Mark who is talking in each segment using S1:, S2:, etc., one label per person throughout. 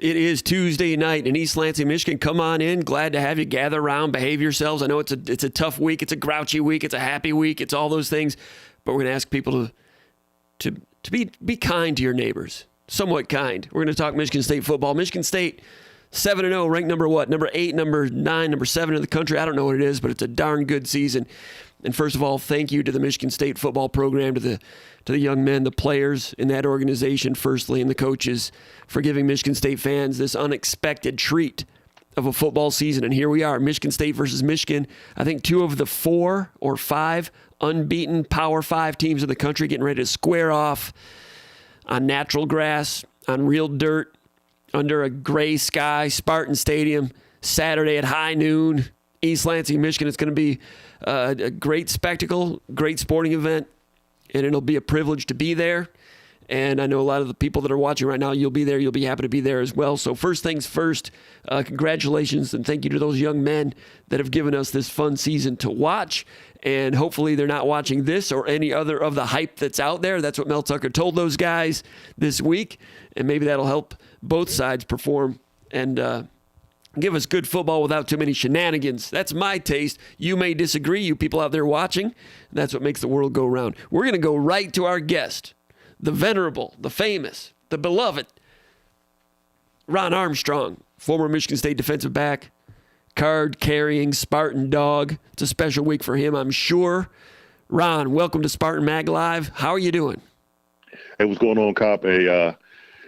S1: It is Tuesday night in East Lansing, Michigan. Come on in. Glad to have you. Gather around, behave yourselves. I know it's a tough week. It's a grouchy week. It's a happy week. It's all those things. But we're going to ask people to be kind to your neighbors. Somewhat kind. We're going to talk Michigan State football. Michigan State 7-0, ranked number what? Number 8, number 9, number 7 in the country. I don't know what it is, but it's a darn good season. And first of all, thank you to the Michigan State football program, to the young men, the players in that organization, firstly, and the coaches for giving Michigan State fans this unexpected treat of a football season. And here we are, Michigan State versus Michigan. I think 2 of the 4 or 5 unbeaten Power 5 teams in the country getting ready to square off on natural grass, on real dirt, under a gray sky, Spartan Stadium, Saturday at high noon, East Lansing, Michigan. It's going to be a great spectacle, great sporting event, and it'll be a privilege to be there. And I know a lot of the people that are watching right now, you'll be there. You'll be happy to be there as well. So first things first, congratulations and thank you to those young men that have given us this fun season to watch. And hopefully they're not watching this or any other of the hype that's out there. That's what Mel Tucker told those guys this week. And maybe that'll help both sides perform and give us good football without too many shenanigans. That's my taste. You may disagree, you people out there watching. That's what makes the world go round. We're going to go right to our guest, the venerable, the famous, the beloved Ron Armstrong, former Michigan State defensive back, card-carrying Spartan dog. It's a special week for him, I'm sure. Ron, welcome to SpartanMag Live. How are you doing?
S2: Hey, what's going on, Cop? Hey,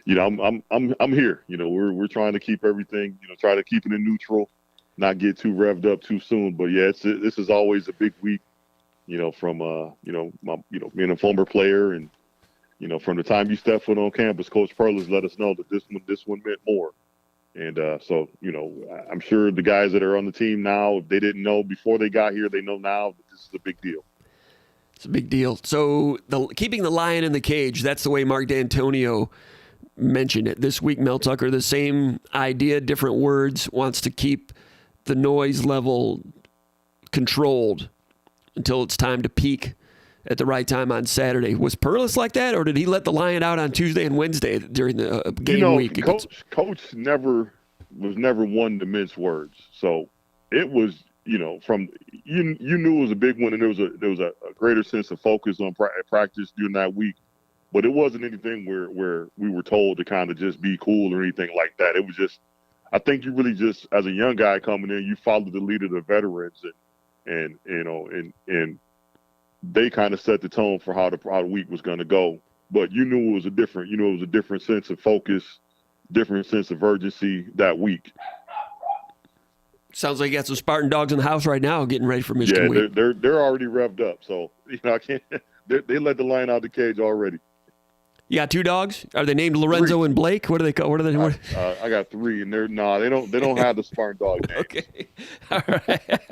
S2: I'm here. We're trying to keep everything, try to keep it in neutral, not get too revved up too soon. But yeah, this is always a big week, from being a former player, and from the time you step foot on campus, Coach Perlis let us know that this one meant more. And so I'm sure the guys that are on the team now, if they didn't know before they got here, they know now that this is a big deal.
S1: It's a big deal. So keeping the lion in the cage, that's the way Mark D'Antonio mentioned it. This week, Mel Tucker, the same idea, different words, wants to keep the noise level controlled until it's time to peak at the right time on Saturday. Was Perlis like that, or did he let the lion out on Tuesday and Wednesday during the game week?
S2: Coach was never one to mince words. So it was, from you knew it was a big one, and there was a greater sense of focus on practice during that week. But it wasn't anything where we were told to kind of just be cool or anything like that. It was just, I think you really just, as a young guy coming in, you followed the lead of the veterans, and they kind of set the tone for how the week was going to go. But you knew it was a different sense of focus, different sense of urgency that week.
S1: Sounds like you got some Spartan dogs in the house right now getting ready for Michigan week.
S2: Yeah, they're already revved up. So I can't. They let the lion out of the cage already.
S1: You got 2 dogs? Are they named Lorenzo
S2: 3.
S1: and Blake? What are they called? What are they?
S2: I got 3, and they don't have the Spartan dog name.
S1: Okay, all right.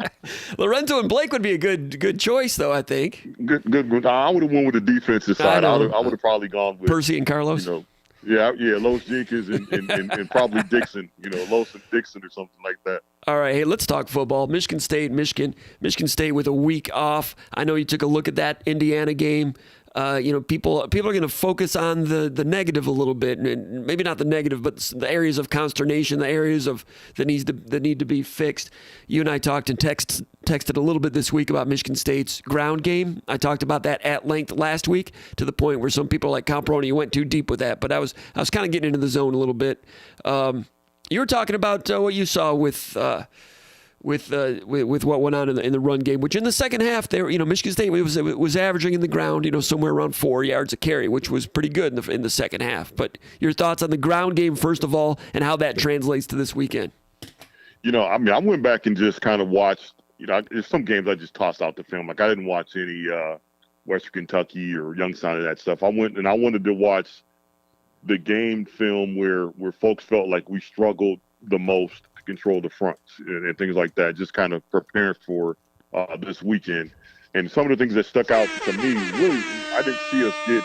S1: Lorenzo and Blake would be a good choice, though. I think.
S2: Good. I would have went with the defensive side. I would have probably gone with
S1: Percy and Carlos.
S2: Los Jenkins and probably Dixon. Los and Dixon or something like that.
S1: All right, hey, let's talk football. Michigan State with a week off. I know you took a look at that Indiana game. People are going to focus on the negative a little bit, and maybe not the negative, but the areas of consternation, the areas that need to be fixed. You and I talked and texted a little bit this week about Michigan State's ground game. I talked about that at length last week, to the point where some people like Comparoni went too deep with that. But I was kind of getting into the zone a little bit. You were talking about what you saw with what went on in the run game, which in the second half, Michigan State was averaging in the ground, somewhere around 4 yards a carry, which was pretty good in the second half. But your thoughts on the ground game, first of all, and how that translates to this weekend?
S2: I went back and just kind of watched. There's some games I just tossed out the film. Like I didn't watch any Western Kentucky or Youngstown and that stuff. I wanted to watch the game film where folks felt like we struggled the most to control the fronts and things like that, just kind of preparing for this weekend. And some of the things that stuck out to me, really, I didn't see us get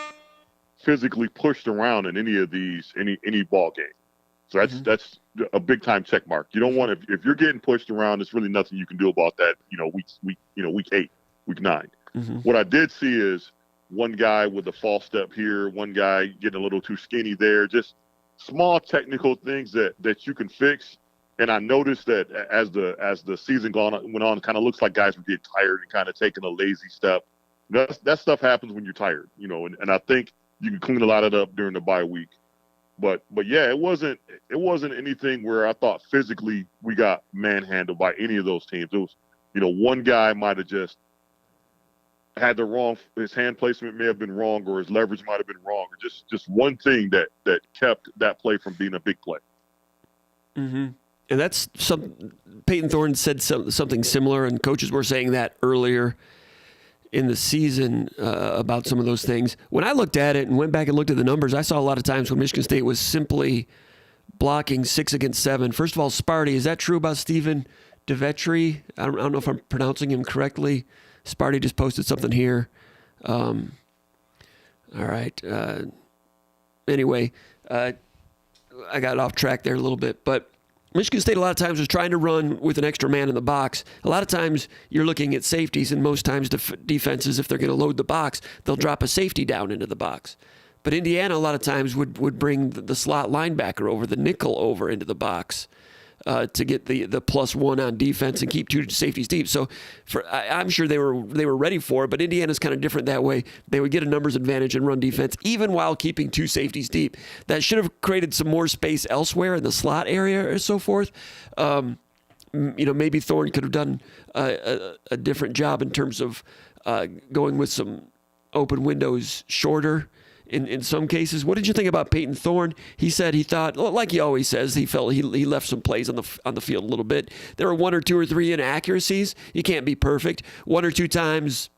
S2: physically pushed around in any of these, any ball game. So that's a big time check mark. You don't want to, if you're getting pushed around, there's really nothing you can do about that, week 8, week 9.
S1: Mm-hmm.
S2: What I did see is one guy with a false step here, one guy getting a little too skinny there, just small technical things that you can fix. And I noticed that as the season went on, it kind of looks like guys were getting tired and kind of taking a lazy step. That stuff happens when you're tired, and I think you can clean a lot of it up during the bye week. But yeah, it wasn't anything where I thought physically we got manhandled by any of those teams. It was, one guy might have just had his hand placement may have been wrong, or his leverage might have been wrong, or just one thing that kept that play from being a big play.
S1: Mm-hmm. And that's Peyton Thorne said something similar, and coaches were saying that earlier in the season about some of those things. When I looked at it and went back and looked at the numbers, I saw a lot of times when Michigan State was simply blocking 6 against 7. First of all, Sparty, is that true about Stephen DeVetri? I don't know if I'm pronouncing him correctly. Sparty just posted something here. All right. Anyway, I got off track there a little bit, but Michigan State a lot of times was trying to run with an extra man in the box. A lot of times you're looking at safeties, and most times defenses, if they're going to load the box, they'll drop a safety down into the box. But Indiana a lot of times would bring the slot linebacker over, the nickel over into the box to get the +1 on defense and keep 2 safeties deep. So I'm sure they were ready for it, but Indiana's kind of different that way. They would get a numbers advantage and run defense, even while keeping 2 safeties deep. That should have created some more space elsewhere in the slot area or so forth. Maybe Thorne could have done a different job in terms of going with some open windows shorter in some cases. What did you think about Peyton Thorne? He said he thought, like he always says, he felt he left some plays on the field a little bit. There were 1 or 2 or 3 inaccuracies. You can't be perfect. 1 or 2 times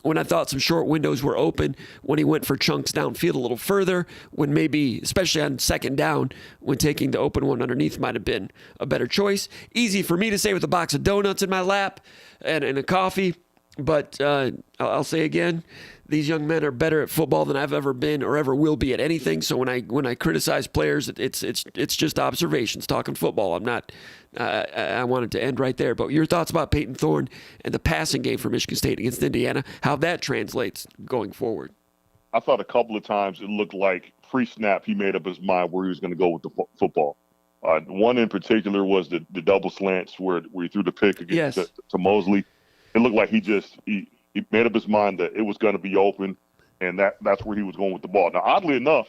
S1: when I thought some short windows were open, when he went for chunks downfield a little further, when maybe, especially on second down, when taking the open one underneath might have been a better choice. Easy for me to say with a box of donuts in my lap and a coffee, but I'll say again, these young men are better at football than I've ever been or ever will be at anything. So when I criticize players, it's just observations, talking football. I'm not. I wanted to end right there. But your thoughts about Peyton Thorne and the passing game for Michigan State against Indiana, how that translates going forward.
S2: I thought a couple of times it looked like pre-snap he made up his mind where he was going to go with the football. One in particular was the double slants where he threw the pick against to Mosley. It looked like he made up his mind that it was going to be open, and that's where he was going with the ball. Now, oddly enough,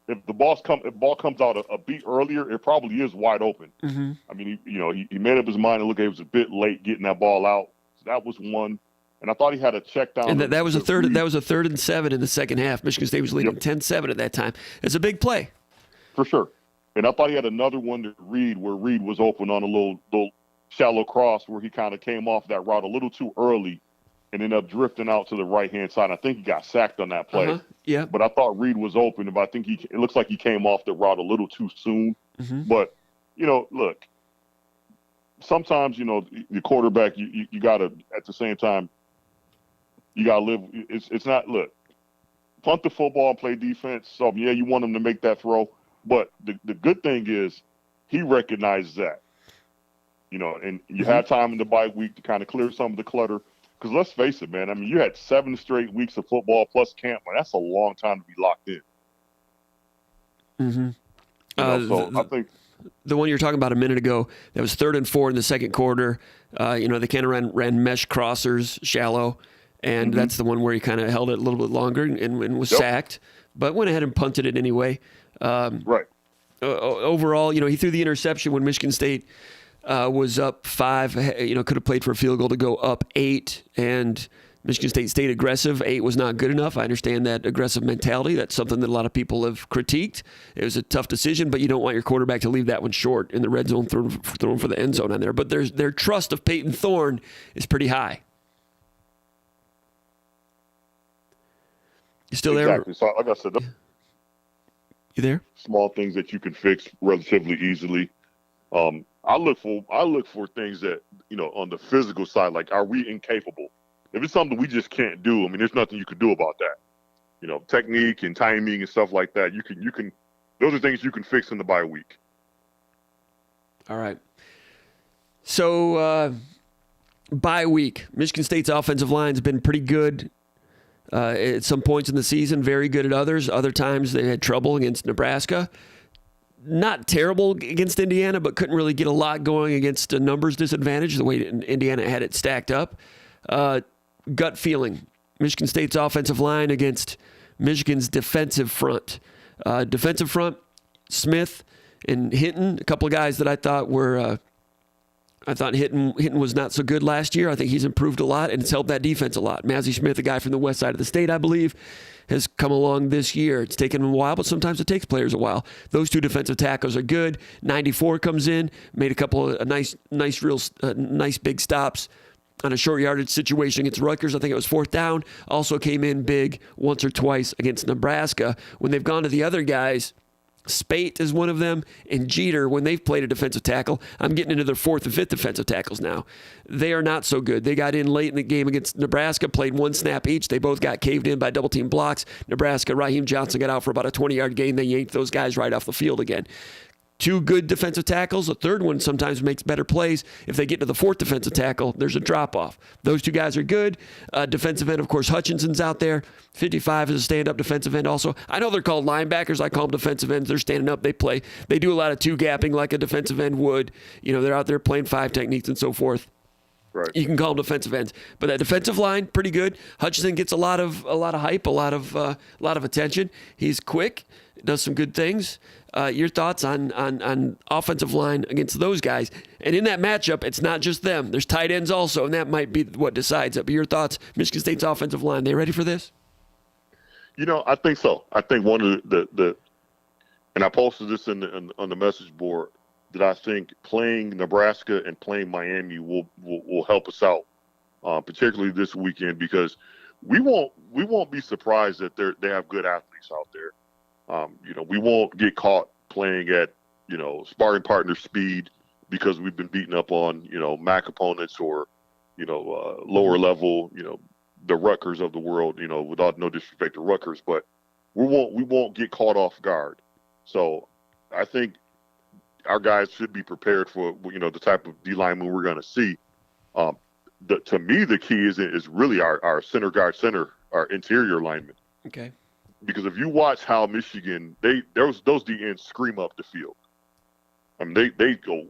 S2: if the ball comes out a beat earlier, it probably is wide open.
S1: Mm-hmm.
S2: I mean, he made up his mind and looked like it was a bit late getting that ball out. So that was one. And I thought he had a check down.
S1: And that was a third. That was a 3rd and 7 in the second half. Michigan State was leading 10-7 at that time. It's a big play,
S2: for sure. And I thought he had another one to Reed, where Reed was open on a little shallow cross where he kind of came off that route a little too early and ended up drifting out to the right-hand side. I think he got sacked on that play.
S1: Uh-huh. Yeah.
S2: But I thought Reed was open, but I think it looks like he came off the route a little too soon.
S1: Mm-hmm.
S2: But, look, sometimes, the quarterback, you got to, at the same time, you got to live. It's not, look, punt the football and play defense. So, yeah, you want him to make that throw. But the good thing is he recognizes that, and you had time in the bye week to kind of clear some of the clutter. Because let's face it, man, I mean, you had 7 straight weeks of football plus camp. Man, that's a long time to be locked in.
S1: Mm-hmm.
S2: So I think
S1: the one you were talking about a minute ago, that was 3rd and 4 in the second quarter. They kind of ran mesh crossers, shallow, and that's the one where he kind of held it a little bit longer and was sacked, but went ahead and punted it anyway.
S2: Right.
S1: Overall, he threw the interception when Michigan State was up 5, could have played for a field goal to go up 8, and Michigan State stayed aggressive. 8 was not good enough. I understand that aggressive mentality. That's something that a lot of people have critiqued. It was a tough decision, but you don't want your quarterback to leave that one short in the red zone, throwing for the end zone on there. But their trust of Peyton Thorne is pretty high. You still there?
S2: Exactly. So, like I said,
S1: you there?
S2: Small things that you can fix relatively easily. I look for things that, on the physical side, like, are we incapable? If it's something we just can't do, I mean, there's nothing you can do about that. Technique and timing and stuff like that. You can those are things you can fix in the bye week.
S1: All right. So, bye week, Michigan State's offensive line's been pretty good at some points in the season, very good at others. Other times they had trouble against Nebraska. not terrible against Indiana, but couldn't really get a lot going against a numbers disadvantage, the way Indiana had it stacked up. Gut feeling, Michigan State's offensive line against Michigan's defensive front. Defensive front, Smith and Hinton, a couple of guys that I thought were I thought Hinton was not so good last year. I think he's improved a lot, and it's helped that defense a lot. Mazzie Smith, a guy from the west side of the state, I believe, has come along this year. It's taken him a while, but sometimes it takes players a while. Those two defensive tackles are good. 94 comes in, made a couple of nice big stops on a short yardage situation against Rutgers. I think it was 4th down. Also came in big once or twice against Nebraska. When they've gone to the other guys, Spate is one of them, and Jeter, when they've played a defensive tackle, I'm getting into their 4th and 5th defensive tackles now. They are not so good. They got in late in the game against Nebraska, played one snap each. They both got caved in by double-team blocks. Nebraska, Raheem Johnson got out for about a 20-yard gain. They yanked those guys right off the field again. 2 good defensive tackles. A third one sometimes makes better plays. If they get to the 4th defensive tackle, there's a drop-off. Those 2 guys are good. Defensive end, of course, Hutchinson's out there. 55 is a stand-up defensive end also. I know they're called linebackers. I call them defensive ends. They're standing up. They play. They do a lot of 2-gapping like a defensive end would. You know, they're out there playing 5 techniques and so forth.
S2: Right.
S1: You can call them defensive ends, but that defensive line pretty good. Hutchinson gets a lot of hype, a lot of attention. He's quick, does some good things. Your thoughts on offensive line against those guys? And in that matchup, it's not just them. There's tight ends also, and that might be what decides it. But your thoughts, Michigan State's offensive line, they ready for this?
S2: You know, I think so. I think one of the and I posted this on the message board, that I think playing Nebraska and playing Miami will help us out, particularly this weekend, because we won't be surprised that they have good athletes out there. You know, we won't get caught playing at, you know, sparring partner speed because we've been beaten up on, you know, MAC opponents or, you know, lower level, you know, the Rutgers of the world, you know, without no disrespect to Rutgers, but we won't get caught off guard. So I think our guys should be prepared for, you know, the type of D lineman we're going to see. To me, the key is really our center guard, our interior linemen.
S1: Okay.
S2: Because if you watch how Michigan, those D ends scream up the field. I mean, they go,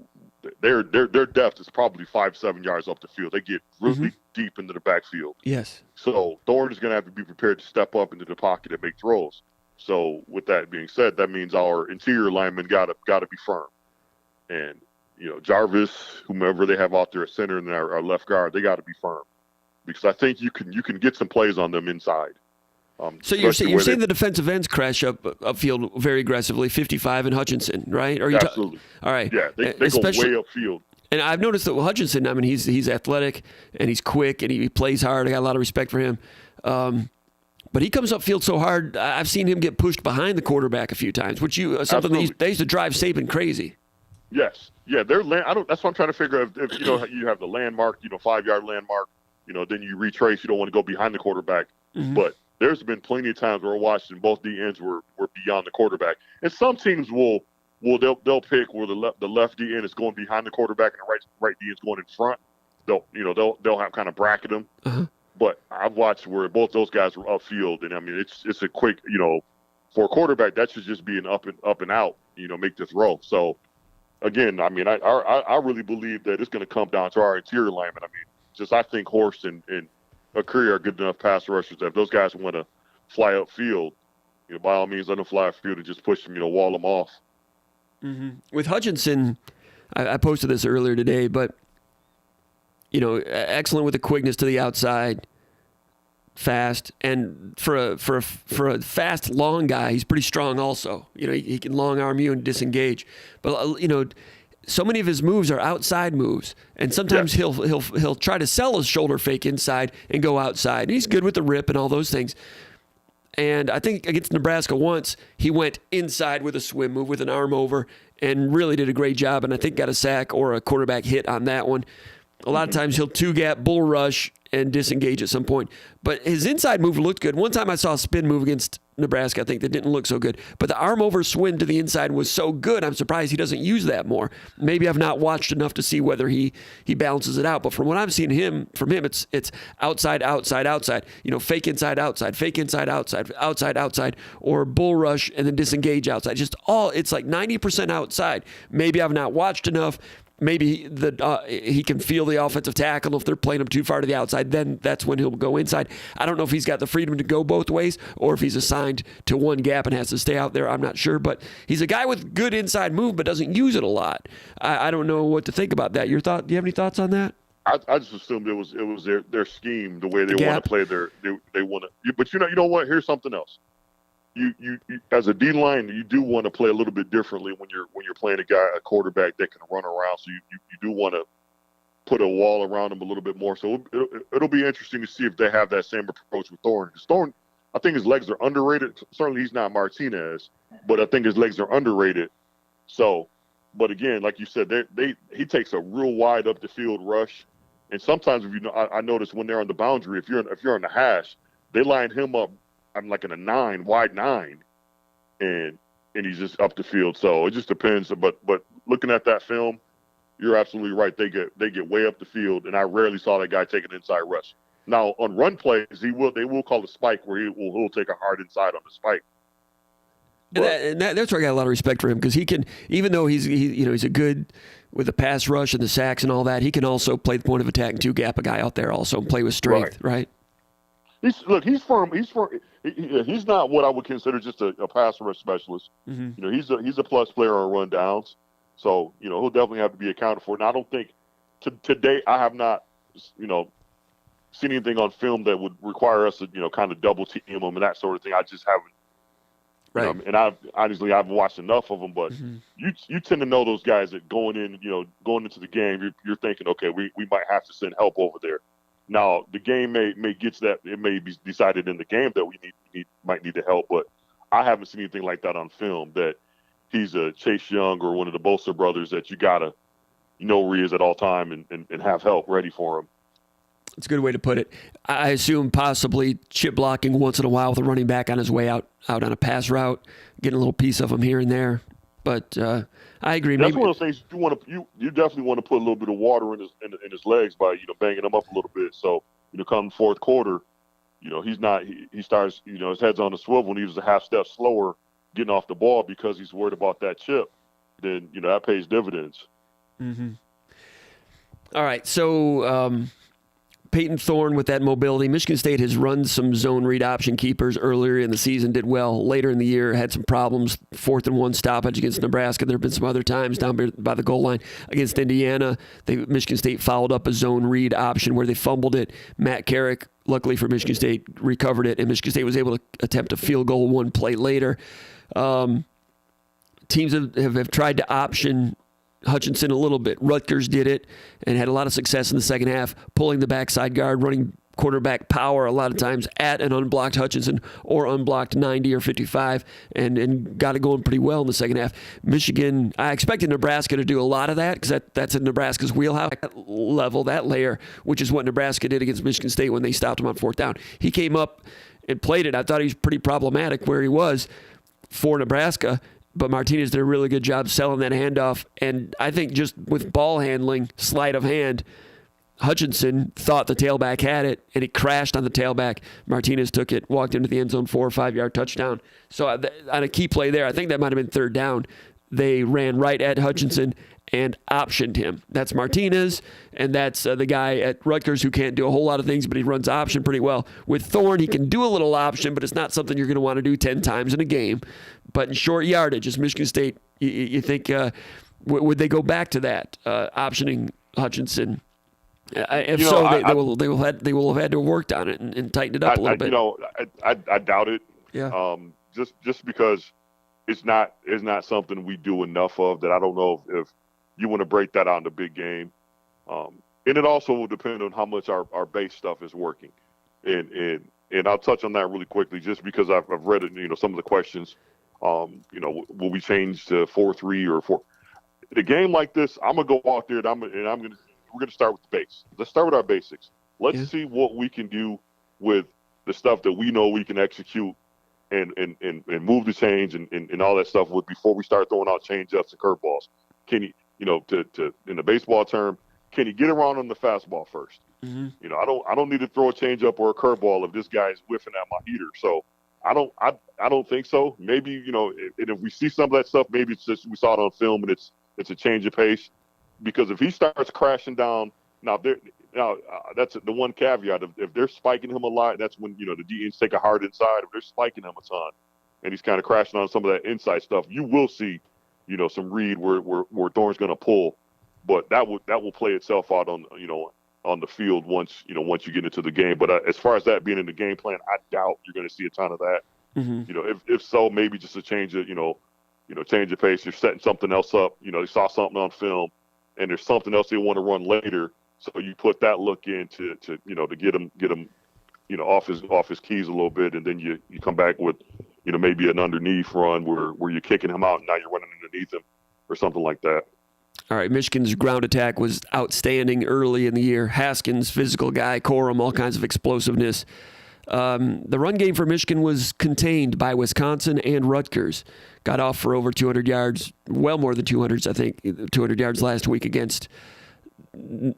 S2: their depth is probably 5-7 yards up the field. They get really deep into the backfield.
S1: Yes.
S2: So Thorne is going to have to be prepared to step up into the pocket and make throws. So with that being said, that means our interior linemen got to be firm. And, you know, Jarvis, whomever they have out there at center and our left guard, they got to be firm, because I think you can get some plays on them inside.
S1: So you're saying the defensive ends crash upfield very aggressively, 55 and Hutchinson, right?
S2: Absolutely.
S1: All right.
S2: Yeah, they go way upfield.
S1: And I've noticed that with Hutchinson, I mean, he's athletic and he's quick and he plays hard. I got a lot of respect for him. But he comes upfield so hard. I've seen him get pushed behind the quarterback a few times, which something they used to drive Saban crazy.
S2: Yes. Yeah, that's what I'm trying to figure out. If you know, you have the landmark, you know, 5-yard landmark, you know, then you retrace. You don't want to go behind the quarterback. Mm-hmm. But there's been plenty of times where Washington, both D ends were beyond the quarterback. And some teams they'll pick where the left D end is going behind the quarterback and the right D end is going in front. They'll have kind of bracket them. Uh-huh. But I've watched where both those guys were upfield, and I mean it's a quick, you know, for a quarterback that should just be an up and out, you know, make the throw. So again, I mean I really believe that it's going to come down to our interior linemen. I mean, I think Horst and Curry are good enough pass rushers that if those guys want to fly upfield, you know, by all means let them fly upfield and just push them, you know, wall them off.
S1: Mm-hmm. With Hutchinson, I posted this earlier today, but you know, excellent with the quickness to the outside, fast, and for a fast, long guy, he's pretty strong also. You know, he can long arm you and disengage. But you know, so many of his moves are outside moves, and sometimes he'll try to sell his shoulder fake inside and go outside. And he's good with the rip and all those things. And I think against Nebraska once, he went inside with a swim move with an arm over and really did a great job, and I think got a sack or a quarterback hit on that one. A lot of times he'll 2-gap, bull rush, and disengage at some point. But his inside move looked good. One time I saw a spin move against Nebraska, I think, that didn't look so good. But the arm over swing to the inside was so good, I'm surprised he doesn't use that more. Maybe I've not watched enough to see whether he balances it out. But from what I've seen from him, it's outside, outside, outside. Fake inside, outside, fake inside, outside, outside, outside, or bull rush and then disengage outside. It's like 90% outside. Maybe I've not watched enough. Maybe he can feel the offensive tackle. If they're playing him too far to the outside, then that's when he'll go inside. I don't know if he's got the freedom to go both ways or if he's assigned to one gap and has to stay out there. I'm not sure, but he's a guy with good inside move but doesn't use it a lot. I don't know what to think about that. Do you have any thoughts on that?
S2: I just assumed it was their scheme, the way they want to play they want to. But you know what? Here's something else. You as a D line, you do want to play a little bit differently when you're playing a quarterback that can run around. So you do want to put a wall around him a little bit more. So it'll be interesting to see if they have that same approach with Thorne. Because Thorne, I think his legs are underrated. Certainly he's not Martinez, but I think his legs are underrated. So, but again, like you said, he takes a real wide up the field rush, and sometimes I notice when they're on the boundary, if you're on the hash, they line him up. I'm like in a wide nine, and he's just up the field. So it just depends. But looking at that film, you're absolutely right. They get way up the field, and I rarely saw that guy take an inside rush. Now on run plays, they will call a spike where he'll take a hard inside on the spike.
S1: That's where I got a lot of respect for him because he can, even though he's a good with the pass rush and the sacks and all that, he can also play the point of attack and two gap a guy out there also and play with strength, right? He's
S2: firm. He's not what I would consider just a pass rush specialist. Mm-hmm. He's a plus player on run downs. So, he'll definitely have to be accounted for. And I don't think to date I have not, seen anything on film that would require us to, kind of double team him and that sort of thing. I just haven't. Right. And I haven't watched enough of them, but mm-hmm. you tend to know those guys that going into the game, you're thinking, okay, we might have to send help over there. Now, the game may get to that. It may be decided in the game that we might need to help, but I haven't seen anything like that on film that he's a Chase Young or one of the Bosa brothers that you got to where he is at all time and have help ready for him.
S1: It's a good way to put it. I assume possibly chip blocking once in a while with a running back on his way out on a pass route, getting a little piece of him here and there. But I agree.
S2: That's one of those things you definitely want to put a little bit of water in his legs by banging him up a little bit. So come fourth quarter, he starts his head's on the swivel and he was a half step slower getting off the ball because he's worried about that chip. Then that pays dividends.
S1: Mm-hmm. All right, so. Peyton Thorne with that mobility. Michigan State has run some zone read option keepers earlier in the season, did well. Later in the year, had some problems. 4th and 1 stoppage against Nebraska. There have been some other times down by the goal line against Indiana. Michigan State followed up a zone read option where they fumbled it. Matt Carrick, luckily for Michigan State, recovered it, and Michigan State was able to attempt a field goal one play later. Teams have tried to option Hutchinson a little bit. Rutgers did it and had a lot of success in the second half, pulling the backside guard, running quarterback power a lot of times at an unblocked Hutchinson or unblocked 90 or 55 and got it going pretty well in the second half. Michigan, I expected Nebraska to do a lot of that because that's in Nebraska's wheelhouse. That layer, which is what Nebraska did against Michigan State when they stopped him on 4th down. He came up and played it. I thought he was pretty problematic where he was for Nebraska. But Martinez did a really good job selling that handoff. And I think just with ball handling, sleight of hand, Hutchinson thought the tailback had it, and it crashed on the tailback. Martinez took it, walked into the end zone, 4 or 5 yard touchdown. So on a key play there, I think that might have been 3rd down. They ran right at Hutchinson and optioned him. That's Martinez, and that's the guy at Rutgers who can't do a whole lot of things, but he runs option pretty well. With Thorne, he can do a little option, but it's not something you're going to want to do 10 times in a game. But in short yardage, as Michigan State, you think, would they go back to that, optioning Hutchinson? If so, they will have had to have worked on it and tightened it up a little bit.
S2: I doubt it.
S1: Yeah.
S2: Just because it's not something we do enough of that I don't know if you want to break that out in the big game. And it also will depend on how much our base stuff is working. And I'll touch on that really quickly just because I've read it, some of the questions. Will we change to 4-3 or 4? The game like this, I'm gonna go out there and we're gonna start with the base. Let's start with our basics. Let's see what we can do with the stuff that we know we can execute and move the change and all that stuff with before we start throwing out change ups and curveballs. Can he, to in the baseball term, can he get around on the fastball first?
S1: Mm-hmm.
S2: I don't need to throw a change up or a curveball if this guy is whiffing at my heater. So I don't think so. Maybe, if we see some of that stuff, maybe it's just we saw it on film and it's a change of pace. Because if he starts crashing down, that's the one caveat. If they're spiking him a lot, that's when, the DNs take a hard inside. If they're spiking him a ton and he's kind of crashing on some of that inside stuff, you will see, some read where Thorne's going to pull. But that will play itself out on the field once you get into the game. But as far as that being in the game plan, I doubt you're going to see a ton of that.
S1: Mm-hmm.
S2: If so, maybe just a change of, change of pace. You're setting something else up. They saw something on film, and there's something else they want to run later. So you put that look in to get him off his keys a little bit, and then you come back with maybe an underneath run where you're kicking him out and now you're running underneath him or something like that.
S1: All right, Michigan's ground attack was outstanding early in the year. Haskins, physical guy, Corum, all kinds of explosiveness. The run game for Michigan was contained by Wisconsin and Rutgers. Got off for over 200 yards, well more than 200, I think, 200 yards last week against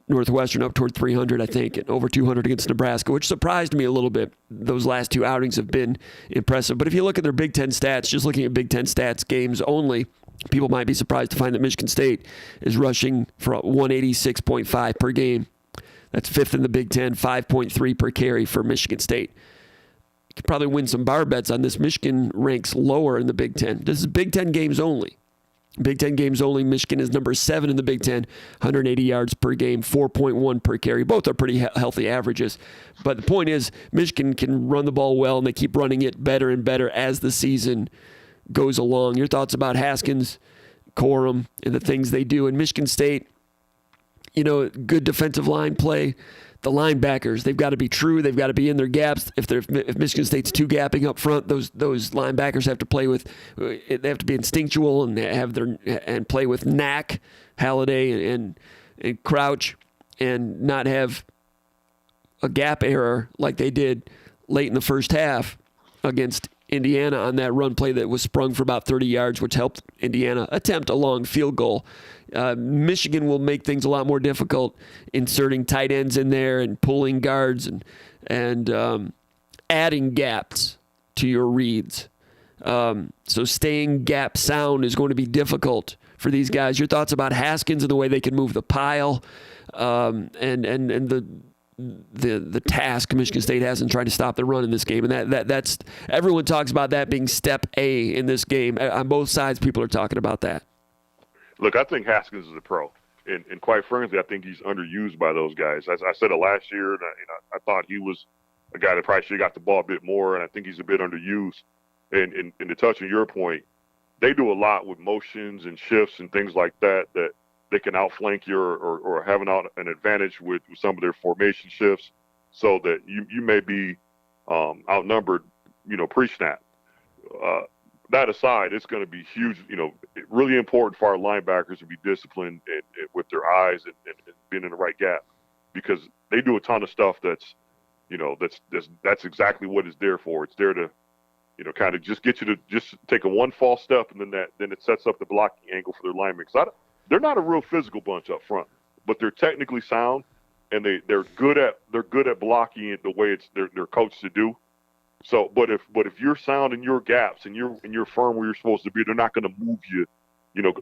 S1: Northwestern, up toward 300, I think, and over 200 against Nebraska, which surprised me a little bit. Those last two outings have been impressive. But if you look at their Big Ten stats, just looking at Big Ten stats games only, people might be surprised to find that Michigan State is rushing for 186.5 per game. That's fifth in the Big Ten, 5.3 per carry for Michigan State. You could probably win some bar bets on this. Michigan ranks lower in the Big Ten. This is Big Ten games only. Big Ten games only. Michigan is number 7 in the Big Ten, 180 yards per game, 4.1 per carry. Both are pretty healthy averages. But the point is, Michigan can run the ball well, and they keep running it better and better as the season goes along. Your thoughts about Haskins, Corum, and the things they do in Michigan State? Good defensive line play. The linebackers, they've got to be true. They've got to be in their gaps. If Michigan State's two gapping up front, those linebackers have to play with. They have to be instinctual and play with knack, Halliday and Crouch, and not have a gap error like they did late in the first half against Indiana on that run play that was sprung for about 30 yards, which helped Indiana attempt a long field goal. Michigan will make things a lot more difficult, inserting tight ends in there and pulling guards and adding gaps to your reads. So staying gap sound is going to be difficult for these guys. Your thoughts about Haskins and the way they can move the pile, and the task Michigan State has in trying to stop the run in this game, and that's everyone talks about that being step A in this game. On both sides, people are talking about that.
S2: Look, I think Haskins is a pro, and quite frankly, I think he's underused by those guys. As I said it last year, and I thought he was a guy that probably should have got the ball a bit more, and I think he's a bit underused. And to touch on your point, they do a lot with motions and shifts and things like that they can outflank you or have an advantage with some of their formation shifts, so that you may be outnumbered, pre-snap. That aside, it's going to be huge, really important for our linebackers to be disciplined and with their eyes and being in the right gap, because they do a ton of stuff that's exactly what it's there for. It's there to, kind of just get you to just take a one false step, and then it sets up the blocking angle for their linemen. They're not a real physical bunch up front, but they're technically sound, and they're good at blocking it the way they're coached to do. So, but if you're sound in your gaps and you're firm where you're supposed to be, they're not going to move you,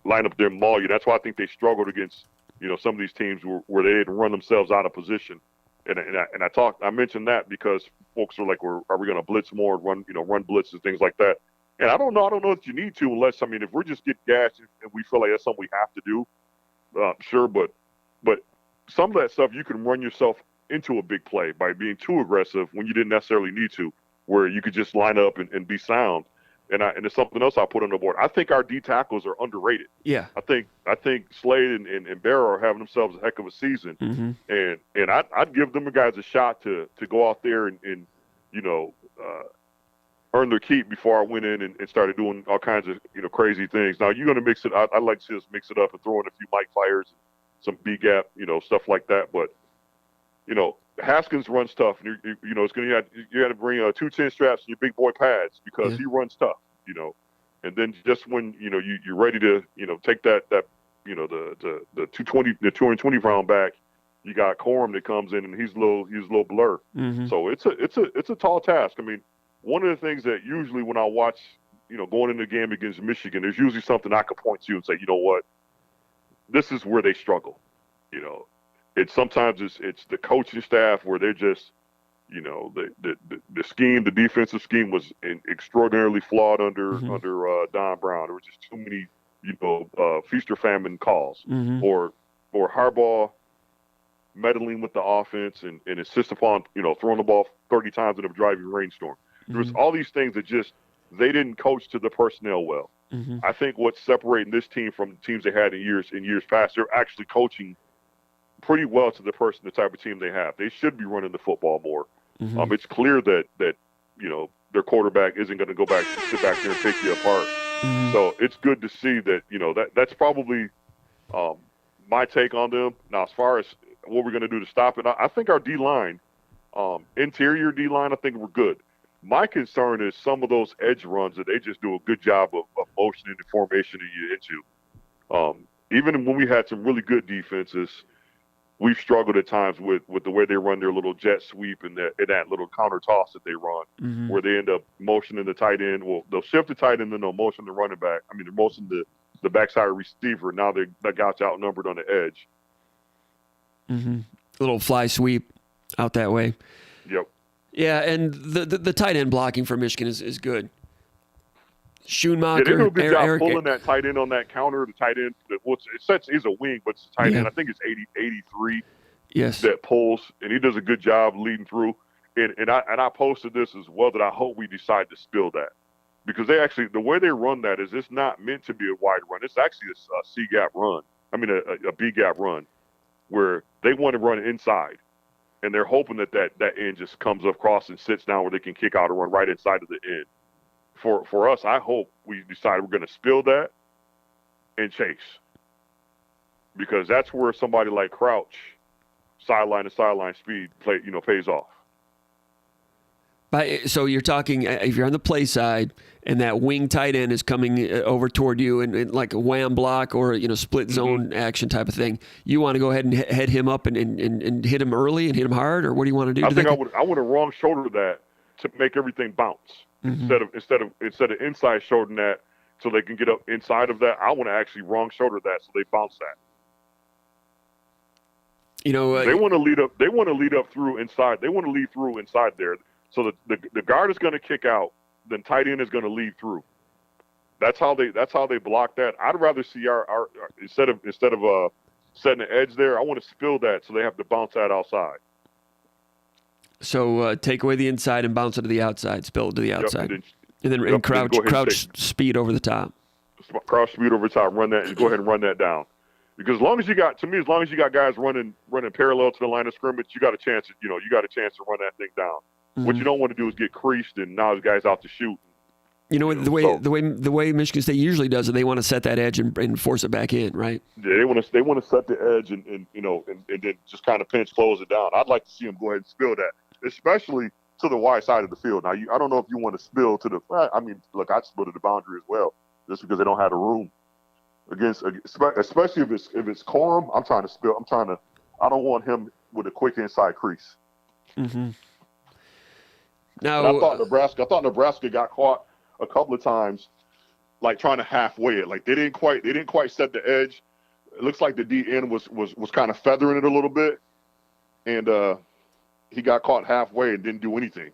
S2: line up there and maul you. That's why I think they struggled against, some of these teams where they didn't run themselves out of position. And I mentioned that because folks are like, are we going to blitz more, run blitzes, things like that. And I don't know that you need to, unless, if we're just getting gashed and we feel like that's something we have to do, sure. But some of that stuff, you can run yourself into a big play by being too aggressive when you didn't necessarily need to, where you could just line up and be sound. And there's something else I put on the board. I think our D tackles are underrated.
S1: Yeah. I
S2: think Slade and Barrow are having themselves a heck of a season.
S1: Mm-hmm.
S2: And I'd give them guys a shot to go out there and earn their keep before I went in and started doing all kinds of crazy things. Now you're going to mix it. I'd like to see us mix it up and throw in a few Mike fires, some B gap, stuff like that. But Haskins runs tough, and it's going to you got to bring 2 10 straps and your big boy pads because he runs tough. And then just when you're ready to take that the 220 pound back, you got Corum that comes in and he's a little blur.
S1: Mm-hmm.
S2: So it's a tall task. I mean, one of the things that usually when I watch going into the game against Michigan, there's usually something I could point to and say, you know what, this is where they struggle. Sometimes it's the coaching staff where they're just the scheme, the defensive scheme was extraordinarily flawed under Don Brown. There were just too many feast or famine calls, or Harbaugh meddling with the offense and insist upon throwing the ball 30 times in a driving rainstorm. There was all these things that just they didn't coach to the personnel well. I think what's separating this team from the teams they had in years past, they're actually coaching pretty well to the type of team they have. They should be running the football more. It's clear that their quarterback isn't going to go back sit back there and take you apart. So it's good to see that that's probably my take on them. Now, as far as what we're going to do to stop it, I think our D-line, interior D-line, I think we're good. My concern is some of those edge runs that they just do a good job of motioning the formation you into. Even when we had some really good defenses, we've struggled at times with the way they run their little jet sweep and that little counter toss that they run, where they end up motioning the tight end. Well, they'll shift the tight end and they'll motion the running back. I mean, they're motioning the backside receiver. Now that guy's outnumbered on the edge.
S1: A little fly sweep out that way.
S2: Yep.
S1: Yeah, and the tight end blocking for Michigan is good. Schoonmaker,
S2: they do a good job pulling
S1: Eric,
S2: that tight end on that counter. The tight end, he's a wing, but it's a tight end. I think it's 83.
S1: Yes,
S2: that pulls, and he does a good job leading through. And I posted this as well that I hope we decide to spill that, because they actually the way they run that is it's not meant to be a wide run. It's actually a C gap run. I mean a B gap run, where they want to run inside, and they're hoping that end just comes across and sits down where they can kick out and run right inside of the end. For us, I hope we decide we're going to spill that and chase, because that's where somebody like Crouch, sideline to sideline speed pays off.
S1: So you're talking if you're on the play side and that wing tight end is coming over toward you and like a wham block or split zone action type of thing, you want to go ahead and head him up and hit him early and hit him hard, or what do you want to do?
S2: I would have wrong shoulder that to make everything bounce. Instead of inside shouldering that so they can get up inside of that, I want to actually wrong shoulder that so they bounce that. They want to lead up. They want to lead up through inside. They want to lead through inside there. So the guard is going to kick out. Then tight end is going to lead through. That's how they block that. I'd rather see our instead of setting the edge there, I want to spill that so they have to bounce that outside.
S1: So take away the inside and bounce it to the outside, spill it to the outside, and then crouch speed over the top.
S2: Crouch speed over the top, run that, and go ahead and run that down. Because as long as you got guys running parallel to the line of scrimmage, you got a chance. You got a chance to run that thing down. What you don't want to do is get creased and now the guy's out to shoot. The
S1: way Michigan State usually does it, they want to set that edge and force it back in, right?
S2: Yeah, they want to set the edge and then just kind of pinch close it down. I'd like to see them go ahead and spill that, especially to the wide side of the field. Now, I don't know if you want to spill to the. I mean, look, I'd spill to the boundary as well, just because they don't have the room. Especially if it's Corum, I'm trying to spill. I don't want him with a quick inside crease.
S1: Now,
S2: I thought Nebraska got caught a couple of times, like trying to halfway it. Like they didn't quite set the edge. It looks like the DN was kind of feathering it a little bit, and he got caught halfway and didn't do anything.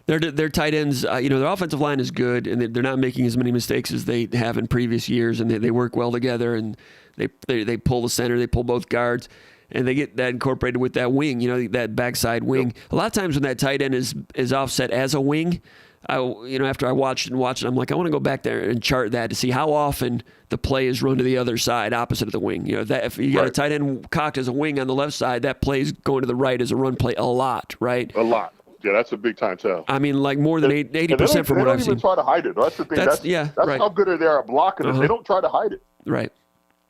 S1: Their tight ends, their offensive line is good, and they're not making as many mistakes as they have in previous years, and they work well together, and they pull the center, they pull both guards, and they get that incorporated with that wing, that backside wing. Yep. A lot of times when that tight end is offset as a wing, after I watched it, I'm like, I want to go back there and chart that to see how often the play is run to the other side, opposite of the wing. That if you got a tight end cocked as a wing on the left side, that play is going to the right as a run play a lot, right?
S2: A lot. Yeah, that's a big time tell.
S1: I mean, like more than 80% from what I've seen.
S2: They don't even try to hide it. That's the thing. That's
S1: right.
S2: how good they are at blocking it. They don't try to hide it.
S1: Right.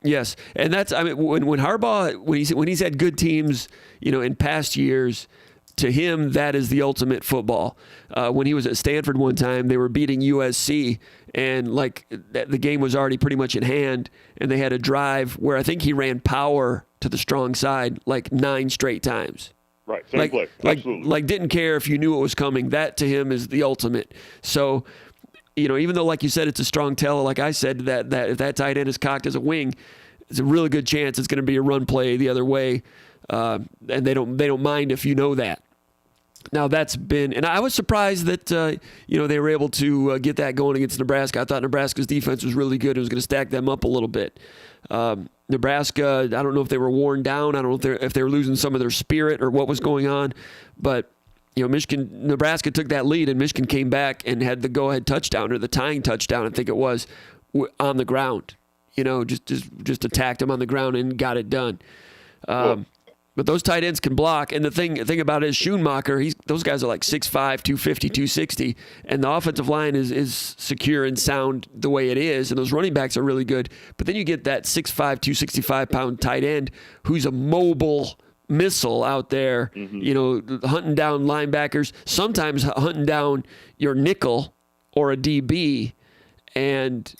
S1: Yes, and that's when Harbaugh when he's had good teams, in past years, to him that is the ultimate football. When he was at Stanford one time, they were beating USC, and the game was already pretty much in hand, and they had a drive where I think he ran power to the strong side 9 straight times.
S2: Right, same play, absolutely.
S1: Didn't care if you knew it was coming. That to him is the ultimate. So. Even though, like you said, it's a strong tell, like I said, that if that tight end is cocked as a wing, it's a really good chance it's going to be a run play the other way, and they don't mind if you know that. Now that's been, and I was surprised that they were able to get that going against Nebraska. I thought Nebraska's defense was really good. It was going to stack them up a little bit. Nebraska, I don't know if they were worn down. I don't know if they were losing some of their spirit or what was going on, but. Nebraska took that lead, and Michigan came back and had the go-ahead touchdown or the tying touchdown, I think it was, on the ground. Just attacked them on the ground and got it done. But those tight ends can block, and the thing about it is Schoonmaker, those guys are like 6'5", 250, 260, and the offensive line is secure and sound the way it is, and those running backs are really good. But then you get that 6'5", 265-pound tight end who's a mobile missile out there, hunting down linebackers, sometimes hunting down your nickel or a DB, and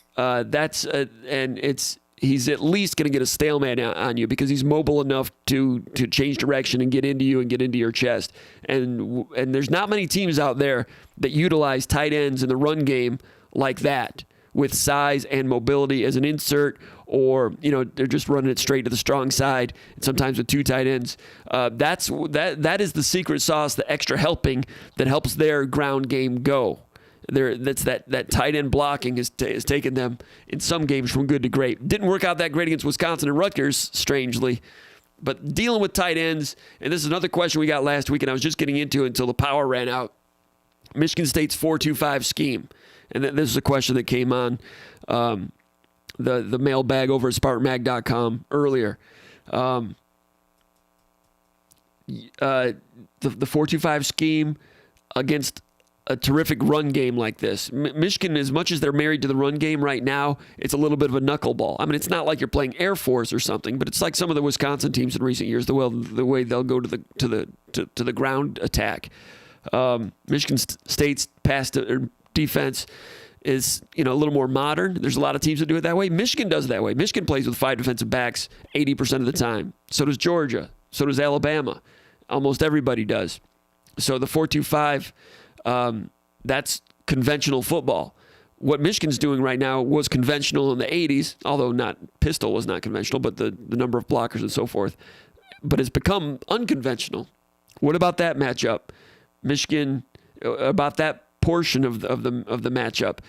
S1: he's at least going to get a stalemate on you because he's mobile enough to change direction and get into you and get into your chest. And there's not many teams out there that utilize tight ends in the run game like that, with size and mobility as an insert, or they're just running it straight to the strong side, and sometimes with 2 tight ends. That is the secret sauce, the extra helping that helps their ground game go. That tight end blocking has taken them in some games from good to great. Didn't work out that great against Wisconsin and Rutgers, strangely. But dealing with tight ends, and this is another question we got last week, and I was just getting into it until the power ran out. Michigan State's 4-2-5 scheme. And this is a question that came on the mailbag over at SpartanMag.com earlier. The 4-2-5 scheme against a terrific run game like this. Michigan, as much as they're married to the run game right now, it's a little bit of a knuckleball. I mean, it's not like you're playing Air Force or something, but it's like some of the Wisconsin teams in recent years, the way they'll go to the ground attack. Michigan State's defense is a little more modern. There's a lot of teams that do it that way. Michigan does it that way. Michigan plays with 5 defensive backs 80% of the time. So does Georgia. So does Alabama. Almost everybody does. So the 4-2-5, that's conventional football. What Michigan's doing right now was conventional in the 80s, although pistol was not conventional, but the number of blockers and so forth. But it's become unconventional. What about that matchup? Michigan, about that portion of the matchup.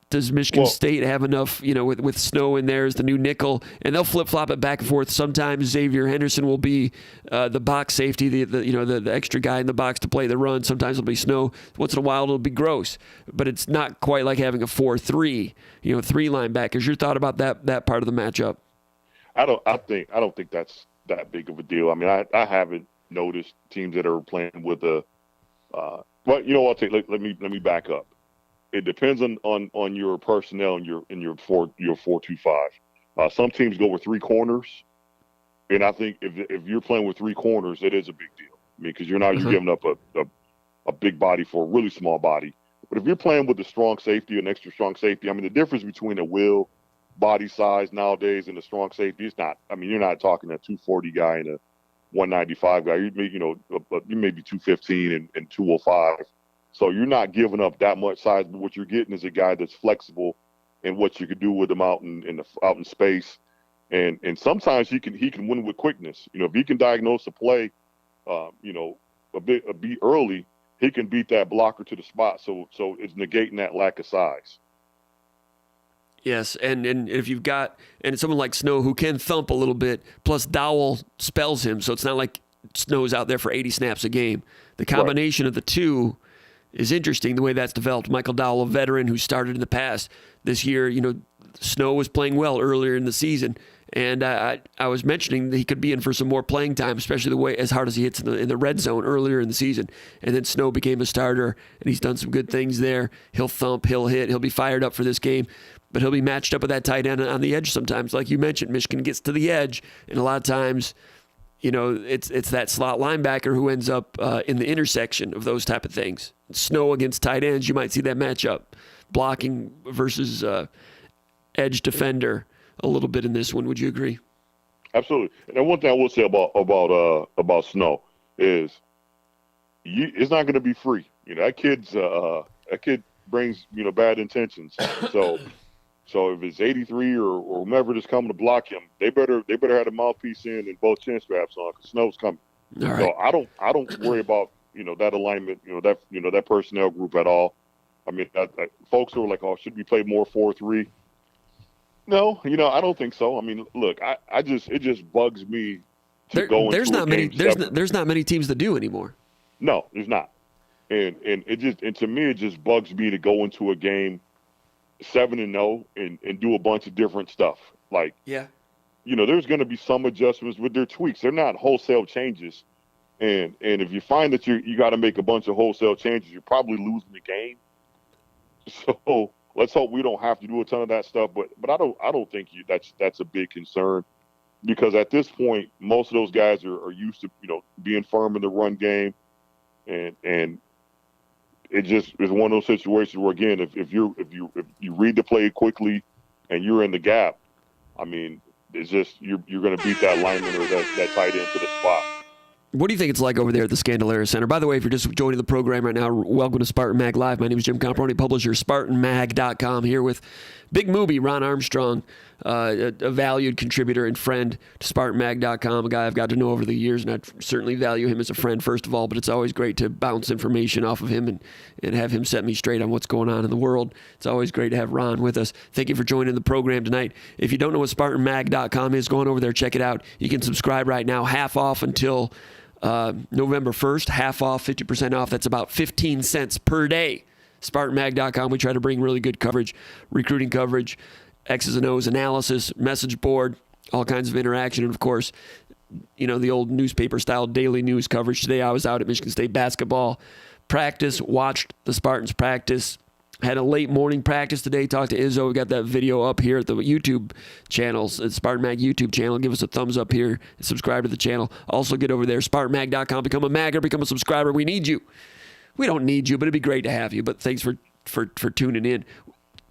S1: Does Michigan State have enough, with Snow in there as the new nickel, and they'll flip-flop it back and forth. Sometimes Xavier Henderson will be the box safety, the extra guy in the box to play the run. Sometimes it'll be Snow. Once in a while it'll be Gross. But it's not quite like having a 4-3, 3 linebackers. Your thought about that part of the matchup?
S2: I don't think that's that big of a deal. I mean, I haven't noticed teams that are playing with a let me back up. It depends on your personnel and your 4-2-5. Some teams go with 3 corners, and I think if you're playing with 3 corners, it is a big deal. I mean, because you're giving up a big body for a really small body. But if you're playing with a strong safety, an extra strong safety, I mean, the difference between a will body size nowadays and a strong safety is not. I mean, you're not talking a 240 guy and a 195 guy. You may be 215 and 205. So you're not giving up that much size, but what you're getting is a guy that's flexible in what you can do with him out in space, and sometimes he can win with quickness. If he can diagnose a play, a beat early, he can beat that blocker to the spot. So it's negating that lack of size.
S1: Yes, and if you've got someone like Snow who can thump a little bit, plus Dowell spells him, so it's not like Snow's out there for 80 snaps a game. The combination of the two is interesting, the way that's developed. Michael Dowell, a veteran who started in the past. This year, Snow was playing well earlier in the season, And I was mentioning that he could be in for some more playing time, especially the way as hard as he hits in the red zone earlier in the season. And then Snow became a starter, and he's done some good things there. He'll thump, he'll hit, he'll be fired up for this game. But he'll be matched up with that tight end on the edge sometimes. Like you mentioned, Michigan gets to the edge, and a lot of times, it's that slot linebacker who ends up in the intersection of those type of things. Snow against tight ends, you might see that matchup. Blocking versus edge defender a little bit in this one. Would you agree?
S2: Absolutely. And then one thing I will say about Snow is it's not going to be free. That kid brings bad intentions. So if it's 83 or whomever that's coming to block him, they better have a mouthpiece in and both chin straps on because Snow's coming.
S1: All right.
S2: So I don't worry about that alignment, that personnel group at all. I mean, folks who are like, oh, should we play more 4-3? No, I don't think so. I mean, look, it just bugs me to go into
S1: there's not many teams that do anymore.
S2: No, there's not. And to me it just bugs me to go into a game 7-0 and do a bunch of different stuff. Like,
S1: yeah,
S2: there's going to be some adjustments with their tweaks. They're not wholesale changes. And if you find that you got to make a bunch of wholesale changes, you're probably losing the game. So let's hope we don't have to do a ton of that stuff. But I don't think that's a big concern, because at this point most of those guys are used to being firm in the run game, and it just is one of those situations where, again, if you read the play quickly and you're in the gap, I mean, it's just you're going to beat that lineman or that tight end to the spot.
S1: What do you think it's like over there at the Scandalaria Center? By the way, if you're just joining the program right now, welcome to Spartan Mag Live. My name is Jim Comparoni, publisher of SpartanMag.com, here with Big Movie Ron Armstrong, a valued contributor and friend to SpartanMag.com, a guy I've got to know over the years, and I certainly value him as a friend, first of all, but it's always great to bounce information off of him and have him set me straight on what's going on in the world. It's always great to have Ron with us. Thank you for joining the program tonight. If you don't know what SpartanMag.com is, go on over there, check it out. You can subscribe right now, half off until November 1st, half off, 50% off. That's about 15 cents per day. SpartanMag.com. We try to bring really good coverage, recruiting coverage, X's and O's analysis, message board, all kinds of interaction, and of course, the old newspaper-style daily news coverage. Today I was out at Michigan State basketball practice, watched the Spartans practice, had a late morning practice today, talked to Izzo. We got that video up here at the YouTube channels, at Spartan Mag YouTube channel. Give us a thumbs up here and subscribe to the channel. Also get over there, SpartanMag.com, become a magger, become a subscriber. We need you. We don't need you, but it'd be great to have you. But thanks for tuning in.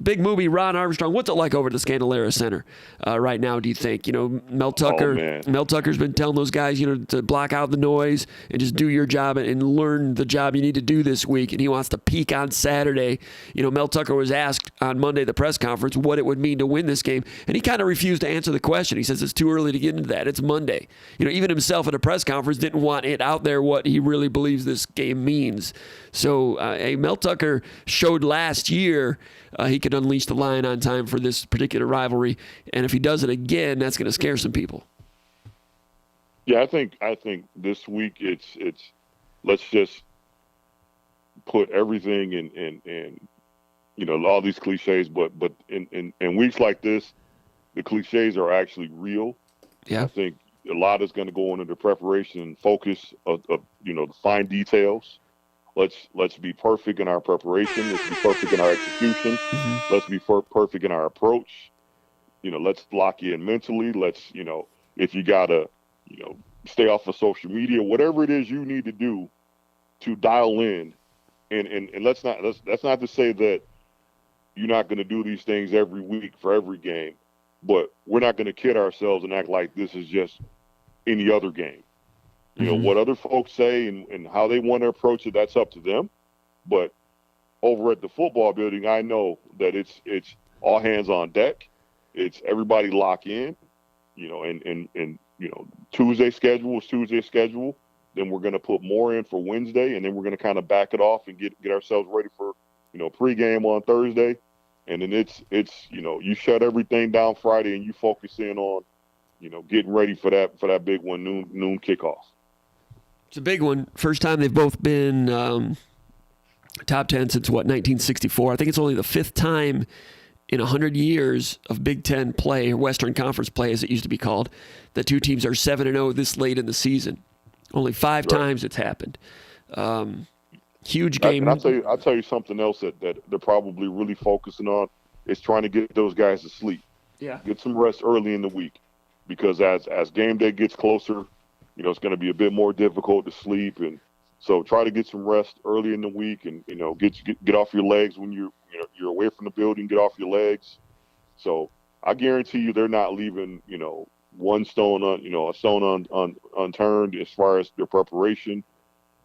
S1: Big movie, Ron Armstrong. What's it like over at the Scandalaria Center right now, do you think? Mel Tucker. Mel Tucker's been telling those guys, to block out the noise and just do your job and learn the job you need to do this week. And he wants to peak on Saturday. Mel Tucker was asked on Monday at the press conference what it would mean to win this game, and he kind of refused to answer the question. He says it's too early to get into that. It's Monday. Even himself at a press conference didn't want it out there what he really believes this game means. So Mel Tucker showed last year he could unleash the lion on time for this particular rivalry, and if he does it again, that's going to scare some people.
S2: Yeah, I think this week it's let's just put everything in all these cliches, but in weeks like this, the cliches are actually real.
S1: Yeah,
S2: I think a lot is going to go into the preparation and focus of the fine details. Let's be perfect in our preparation. Let's be perfect in our execution. Mm-hmm. Let's be perfect in our approach. Let's lock in mentally. Let's, if you gotta, stay off of social media, whatever it is you need to do to dial in. And that's not to say that you're not going to do these things every week for every game, but we're not going to kid ourselves and act like this is just any other game. What other folks say and how they want to approach it, that's up to them. But over at the football building, I know that it's all hands on deck. It's everybody lock in, and Tuesday schedule is Tuesday schedule. Then we're going to put more in for Wednesday, and then we're going to kind of back it off and get ourselves ready for, pregame on Thursday. And then it's you shut everything down Friday and you focus in on, getting ready for that big one, noon kickoff.
S1: It's a big one. First time they've both been top 10 since, 1964. I think it's only the fifth time in 100 years of Big Ten play, or Western Conference play as it used to be called, the two teams are 7-0 this late in the season. Only 5 times it's happened. Huge game.
S2: And I'll tell you something else that they're probably really focusing on is trying to get those guys to sleep.
S1: Yeah.
S2: Get some rest early in the week, because as game day gets closer, it's going to be a bit more difficult to sleep, and so try to get some rest early in the week, and get off your legs when you're away from the building. Get off your legs. So I guarantee you they're not leaving one stone unturned as far as their preparation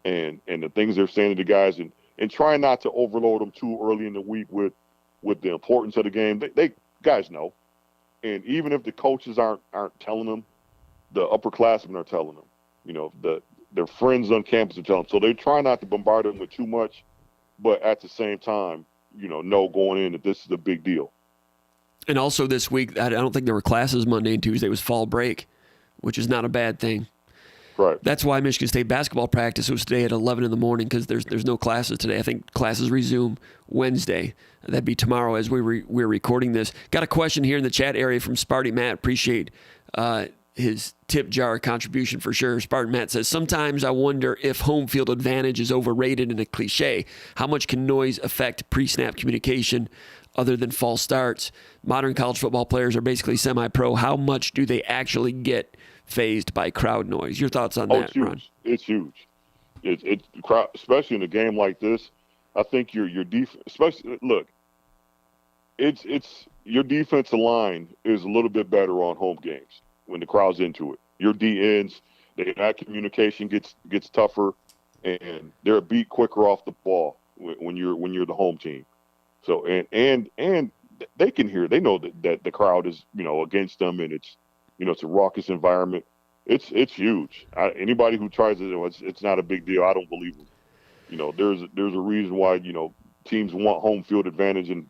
S2: and the things they're saying to the guys, and try not to overload them too early in the week with the importance of the game. They guys know, and even if the coaches aren't telling them, the upperclassmen are telling them. Their friends on campus are telling them. So they try not to bombard them with too much, but at the same time, know going in that this is a big deal.
S1: And also this week, I don't think there were classes Monday and Tuesday. It was fall break, which is not a bad thing.
S2: Right.
S1: That's why Michigan State basketball practice was today at 11 in the morning, because there's no classes today. I think classes resume Wednesday. That'd be tomorrow as we're recording this. Got a question here in the chat area from Sparty Matt. Appreciate his tip jar contribution for sure. Spartan Matt says, sometimes I wonder if home field advantage is overrated and a cliche. How much can noise affect pre-snap communication other than false starts? Modern college football players are basically semi-pro. How much do they actually get phased by crowd noise? Your thoughts on that,
S2: it's huge.
S1: Ron?
S2: It's huge. It's crowd, especially in a game like this. I think your defense, especially look, it's your defensive line is a little bit better on home games when the crowd's into it. Your DNs, that communication gets tougher, and they're a beat quicker off the ball when you're the home team. So and they can hear. They know that the crowd is against them, and it's it's a raucous environment. It's huge. Anybody who tries it, it's not a big deal. I don't believe them. There's a reason why teams want home field advantage in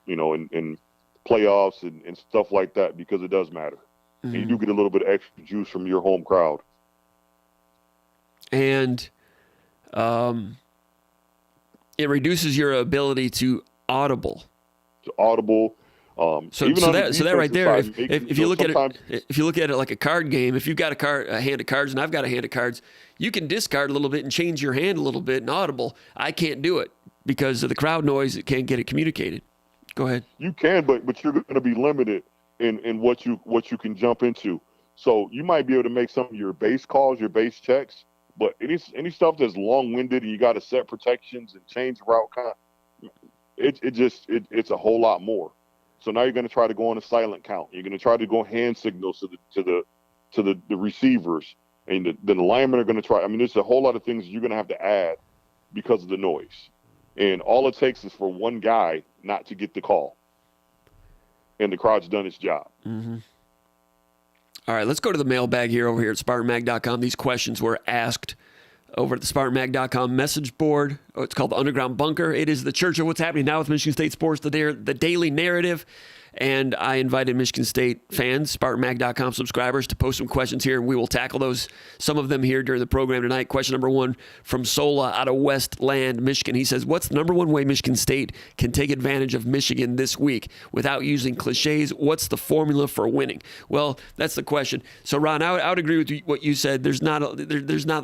S2: playoffs and stuff like that, because it does matter. Mm-hmm. And you do get a little bit of extra juice from your home crowd.
S1: And it reduces your ability to audible. So that right there, if you look at it like a card game, if you've got a hand of cards and I've got a hand of cards, you can discard a little bit and change your hand a little bit in audible. I can't do it because of the crowd noise. It can't get it communicated. Go ahead.
S2: You can, but you're going to be limited in what you can jump into. So you might be able to make some of your base calls, your base checks, but any stuff that's long-winded and you got to set protections and change route, it's a whole lot more. So now you're going to try to go on a silent count. You're going to try to go hand signals to the receivers, and the linemen are going to try. I mean, there's a whole lot of things you're going to have to add because of the noise. And all it takes is for one guy not to get the call, and the crowd's done its job.
S1: Mm-hmm. All right, let's go to the mailbag over here at SpartanMag.com. These questions were asked over at the SpartanMag.com message board. Oh, it's called the Underground Bunker. It is the church of what's happening now with Michigan State sports, the daily narrative. And I invited Michigan State fans, SpartanMag.com subscribers, to post some questions here, and we will tackle some of them here during the program tonight. Question number 1 from Sola out of Westland, Michigan. He says, what's the number one way Michigan State can take advantage of Michigan this week without using cliches? What's the formula for winning? Well, that's the question. So, Ron, I would agree with what you said. There's not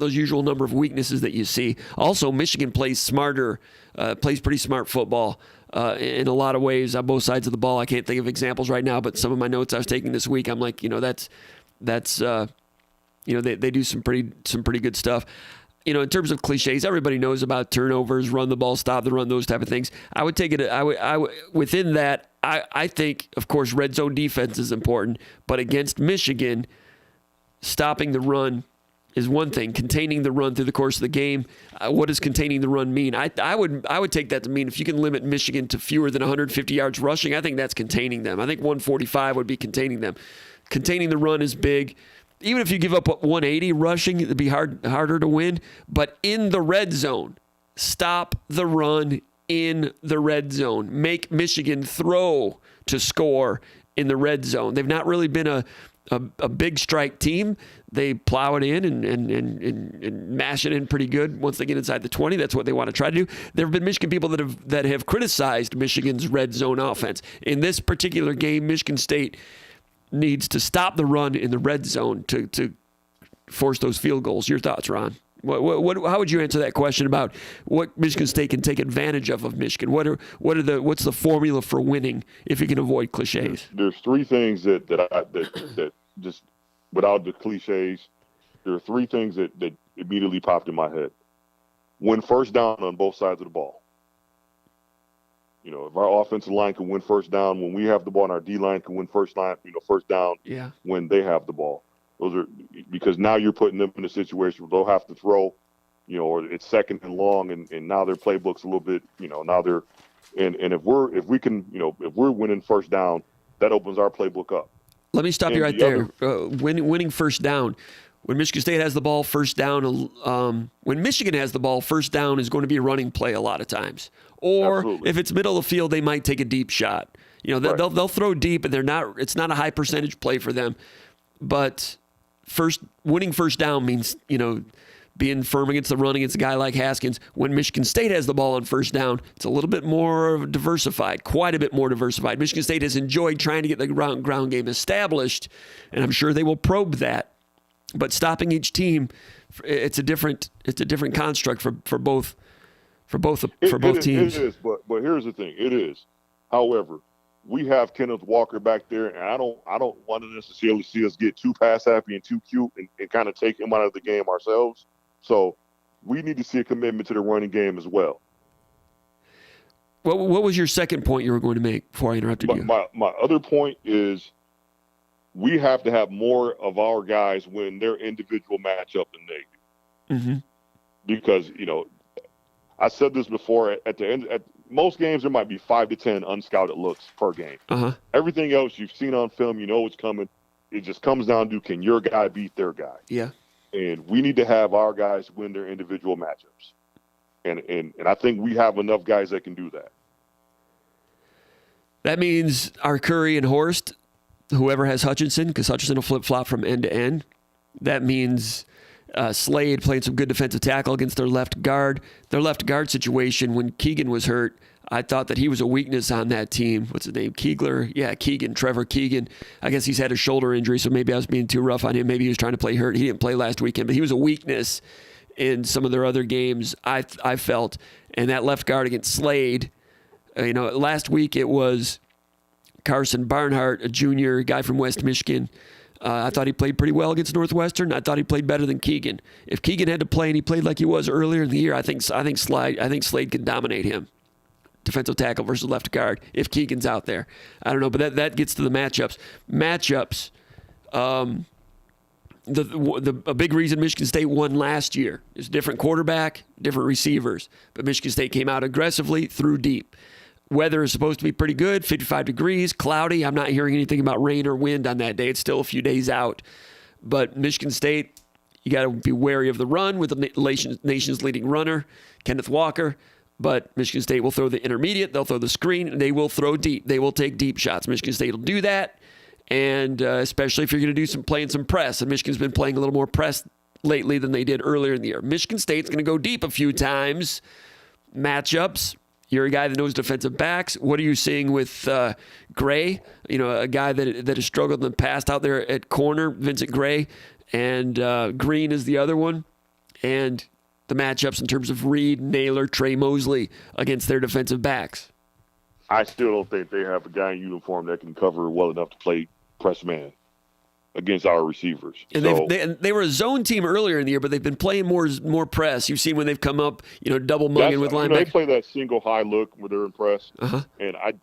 S1: those usual number of weaknesses that you see. Also, Michigan plays pretty smart football. In a lot of ways on both sides of the ball. I can't think of examples right now, but some of my notes I was taking this week, I'm like, that's they do some pretty good stuff. In terms of cliches, everybody knows about turnovers, run the ball, stop the run, those type of things. I would take it. Within that, I think, of course, red zone defense is important, but against Michigan, stopping the run is one thing. Containing the run through the course of the game, what does containing the run mean? I would take that to mean if you can limit Michigan to fewer than 150 yards rushing, I think that's containing them. I think 145 would be containing them. Containing the run is big. Even if you give up 180 rushing, it'd be harder to win. But in the red zone, stop the run in the red zone. Make Michigan throw to score in the red zone. They've not really been a a big strike team. They plow it in and mash it in pretty good once they get inside the 20. That's what they want to try to do. There have been Michigan people that have criticized Michigan's red zone offense. In this particular game, Michigan State needs to stop the run in the red zone to force those field goals. Your thoughts, Ron? How would you answer that question about what Michigan State can take advantage of Michigan? What's the formula for winning if you can avoid cliches?
S2: There's three things that just without the cliches, there are three things that immediately popped in my head. Win first down on both sides of the ball. You know, if our offensive line can win first down when we have the ball, and our D line can win first down when they have the ball. Those are because now you're putting them in a situation where they'll have to throw, or it's second and long, and now their playbook's a little bit, now they're, and if we're winning first down, that opens our playbook up.
S1: Let me stop you right there. Winning first down. When Michigan State has the ball, first down. When Michigan has the ball, first down is going to be a running play a lot of times. Or
S2: Absolutely.
S1: if it's middle of the field, they might take a deep shot. They'll throw deep, and it's not a high percentage play for them. But winning first down means, being firm against the run against a guy like Haskins. When Michigan State has the ball on first down, it's a little bit more diversified, quite a bit more diversified. Michigan State has enjoyed trying to get the ground game established, and I'm sure they will probe that. But stopping each team, it's a different construct for both teams.
S2: It is, but here's the thing. It is. However, we have Kenneth Walker back there, and I don't want to necessarily see us get too pass happy and too cute and kind of take him out of the game ourselves. So we need to see a commitment to the running game as well.
S1: What was your second point you were going to make before I interrupted you?
S2: My other point is we have to have more of our guys win their individual matchup than they do.
S1: Mm-hmm.
S2: Because, I said this before, at most games there might be 5 to 10 unscouted looks per game.
S1: Uh-huh.
S2: Everything else you've seen on film, it's coming. It just comes down to, can your guy beat their guy?
S1: Yeah.
S2: And we need to have our guys win their individual matchups. And I think we have enough guys that can do that.
S1: That means our Curry and Horst, whoever has Hutchinson, because Hutchinson will flip-flop from end to end. That means Slade playing some good defensive tackle against their left guard. Their left guard situation, when Keegan was hurt, I thought that he was a weakness on that team. What's his name? Keegler? Yeah, Keegan, Trevor Keegan. I guess he's had a shoulder injury, so maybe I was being too rough on him. Maybe he was trying to play hurt. He didn't play last weekend, but he was a weakness in some of their other games, I felt. And that left guard against Slade, last week it was Carson Barnhart, a junior guy from West Michigan. I thought he played pretty well against Northwestern. I thought he played better than Keegan. If Keegan had to play and he played like he was earlier in the year, I think Slade could dominate him. Defensive tackle versus left guard if Keegan's out there. I don't know, but that gets to the matchups. A big reason Michigan State won last year is different quarterback, different receivers. But Michigan State came out aggressively, threw deep. Weather is supposed to be pretty good, 55 degrees, cloudy. I'm not hearing anything about rain or wind on that day. It's still a few days out. But Michigan State, you got to be wary of the run with the nation's leading runner, Kenneth Walker. But Michigan State will throw the intermediate. They'll throw the screen. And they will throw deep. They will take deep shots. Michigan State will do that. And especially if you're going to do playing some press. And Michigan's been playing a little more press lately than they did earlier in the year. Michigan State's going to go deep a few times. Matchups. You're a guy that knows defensive backs. What are you seeing with Gray? A guy that has struggled in the past out there at corner, Vincent Gray. And Green is the other one. And the matchups in terms of Reed, Naylor, Trey Mosley against their defensive backs.
S2: I still don't think they have a guy in uniform that can cover well enough to play press man against our receivers.
S1: And they were a zone team earlier in the year, but they've been playing more press. You've seen when they've come up, double mugging with linebackers.
S2: They play that single high look where they're in press.
S1: Uh-huh.
S2: And I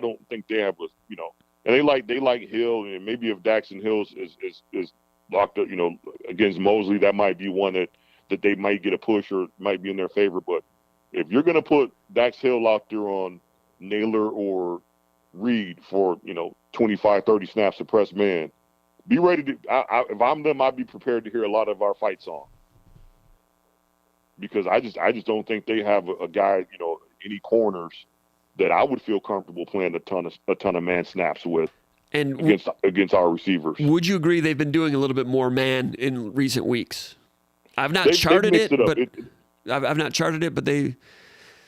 S2: don't think they have and they like Hill, and maybe if Daxton Hills is locked up, against Mosley, that might be one that they might get a push or might be in their favor. But if you're going to put Dax Hill out there on Naylor or Reed for, 25, 30 snaps of press man, be ready to if I'm them, I'd be prepared to hear a lot of our fight song. Because I just don't think they have a guy, any corners that I would feel comfortable playing a ton of man snaps with.
S1: And
S2: against our receivers.
S1: Would you agree they've been doing a little bit more man in recent weeks? I've not
S2: They've
S1: charted
S2: mixed
S1: it,
S2: up.
S1: but I've not charted it, but they,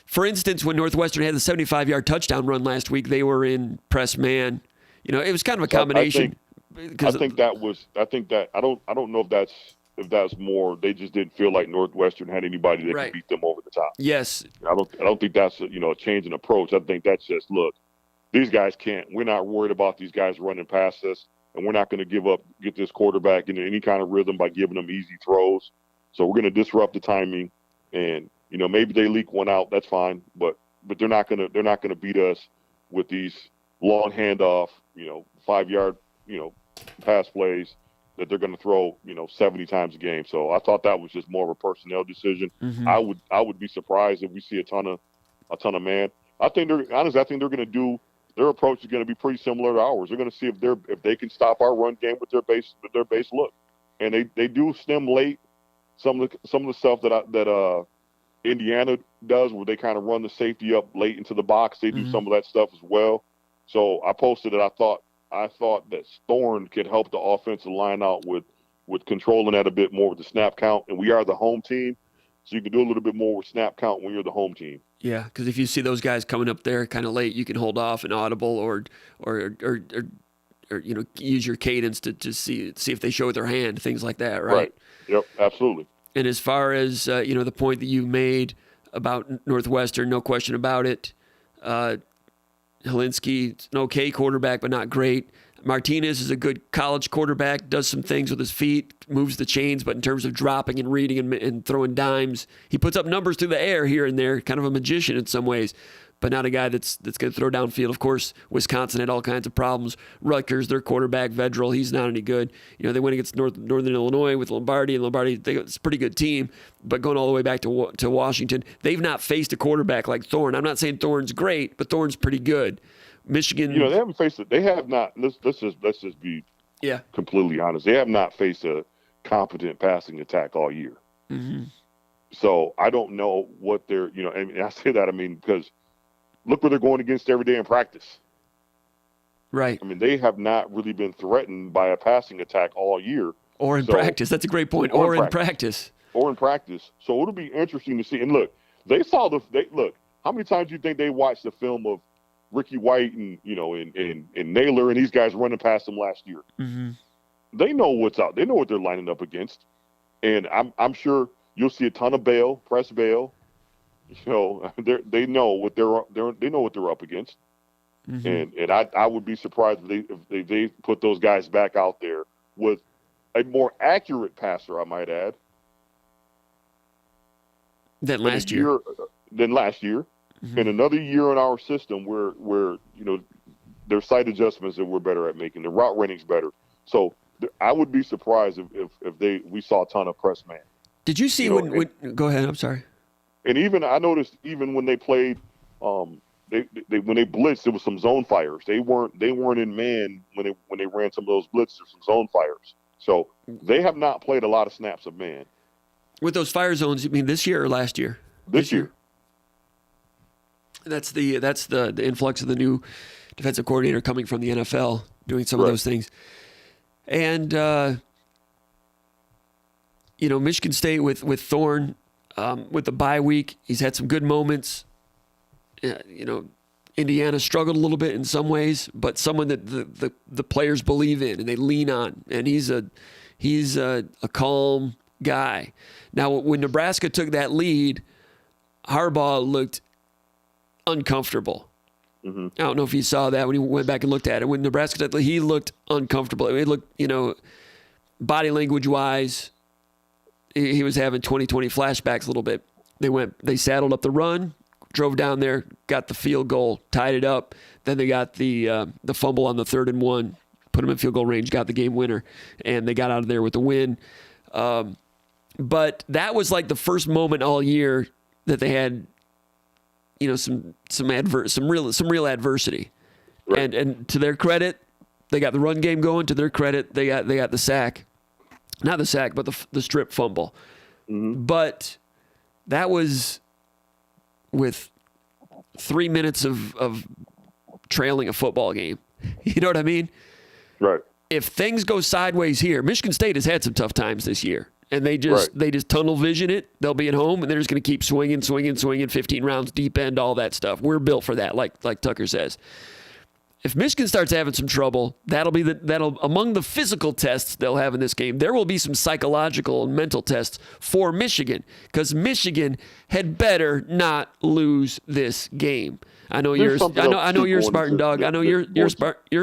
S1: for instance, when Northwestern had the 75-yard touchdown run last week, they were in press man. You know, it was kind of a combination.
S2: I think that I don't know if that's more. They just didn't feel like Northwestern had anybody that could beat them over the top.
S1: Yes.
S2: I don't think that's a change in approach. I think that's just, look, these guys can't. We're not worried about these guys running past us, and we're not going to get this quarterback into any kind of rhythm by giving them easy throws. So we're going to disrupt the timing, and maybe they leak one out. That's fine, but they're not going to beat us with these long handoff, 5-yard, pass plays that they're going to throw, 70 times a game. So I thought that was just more of a personnel decision.
S1: Mm-hmm.
S2: I would be surprised if we see a ton of man. I think they're going to do. Their approach is going to be pretty similar to ours. They're going to see if they can stop our run game with their base look, and they do stem late. Some of the stuff that Indiana does, where they kind of run the safety up late into the box. They do some of that stuff as well. So I posted that I thought that Thorne could help the offensive line out with controlling that a bit more with the snap count. And we are the home team, so you can do a little bit more with snap count when you're the home team.
S1: Yeah, because if you see those guys coming up there kind of late, you can hold off an audible or use your cadence to see if they show with their hand, things like that, right?
S2: Yep, absolutely.
S1: And as far as the point that you made about Northwestern, no question about it. Helinski, an okay quarterback, but not great. Martinez is a good college quarterback, does some things with his feet, moves the chains, but in terms of dropping and reading and throwing dimes, he puts up numbers through the air here and there, kind of a magician in some ways, but not a guy that's going to throw downfield. Of course, Wisconsin had all kinds of problems. Rutgers, their quarterback, Vedral, he's not any good. They went against Northern Illinois with Lombardi, and Lombardi, it's a pretty good team, but going all the way back to Washington, they've not faced a quarterback like Thorne. I'm not saying Thorne's great, but Thorne's pretty good. Michigan,
S2: they haven't faced it. They have not. Let's just be completely honest. They have not faced a competent passing attack all year.
S1: Mm-hmm.
S2: So I don't know what they're. And I say that because look what they're going against every day in practice.
S1: Right.
S2: They have not really been threatened by a passing attack all year.
S1: Or in practice. That's a great point. Or in practice.
S2: Or in practice. So it'll be interesting to see. And look, how many times do you think they watched the film of Ricky White and Naylor and these guys running past them last year?
S1: Mm-hmm.
S2: They know what's out. They know what they're lining up against, and I'm sure you'll see a ton of press bail. They know what they're up against, mm-hmm. and I would be surprised if they put those guys back out there with a more accurate passer, I might add,
S1: than last year.
S2: Mm-hmm. And another year in our system where there's sight adjustments that we're better at making. The route running's better. So I would be surprised if we saw a ton of press man.
S1: Did you see when go ahead, I'm sorry.
S2: And even I noticed when they played when they blitzed, there was some zone fires. They weren't in man when they ran some of those blitzes, some zone fires. So they have not played a lot of snaps of man.
S1: With those fire zones, you mean this year or last year?
S2: This year.
S1: That's the influx of the new defensive coordinator coming from the NFL, doing some of those things. And Michigan State with Thorne, with the bye week, he's had some good moments. Indiana struggled a little bit in some ways, but someone that the players believe in and they lean on. And he's a calm guy. Now, when Nebraska took that lead, Harbaugh looked uncomfortable. Mm-hmm. I don't know if you saw that when he went back and looked at it. When Nebraska did, he looked uncomfortable. It looked, body language wise, he was having 2020 flashbacks a little bit. They saddled up the run, drove down there, got the field goal, tied it up. Then they got the fumble on the 3rd and 1, put them in field goal range, got the game winner, and they got out of there with the win. But that was like the first moment all year that they had, some real adversity. Right. And to their credit, they got the run game going. To their credit, they got the sack. Not the sack, but the strip fumble. Mm-hmm. But that was with 3 minutes of trailing a football game. You know what I mean?
S2: Right.
S1: If things go sideways here, Michigan State has had some tough times this year, and they just tunnel vision it. They'll be at home, and they're just going to keep swinging, 15 rounds, deep end, all that stuff. We're built for that, like Tucker says. If Michigan starts having some trouble, that'll among the physical tests they'll have in this game. There will be some psychological and mental tests for Michigan, because Michigan had better not lose this game. I know you're a Spartan dog. I know you're a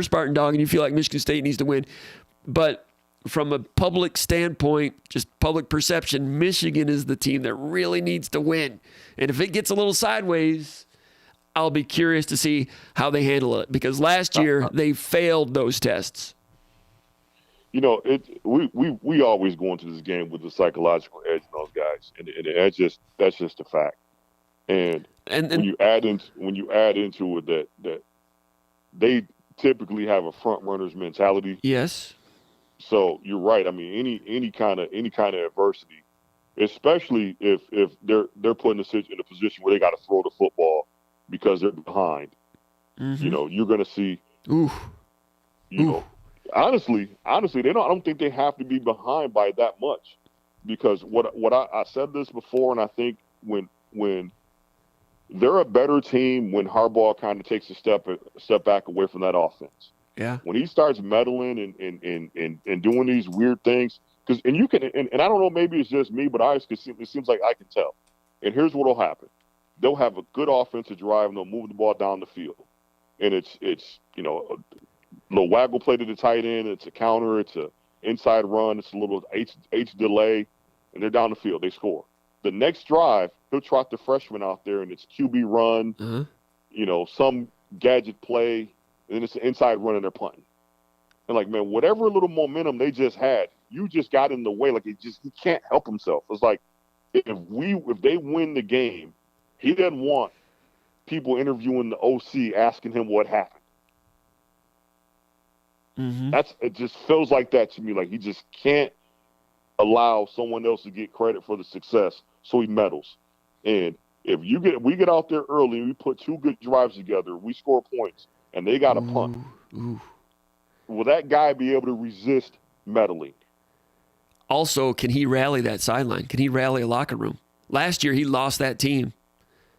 S1: Spartan dog, and you feel like Michigan State needs to win. But from a public standpoint, just public perception, Michigan is the team that really needs to win. And if it gets a little sideways, I'll be curious to see how they handle it, because last year they failed those tests.
S2: We always go into this game with the psychological edge on those guys, and that's just a fact. And when you add into it that they typically have a front runner's mentality.
S1: Yes.
S2: So you're right. I mean, any kind of adversity, especially if they're put in a position where they got to throw the football because they're behind.
S1: Mm-hmm.
S2: You're going to see. Honestly, I don't think they have to be behind by that much, because what I said this before, and I think when they're a better team when Harbaugh kind of takes a step back away from that offense.
S1: Yeah.
S2: When he starts meddling and doing these weird things, and I don't know, maybe it's just me, but it seems like I can tell. And here's what will happen: they'll have a good offensive drive and they'll move the ball down the field, and it's a little waggle play to the tight end, it's a counter, it's a inside run, it's a little H delay, and they're down the field, they score. The next drive, he'll trot the freshman out there, and it's QB run, some gadget play, and then it's an inside run, and they're punting. And like, man, whatever little momentum they just had, you just got in the way. Like, he can't help himself. It's like, if they win the game, he doesn't want people interviewing the OC asking him what happened.
S1: Mm-hmm.
S2: It just feels like that to me. Like, he just can't allow someone else to get credit for the success, so he meddles. And if we get out there early and we put two good drives together, we score points, and they got a punt. Will that guy be able to resist meddling?
S1: Also, can he rally that sideline? Can he rally a locker room? Last year, he lost that team.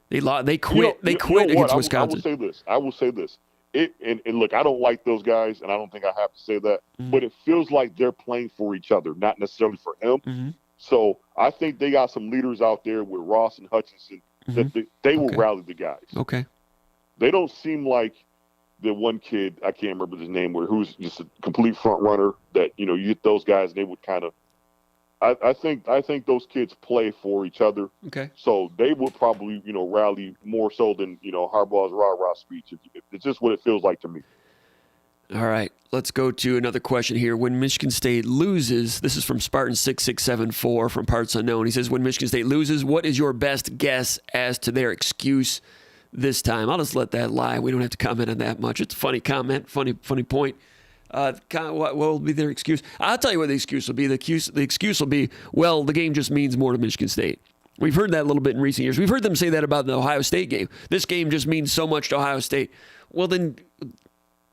S1: They quit. They quit against Wisconsin.
S2: I will say this. And look, I don't like those guys, and I don't think I have to say that, but it feels like they're playing for each other, not necessarily for him.
S1: Mm-hmm.
S2: So I think they got some leaders out there with Ross and Hutchinson that they will rally the guys.
S1: Okay.
S2: They don't seem like the one kid, I can't remember his name, who's just a complete front runner that, you get those guys, and they would kind of, I think those kids play for each other.
S1: Okay.
S2: So they would probably, rally more so than, Harbaugh's rah-rah speech. It's just what it feels like to me.
S1: All right. Let's go to another question here. When Michigan State loses, this is from Spartan6674 from Parts Unknown. He says, when Michigan State loses, what is your best guess as to their excuse this time? I'll just let that lie. We don't have to comment on that much. It's a funny comment, funny point. What will be their excuse? I'll tell you what the excuse will be. The excuse will be, well, the game just means more to Michigan State. We've heard that a little bit in recent years. We've heard them say that about the Ohio State game. This game just means so much to Ohio State. Well, then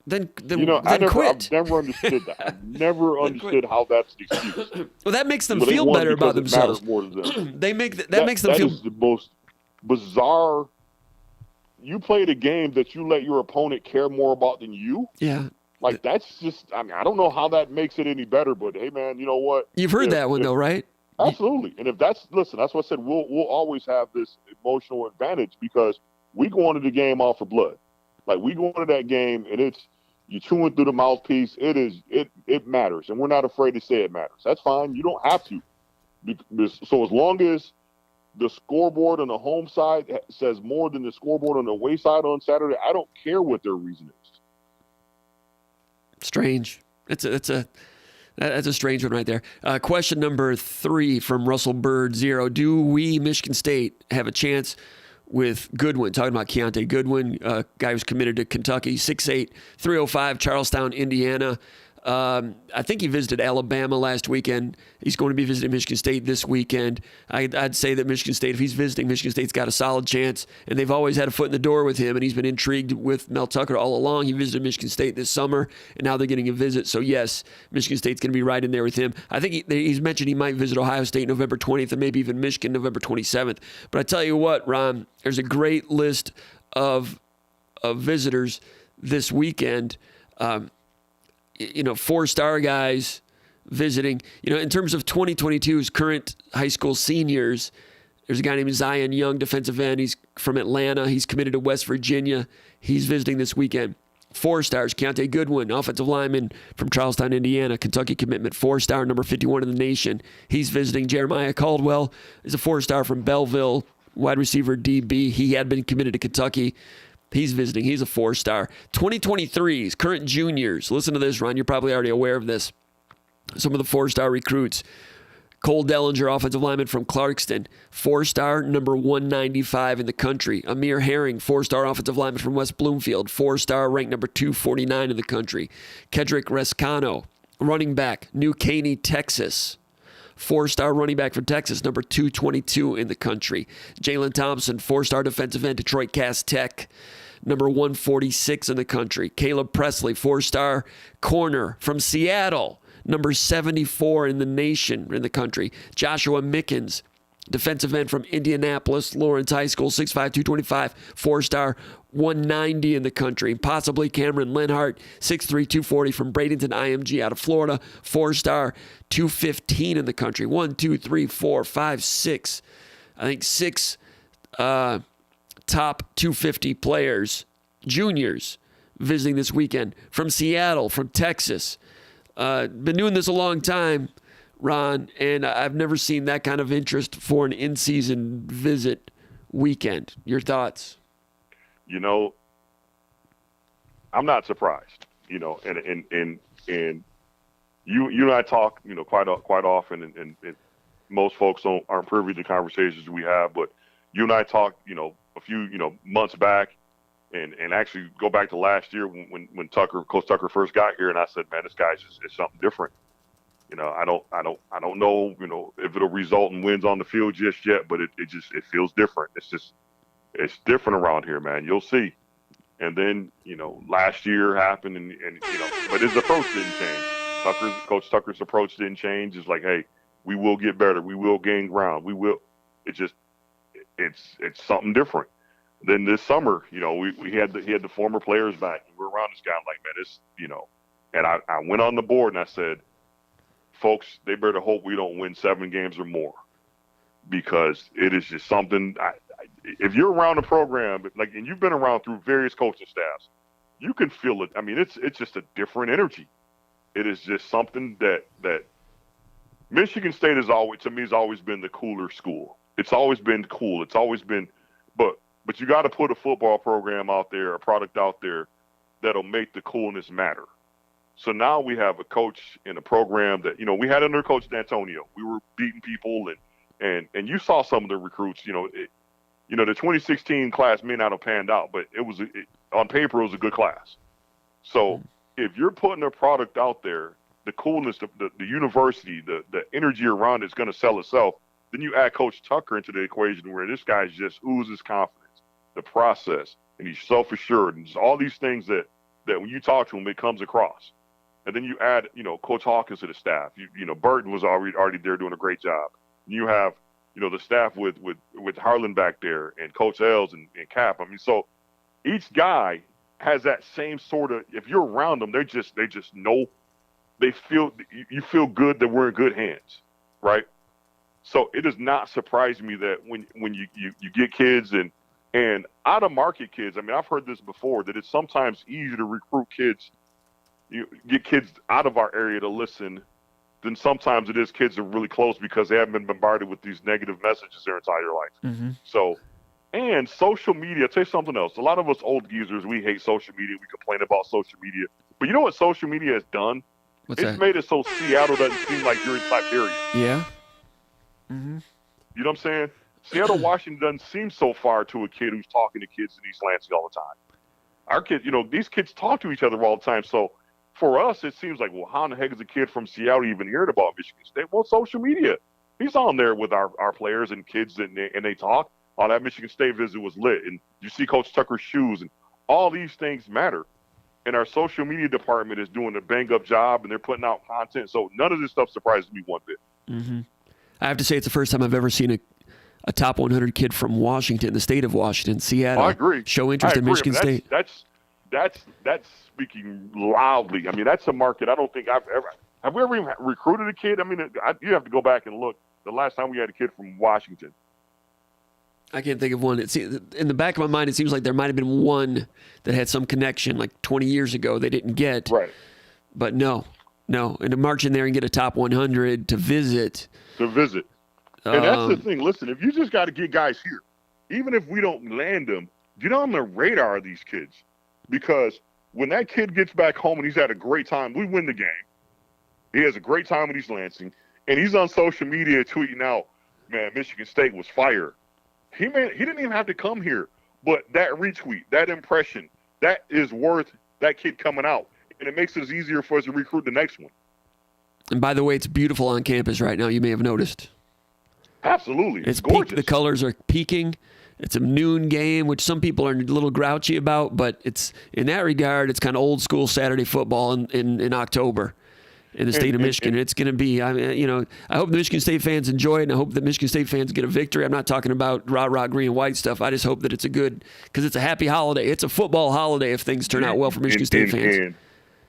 S1: quit.
S2: I've never understood that. I've never understood how that's the excuse.
S1: Well, that makes them feel better about themselves.
S2: More to them.
S1: That makes them feel.
S2: That is the most bizarre. You played a game that you let your opponent care more about than you.
S1: Yeah.
S2: Like, that's just, I don't know how that makes it any better, but hey, man, you know what?
S1: You've heard that one, though, right?
S2: Absolutely. And that's what I said. We'll always have this emotional advantage because we go into the game off of blood. Like, we go into that game and you're chewing through the mouthpiece. It matters. And we're not afraid to say it matters. That's fine. You don't have to. So as long as the scoreboard on the home side says more than the scoreboard on the away side on Saturday, I don't care what their reason is.
S1: Strange. That's a strange one right there. Question number 3 from Russell Bird 0. Do we, Michigan State, have a chance with Goodwin? Talking about Keontae Goodwin, guy who's committed to Kentucky, 6'8", 305, Charlestown, Indiana. I think he visited Alabama last weekend. He's going to be visiting Michigan State this weekend. I'd say that Michigan State, if he's visiting, Michigan State's got a solid chance, and they've always had a foot in the door with him, and he's been intrigued with Mel Tucker all along. He visited Michigan State this summer, and now they're getting a visit. So, yes, Michigan State's going to be right in there with him. I think he's mentioned he might visit Ohio State November 20th and maybe even Michigan November 27th. But I tell you what, Ron, there's a great list of visitors this weekend. 4-star guys visiting. In terms of 2022's current high school seniors, there's a guy named Zion Young, defensive end. He's from Atlanta. He's committed to West Virginia. He's visiting this weekend. 4-stars, Keontae Goodwin, offensive lineman from Charlestown, Indiana, Kentucky commitment, 4-star, number 51 in the nation. He's visiting. Jeremiah Caldwell is a 4-star from Belleville, wide receiver DB. He had been committed to Kentucky. He's visiting. He's a 4-star. 2023's current juniors. Listen to this, Ron. You're probably already aware of this. Some of the 4-star recruits. Cole Dellinger, offensive lineman from Clarkston, 4-star, number 195 in the country. Amir Herring, 4-star offensive lineman from West Bloomfield, 4-star, ranked number 249 in the country. Kedrick Rescano, running back, New Caney, Texas. 4-star running back from Texas, number 222 in the country. Jalen Thompson, 4-star defensive end, Detroit Cass Tech, number 146 in the country. Caleb Presley, 4-star corner from Seattle, number 74 in the nation, in the country. Joshua Mickens, defensive end from Indianapolis Lawrence High School, 6'5", 225, 4-star, 190 in the country. Possibly Cameron Lenhart, 6'3", 240 from Bradenton IMG out of Florida, 4-star, 215 in the country. 1, 2, 3, 4, 5, 6. I think 6 top 250 players, juniors, visiting this weekend from Seattle, from Texas. Been doing this a long time, Ron, and I've never seen that kind of interest for an in-season visit weekend. Your thoughts?
S2: I'm not surprised. And you and I talk, quite often, and most folks aren't privy to conversations we have. But you and I talked, a few, months back, and actually go back to last year when Coach Tucker first got here, and I said, man, this guy's just is something different. I don't know, if it'll result in wins on the field just yet, but it feels different. It's different around here, man. You'll see. And then, last year happened and but his approach didn't change. Coach Tucker's approach didn't change. It's like, hey, we will get better. We will gain ground. We will. It's something different. Then this summer, he had the former players back. We're around this guy. I'm like, man, this, and I went on the board and I said, folks, they better hope we don't win 7 games or more, because it is just something. If you're around the program, and you've been around through various coaching staffs, you can feel it. I mean, it's just a different energy. It is just something that Michigan State has always been the cooler school. It's always been cool. It's always been, but you got to put a football program out there, a product out there that'll make the coolness matter. So now we have a coach in a program that, we had under Coach D'Antonio. We were beating people, and you saw some of the recruits. The 2016 class may not have panned out, but on paper it was a good class. So if you're putting a product out there, the coolness, the university, the energy around it's going to sell itself. Then you add Coach Tucker into the equation, where this guy just oozes confidence, the process, and he's self-assured, and just all these things that when you talk to him, it comes across. And then you add, Coach Hawkins to the staff. Burton was already there doing a great job. And you have, the staff with Harlan back there, and Coach Els and Cap. I mean, so each guy has that same sort of. If you're around them, they just know. You feel good that we're in good hands, right? So it does not surprise me that when you get kids and out of market kids. I mean, I've heard this before, that it's sometimes easier to recruit kids. You get kids out of our area to listen than sometimes it is kids that are really close, because they haven't been bombarded with these negative messages their entire life. Mm-hmm. So, and social media, I'll tell you something else. A lot of us old geezers, we hate social media. We complain about social media. But you know what social media has done? It's made it so Seattle doesn't seem like you're in Siberia.
S1: Yeah. Mm-hmm.
S2: You know what I'm saying? Seattle, Washington doesn't seem so far to a kid who's talking to kids in East Lansing all the time. Our kids, these kids talk to each other all the time. So for us, it seems like, well, how in the heck is a kid from Seattle even hearing about Michigan State? Well, social media. He's on there with our players and kids, and they talk. Oh, that Michigan State visit was lit, and you see Coach Tucker's shoes, and all these things matter. And our social media department is doing a bang-up job, and they're putting out content. So none of this stuff surprises me one bit.
S1: Mm-hmm. I have to say it's the first time I've ever seen a top 100 kid from Washington, the state of Washington, Seattle,
S2: I agree.
S1: show interest in Michigan State.
S2: That's speaking loudly. I mean, that's a market I don't think I've ever – have we ever even recruited a kid? I mean, you have to go back and look. The last time we had a kid from Washington.
S1: I can't think of one. In the back of my mind, it seems like there might have been one that had some connection like 20 years ago they didn't get.
S2: Right.
S1: But no. And to march in there and get a top 100 to visit.
S2: And that's the thing. Listen, if you just got to get guys here, even if we don't land them, get on the radar of these kids. Because when that kid gets back home and he's had a great time, we win the game. He has a great time in East Lansing. And he's on social media tweeting out, man, Michigan State was fire. He didn't even have to come here. But that retweet, that impression, that is worth that kid coming out. And it makes it easier for us to recruit the next one.
S1: And by the way, it's beautiful on campus right now. You may have noticed.
S2: Absolutely.
S1: It's
S2: gorgeous.
S1: The colors are peaking. It's a noon game, which some people are a little grouchy about. But it's in that regard, it's kind of old school Saturday football in October. In the state of Michigan. It's going to be, I hope the Michigan State fans enjoy it, and I hope that Michigan State fans get a victory. I'm not talking about rah-rah green and white stuff. I just hope that it's because it's a happy holiday. It's a football holiday if things turn out well for Michigan State fans.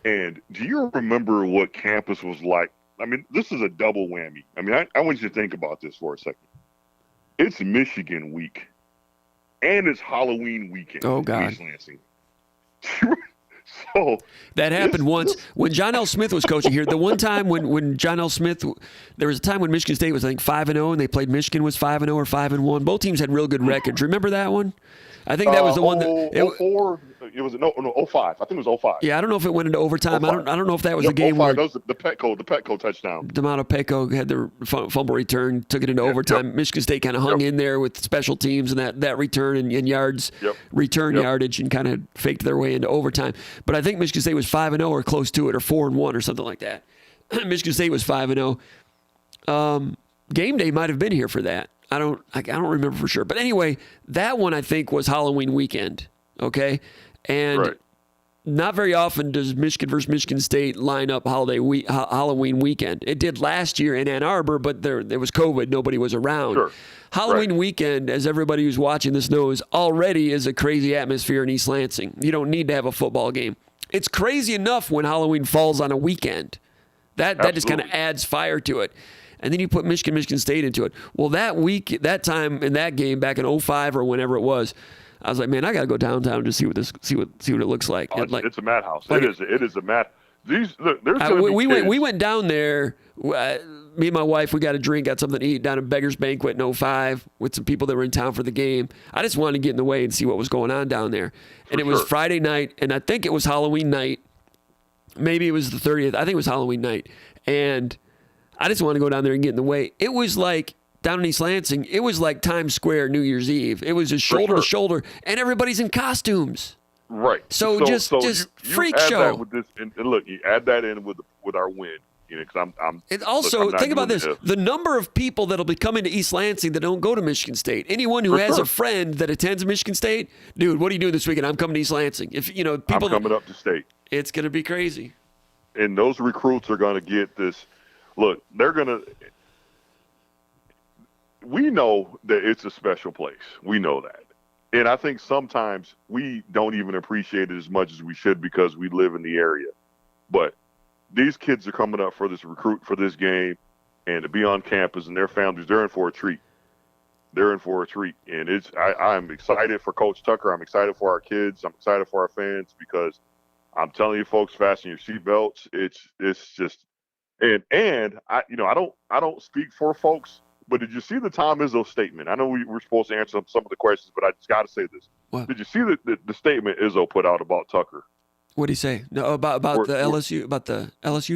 S2: And do you remember what campus was like? I mean, this is a double whammy. I mean, I want you to think about this for a second. It's Michigan week, and it's Halloween weekend.
S1: Oh, God.
S2: East Lansing. So
S1: that happened once when John L. Smith was coaching here. The one time when John L. Smith, there was a time when Michigan State was, I think, 5-0, and they played Michigan was 5-0 or 5-1. Both teams had real good records. Remember that one? I think that was the one that
S2: 04. It was 05. I think it was 05.
S1: Yeah, I don't know if it went into overtime.
S2: 05.
S1: I don't know if that was the game where
S2: that was the Petco touchdown.
S1: D'Amato Petco had the fumble return, took it into overtime. Yep. Michigan State kind of hung in there with special teams and that return and yards, yardage, and kind of faked their way into overtime. But I think Michigan State was 5-0 or close to it, or 4-1 or something like that. Michigan State was 5-0. Game day might have been here for that. I don't remember for sure. But anyway, that one I think was Halloween weekend. Okay. And not very often does Michigan versus Michigan State line up Halloween weekend. It did last year in Ann Arbor, but there was COVID. Nobody was around.
S2: Sure.
S1: Halloween weekend, as everybody who's watching this knows, already is a crazy atmosphere in East Lansing. You don't need to have a football game. It's crazy enough when Halloween falls on a weekend. That just kind of adds fire to it. And then you put Michigan State into it. Well, that time in that game back in 05 or whenever it was, I was like, man, I got to go downtown to see what it looks like.
S2: It's a madhouse. It is a mad. There's
S1: we went down there. Me and my wife, we got a drink, got something to eat down at Beggar's Banquet in 05 with some people that were in town for the game. I just wanted to get in the way and see what was going on down there. And it was Friday night, and I think it was Halloween night. Maybe it was the 30th. I think it was Halloween night. And I just wanted to go down there and get in the way. It was like, down in East Lansing, it was like Times Square New Year's Eve. It was just shoulder to shoulder, and everybody's in costumes.
S2: Right.
S1: So just freak show.
S2: That with this, and look, you add that in with our win. You know, because I'm.
S1: And also, think about this: the number of people that'll be coming to East Lansing that don't go to Michigan State. Anyone who has a friend that attends Michigan State, dude, what are you doing this weekend? I'm coming to East Lansing. If people,
S2: I'm coming up to state.
S1: It's going to be crazy.
S2: And those recruits are going to get this. Look, they're going to. We know that it's a special place. We know that. And I think sometimes we don't even appreciate it as much as we should because we live in the area. But these kids are coming up for this game, and to be on campus and their families, they're in for a treat. And I'm excited for Coach Tucker. I'm excited for our kids. I'm excited for our fans because I'm telling you folks, fasten your seatbelts. It's just, and I don't speak for folks. But did you see the Tom Izzo statement? I know we were supposed to answer some of the questions, but I just got to say this.
S1: What?
S2: Did you see the statement Izzo put out about Tucker?
S1: What did he say? No, about the LSU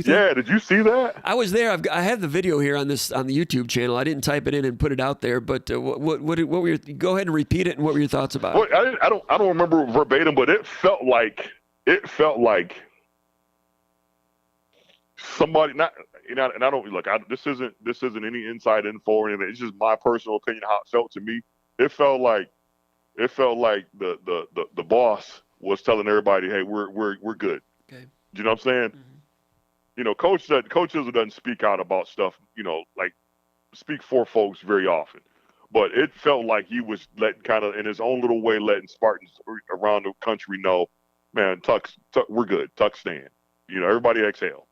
S1: thing?
S2: Yeah, did you see that?
S1: I was there. I have the video here on the YouTube channel. I didn't type it in and put it out there, but what were your? Go ahead and repeat it. And what were your thoughts about it?
S2: I don't remember verbatim, but it felt like somebody not, and I don't look. This isn't any inside info or anything. It's just my personal opinion how it felt to me. It felt like the boss was telling everybody, hey, we're good.
S1: Okay.
S2: You know what I'm saying?
S1: Mm-hmm.
S2: Coaches doesn't speak out about stuff, like speak for folks very often. But it felt like he was letting kind of in his own little way, letting Spartans around the country know, man, Tuck, we're good. Tuck stand. Everybody exhale.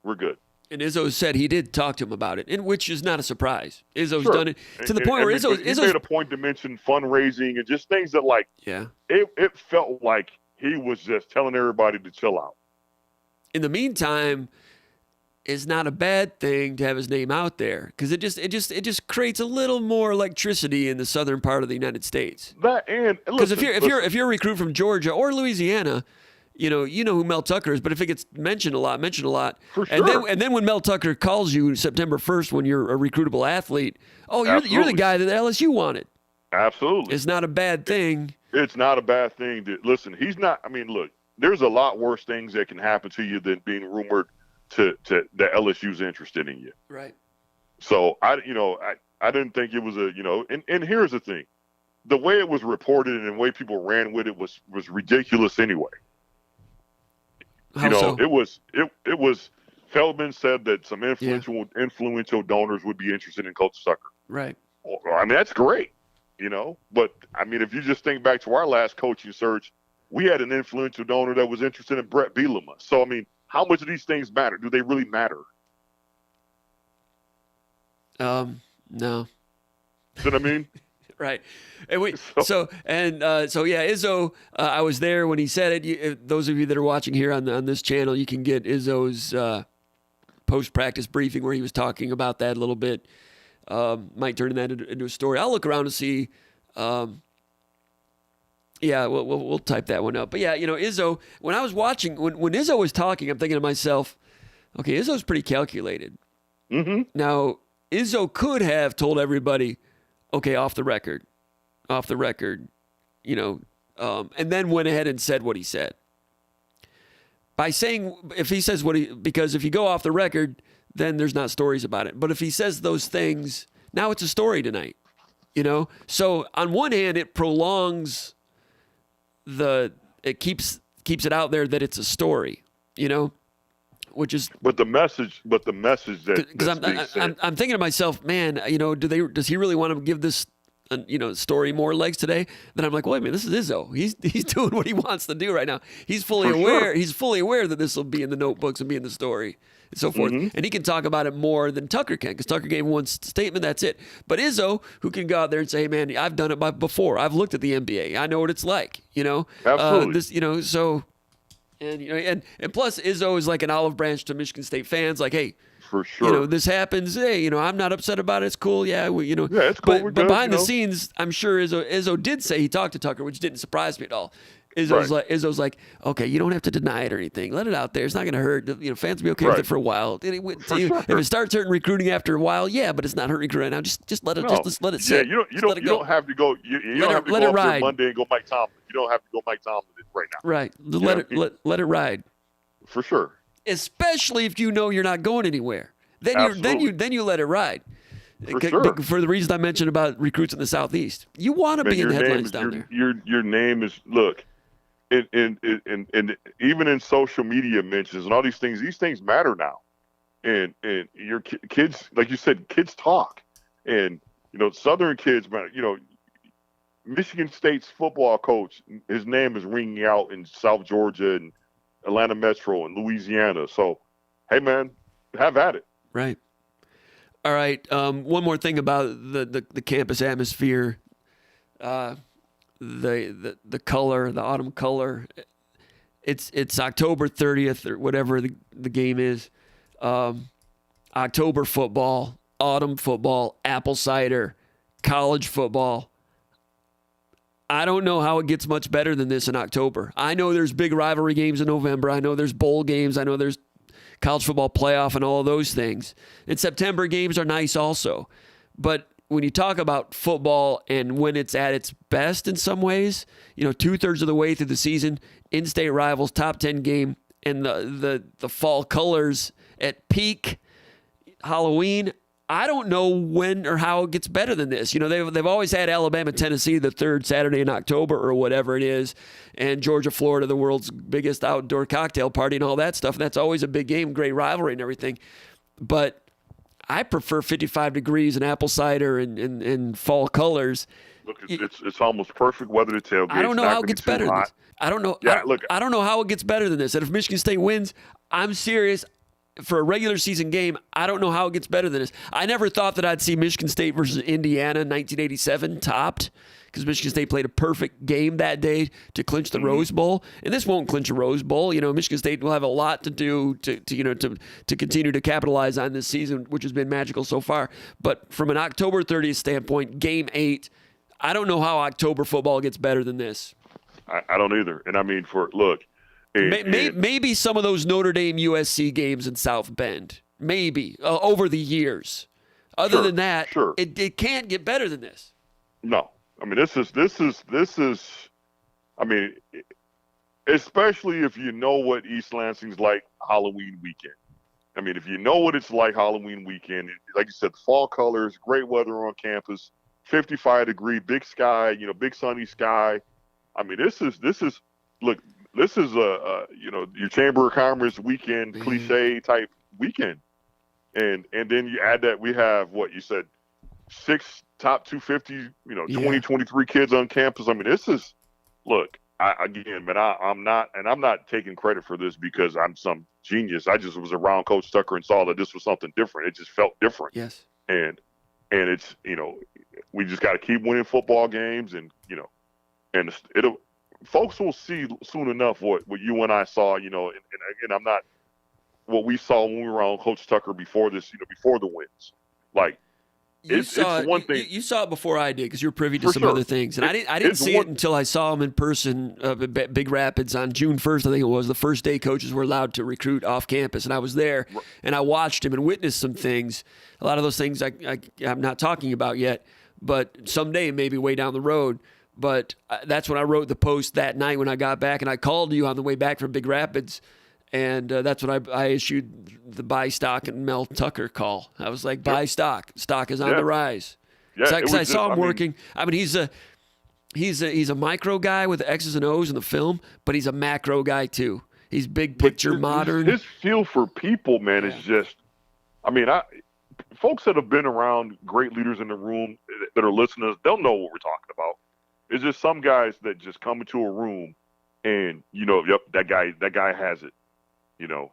S2: We're good.
S1: And Izzo said he did talk to him about it, and which is not a surprise. Izzo's
S2: Sure.
S1: done it to the point where Izzo's
S2: made a point to mention fundraising and just things that it felt like he was just telling everybody to chill out.
S1: In the meantime, it's not a bad thing to have his name out there because it just creates a little more electricity in the southern part of the United States.
S2: Because
S1: if you're a recruit from Georgia or Louisiana, you know who Mel Tucker is, but if it gets mentioned a lot.
S2: For sure.
S1: And then when Mel Tucker calls you September 1st when you're a recruitable athlete, you're the guy that LSU wanted.
S2: Absolutely.
S1: It's not a bad thing.
S2: It's not a bad thing. Listen, he's not. I mean, look, there's a lot worse things that can happen to you than being rumored to that LSU's interested in you.
S1: Right.
S2: So I didn't think it was and here's the thing, the way it was reported and the way people ran with it was ridiculous anyway.
S1: So?
S2: It was Feldman said that some influential donors would be interested in Coach Tucker.
S1: Right.
S2: I mean, that's great, but I mean, if you just think back to our last coaching search, we had an influential donor that was interested in Brett Bielema. So, I mean, how much of these things matter? Do they really matter?
S1: No.
S2: You know what I mean?
S1: Right. And Izzo, I was there when he said it. Those of you that are watching here on this channel, you can get Izzo's post-practice briefing where he was talking about that a little bit. Might turn that into a story. I'll look around to see. We'll type that one up. But yeah, Izzo, when I was watching, when Izzo was talking, I'm thinking to myself, okay, Izzo's pretty calculated.
S2: Mm-hmm.
S1: Now, Izzo could have told everybody, okay, off the record, and then went ahead and said what he said. By saying, because if you go off the record, then there's not stories about it. But if he says those things, now it's a story tonight, So on one hand, it prolongs it keeps it out there that it's a story, which is.
S2: But the message that
S1: because I'm thinking to myself, man, does he really want to give this, story more legs today? Then I'm like, wait a minute, this is Izzo. He's doing what he wants to do right now. He's fully aware.
S2: Sure.
S1: He's fully aware that this will be in the notebooks and be in the story and so forth.
S2: Mm-hmm.
S1: And he can talk about it more than Tucker can because Tucker gave one statement. That's it. But Izzo, who can go out there and say, hey, man, I've done it before. I've looked at the NBA. I know what it's like.
S2: Absolutely.
S1: And plus Izzo is like an olive branch to Michigan State fans. Like, hey.
S2: For sure.
S1: This happens. Hey, I'm not upset about it. It's cool. Yeah,
S2: Yeah, it's cool.
S1: But behind the scenes, I'm sure Izzo did say he talked to Tucker, which didn't surprise me at all. Izzo's like, okay, you don't have to deny it or anything. Let it out there. It's not going to hurt. Fans will be okay with it for a while. If it starts hurting recruiting after a while, yeah, but it's not hurting recruiting right now. Just let it. Just let it sit.
S2: Yeah, you don't have to go. You don't have to go up there Monday and go Mike Tomlin. You don't have to go Mike Tomlin right now.
S1: Right. Let it ride.
S2: For sure.
S1: Especially if you're not going anywhere. Then you let it ride.
S2: For sure.
S1: For the reasons I mentioned about recruits in the Southeast. You want to be in the headlines down there.
S2: Your name is, look, and even in social media mentions and all these things matter now. And your kids, like you said, kids talk. And, Southern kids, Michigan State's football coach, his name is ringing out in South Georgia and Atlanta Metro and Louisiana. So, hey, man, have at it.
S1: Right. All right. One more thing about the campus atmosphere. The color, the autumn color. It's October 30th or whatever the game is. October football, autumn football, apple cider, college football. I don't know how it gets much better than this in October. I know there's big rivalry games in November. I know there's bowl games. I know there's college football playoff and all of those things. And September games are nice also. But when you talk about football and when it's at its best in some ways, 2/3 of the way through the season, in-state rivals, top 10 game, and the fall colors at peak Halloween. I don't know when or how it gets better than this. You know, they've always had Alabama, Tennessee, the third Saturday in October or whatever it is, and Georgia, Florida, the world's biggest outdoor cocktail party and all that stuff. And that's always a big game, great rivalry and everything. But I prefer 55 degrees and apple cider and fall colors.
S2: Look, it's almost perfect weather to tailgate.
S1: I don't know how it gets better than this. I don't know.
S2: Yeah,
S1: I don't know how it gets better than this. And if Michigan State wins, I'm serious. For a regular season game, I don't know how it gets better than this. I never thought that I'd see Michigan State versus Indiana in 1987 topped, because Michigan State played a perfect game that day to clinch the Rose Bowl. And this won't clinch a Rose Bowl. You know, Michigan State will have a lot to do to continue to capitalize on this season, which has been magical so far. But from an October 30th standpoint, Game 8, I don't know how October football gets better than this.
S2: I don't either. And I mean, maybe
S1: some of those Notre Dame USC games in South Bend, maybe over the years. Other than that, it can't get better than this.
S2: No, I mean this is. I mean, especially if you know what East Lansing's like Halloween weekend. I mean, if you know what it's like Halloween weekend, like you said, the fall colors, great weather on campus, 55-degree, big sky, big sunny sky. I mean, this is look. This is your Chamber of Commerce weekend cliche type weekend, and then you add that we have what you said, 6 top 250, 20, 23 kids on campus. I mean, this is I'm not taking credit for this because I'm some genius. I just was around Coach Tucker and saw that this was something different. It just felt different.
S1: Yes,
S2: and it's we just got to keep winning football games, and it'll. Folks will see soon enough what you and I saw, and I'm not what we saw when we were on Coach Tucker before this, before the wins. Like it's one thing.
S1: You saw it before I did because you were privy to some other things, and I didn't see it until I saw him in person at Big Rapids on June 1st. I think it was the first day coaches were allowed to recruit off campus, and I was there and I watched him and witnessed some things. A lot of those things I'm not talking about yet, but someday maybe way down the road. But that's when I wrote the post that night when I got back, and I called you on the way back from Big Rapids, and that's when I issued the buy stock and Mel Tucker call. I was like, buy stock. Stock is on the rise.
S2: Yeah,
S1: because I saw him working. I mean, he's a micro guy with the X's and O's in the film, but he's a macro guy too. He's big picture, modern.
S2: His feel for people, man, is just. I mean, folks that have been around great leaders in the room that are listeners, they'll know what we're talking about. It's just some guys that just come into a room and, yep, that guy has it, and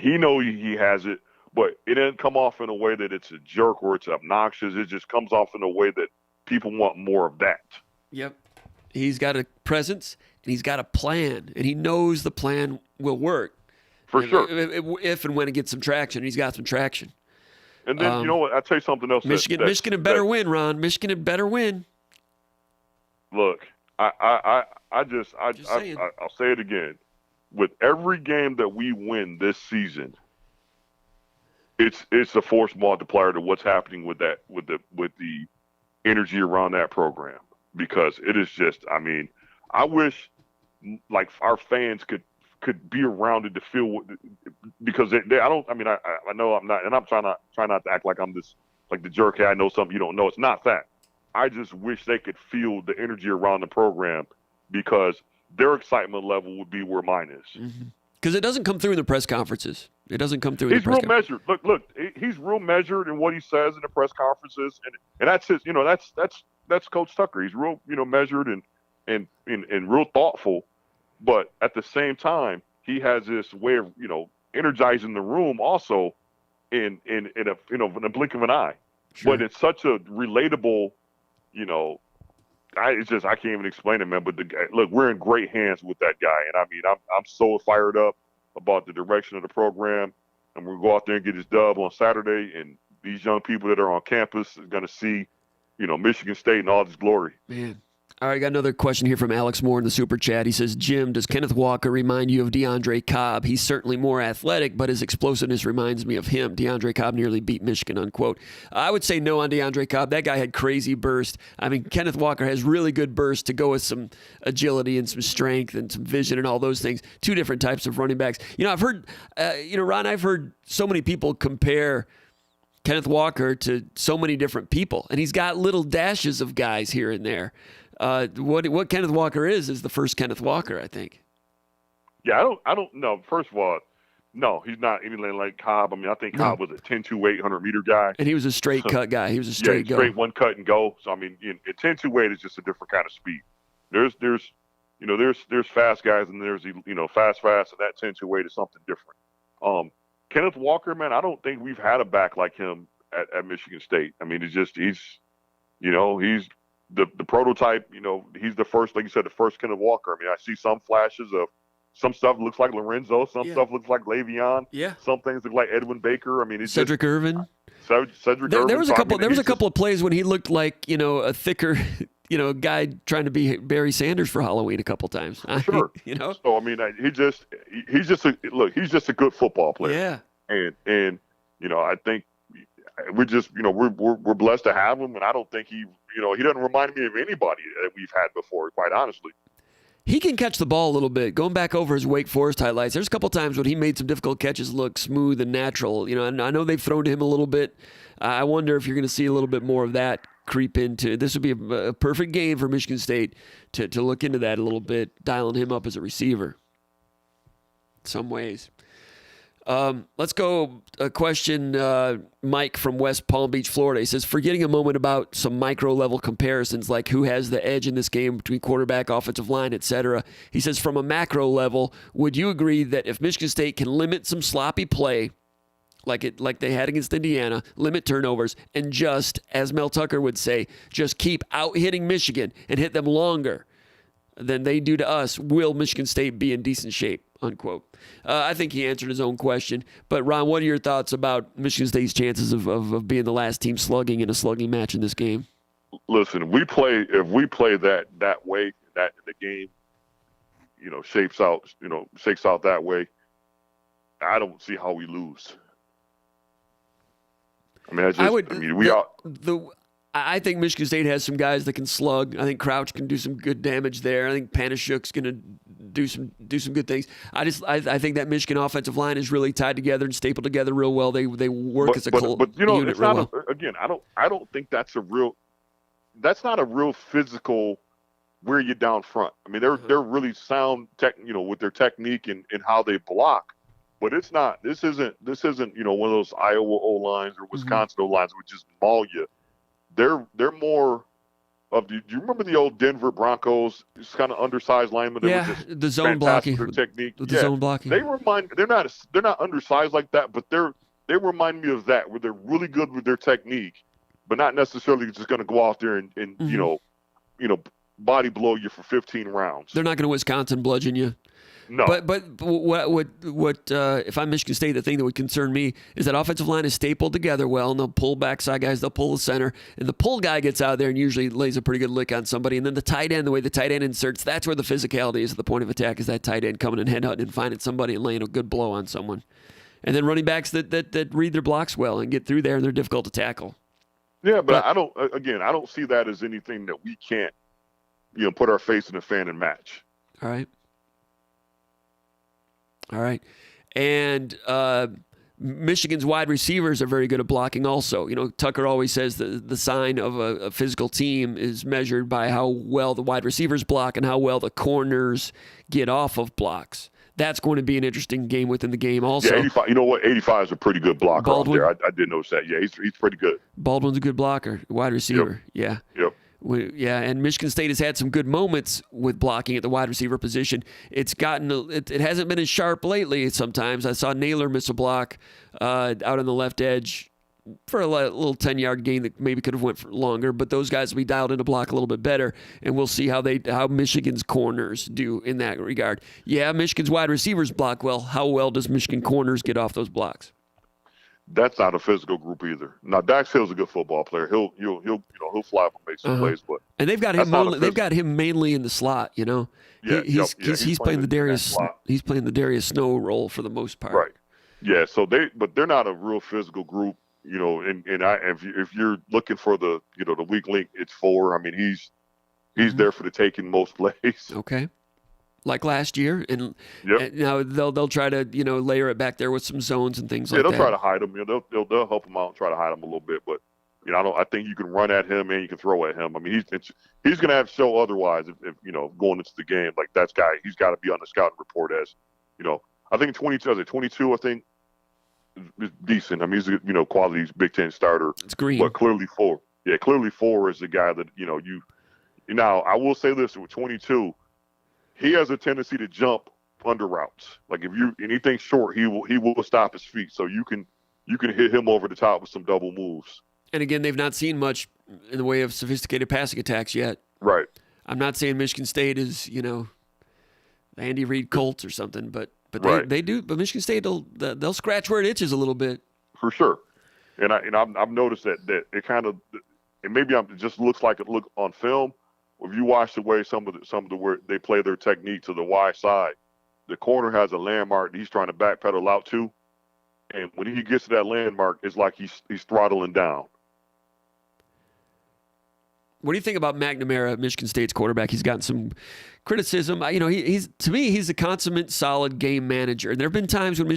S2: he knows he has it, but it doesn't come off in a way that it's a jerk or it's obnoxious. It just comes off in a way that people want more of that.
S1: Yep. He's got a presence and he's got a plan, and he knows the plan will work.
S2: For sure.
S1: If and when it gets some traction, he's got some traction.
S2: And then, you know what? I'll tell you something else.
S1: Michigan had better win, Ron. Michigan had better win.
S2: Look, I'll say it again. With every game that we win this season, it's a force multiplier to what's happening with the energy around that program, because it is just. I mean, I wish like our fans could be around it to feel, because I know I'm not, and I'm trying not to act like I'm this, like the jerk. Hey, I know something you don't know. It's not that. I just wish they could feel the energy around the program, because their excitement level would be where mine is.
S1: Because it doesn't come through in the press conferences. It doesn't come through.
S2: He's real measured. Look, he's real measured in what he says in the press conferences, and that's his. That's Coach Tucker. He's real, measured and real thoughtful. But at the same time, he has this way of, energizing the room also in a blink of an eye. Sure. But it's such a relatable, I can't even explain it, man. But look, we're in great hands with that guy. And I mean, I'm so fired up about the direction of the program. And we'll go out there and get his dub on Saturday. And these young people that are on campus are going to see, Michigan State in all its glory.
S1: Man. All right, got another question here from Alex Moore in the Super Chat. He says, Jim, does Kenneth Walker remind you of DeAndre Cobb? He's certainly more athletic, but his explosiveness reminds me of him. DeAndre Cobb nearly beat Michigan, unquote. I would say no on DeAndre Cobb. That guy had crazy burst. I mean, Kenneth Walker has really good burst to go with some agility and some strength and some vision and all those things. Two different types of running backs. I've heard, Ron, I've heard so many people compare Kenneth Walker to so many different people, and he's got little dashes of guys here and there. What Kenneth Walker is the first Kenneth Walker, I think.
S2: Yeah, I don't know. First of all, no, he's not anything like Cobb. I mean, I think Cobb was a 10-2 800-meter guy.
S1: And he was a straight cut guy. He was a straight go.
S2: Straight one cut and go. So, I mean, a 10-2 weight is just a different kind of speed. There's fast guys and there's, fast, and that 10-2 weight is something different. Kenneth Walker, man, I don't think we've had a back like him at Michigan State. I mean, he's the prototype, he's the first, like you said, the first Kenneth Walker. I mean, I see some flashes of some stuff looks like Lorenzo, some stuff looks like Le'Veon, some things look like Edwin Baker. I mean, it's
S1: Cedric Irvin.
S2: Cedric Irvin.
S1: There was a couple of plays when he looked like, a thicker, guy trying to be Barry Sanders for Halloween a couple times.
S2: Sure. So I mean, he's just a good football player.
S1: Yeah.
S2: And I think we're just, we're blessed to have him, and I don't think he doesn't remind me of anybody that we've had before, quite honestly.
S1: He can catch the ball a little bit. Going back over his Wake Forest highlights, there's a couple times when he made some difficult catches look smooth and natural. And I know they've thrown to him a little bit. I wonder if you're going to see a little bit more of that creep into. This would be a perfect game for Michigan State to look into that a little bit, dialing him up as a receiver. In some ways. Let's go a question, Mike from West Palm Beach, Florida. He says, forgetting a moment about some micro-level comparisons like who has the edge in this game between quarterback, offensive line, etc. He says, from a macro level, would you agree that if Michigan State can limit some sloppy play like they had against Indiana, limit turnovers, and just, as Mel Tucker would say, just keep out-hitting Michigan and hit them longer than they do to us, will Michigan State be in decent shape, unquote? I think he answered his own question. But, Ron, what are your thoughts about Michigan State's chances of being the last team slugging in a slugging match in this game?
S2: Listen, if we play that way, that the game, shakes out that way, I don't see how we lose. I mean, I think Michigan State has some guys that can slug. I think Crouch can do some good damage there. I think Panashuk's going to do some good things. I think that Michigan offensive line is really tied together and stapled together real well. They work as a unit it's
S1: real
S2: not
S1: well.
S2: Again, I don't think that's not a real physical wear you down front. I mean, they're really sound with their technique and how they block. But this isn't one of those Iowa O-lines or Wisconsin O-lines which just maul you. They're more of do you remember the old Denver Broncos? Just kind of undersized linemen.
S1: Yeah, the zone blocking.
S2: Their technique.
S1: The zone blocking.
S2: They're not undersized like that, but they remind me of that, where they're really good with their technique, but not necessarily just going to go out there and body blow you for 15 rounds.
S1: They're not going to Wisconsin bludgeon you.
S2: No.
S1: But what if I'm Michigan State, the thing that would concern me is that offensive line is stapled together well, and they'll pull backside guys, they'll pull the center, and the pull guy gets out there and usually lays a pretty good lick on somebody, and then the tight end, the way the tight end inserts, that's where the physicality is at the point of attack, is that tight end coming and head hunting and finding somebody and laying a good blow on someone. And then running backs that read their blocks well and get through there, and they're difficult to tackle.
S2: Yeah, but I don't see that as anything that we can't, put our face in a fan and match.
S1: All right. And Michigan's wide receivers are very good at blocking also. Tucker always says the sign of a physical team is measured by how well the wide receivers block and how well the corners get off of blocks. That's going to be an interesting game within the game also.
S2: Yeah, 85, 85 is a pretty good blocker
S1: Baldwin,
S2: out there. I did notice that. Yeah, he's pretty good.
S1: Baldwin's a good blocker, wide receiver.
S2: Yep.
S1: Yeah.
S2: Yep.
S1: Yeah, and Michigan State has had some good moments with blocking at the wide receiver position. It hasn't been as sharp lately sometimes. I saw Naylor miss a block out on the left edge for a little 10-yard gain that maybe could have went for longer, but those guys will be dialed in to block a little bit better, and we'll see how Michigan's corners do in that regard. Yeah, Michigan's wide receivers block well. How well does Michigan corners get off those blocks?
S2: That's not a physical group either. Now Dax Hill's a good football player. He'll fly up and make some plays, but
S1: and they've got him. They've got him mainly in the slot. You know, he's playing the Darius. He's playing the Darius Snow role for the most part.
S2: Right. Yeah. So they're not a real physical group. You know, if you're looking for the the weak link, it's 4. I mean, he's there for the taking most plays.
S1: Okay. Like last year, and now they'll try to layer it back there with some zones and things like that.
S2: Yeah, they'll try to hide him. They'll help him out and try to hide him a little bit. But I think you can run at him and you can throw at him. I mean, he's going to have to show otherwise if going into the game. Like he's got to be on the scouting report as I think 22. I think is decent. I mean, he's a quality Big Ten starter.
S1: It's green,
S2: but clearly 4. Yeah, clearly 4 is the guy that you. Now I will say this with 22. He has a tendency to jump under routes. Like if anything short, he will stop his feet. So you can hit him over the top with some double moves.
S1: And again, they've not seen much in the way of sophisticated passing attacks yet.
S2: Right.
S1: I'm not saying Michigan State is the Andy Reid Colts or something, but
S2: right.
S1: they do. But Michigan State they'll scratch where it itches a little bit.
S2: For sure. And I've noticed that it kind of maybe it just looks like it look on film. If you watch the way some of the where they play their technique to the wide side, the corner has a landmark that he's trying to backpedal out to, and when he gets to that landmark, it's like he's throttling down.
S1: What do you think about McNamara, Michigan State's quarterback? He's gotten some criticism. He's to me, he's a consummate, solid game manager. And there have been times when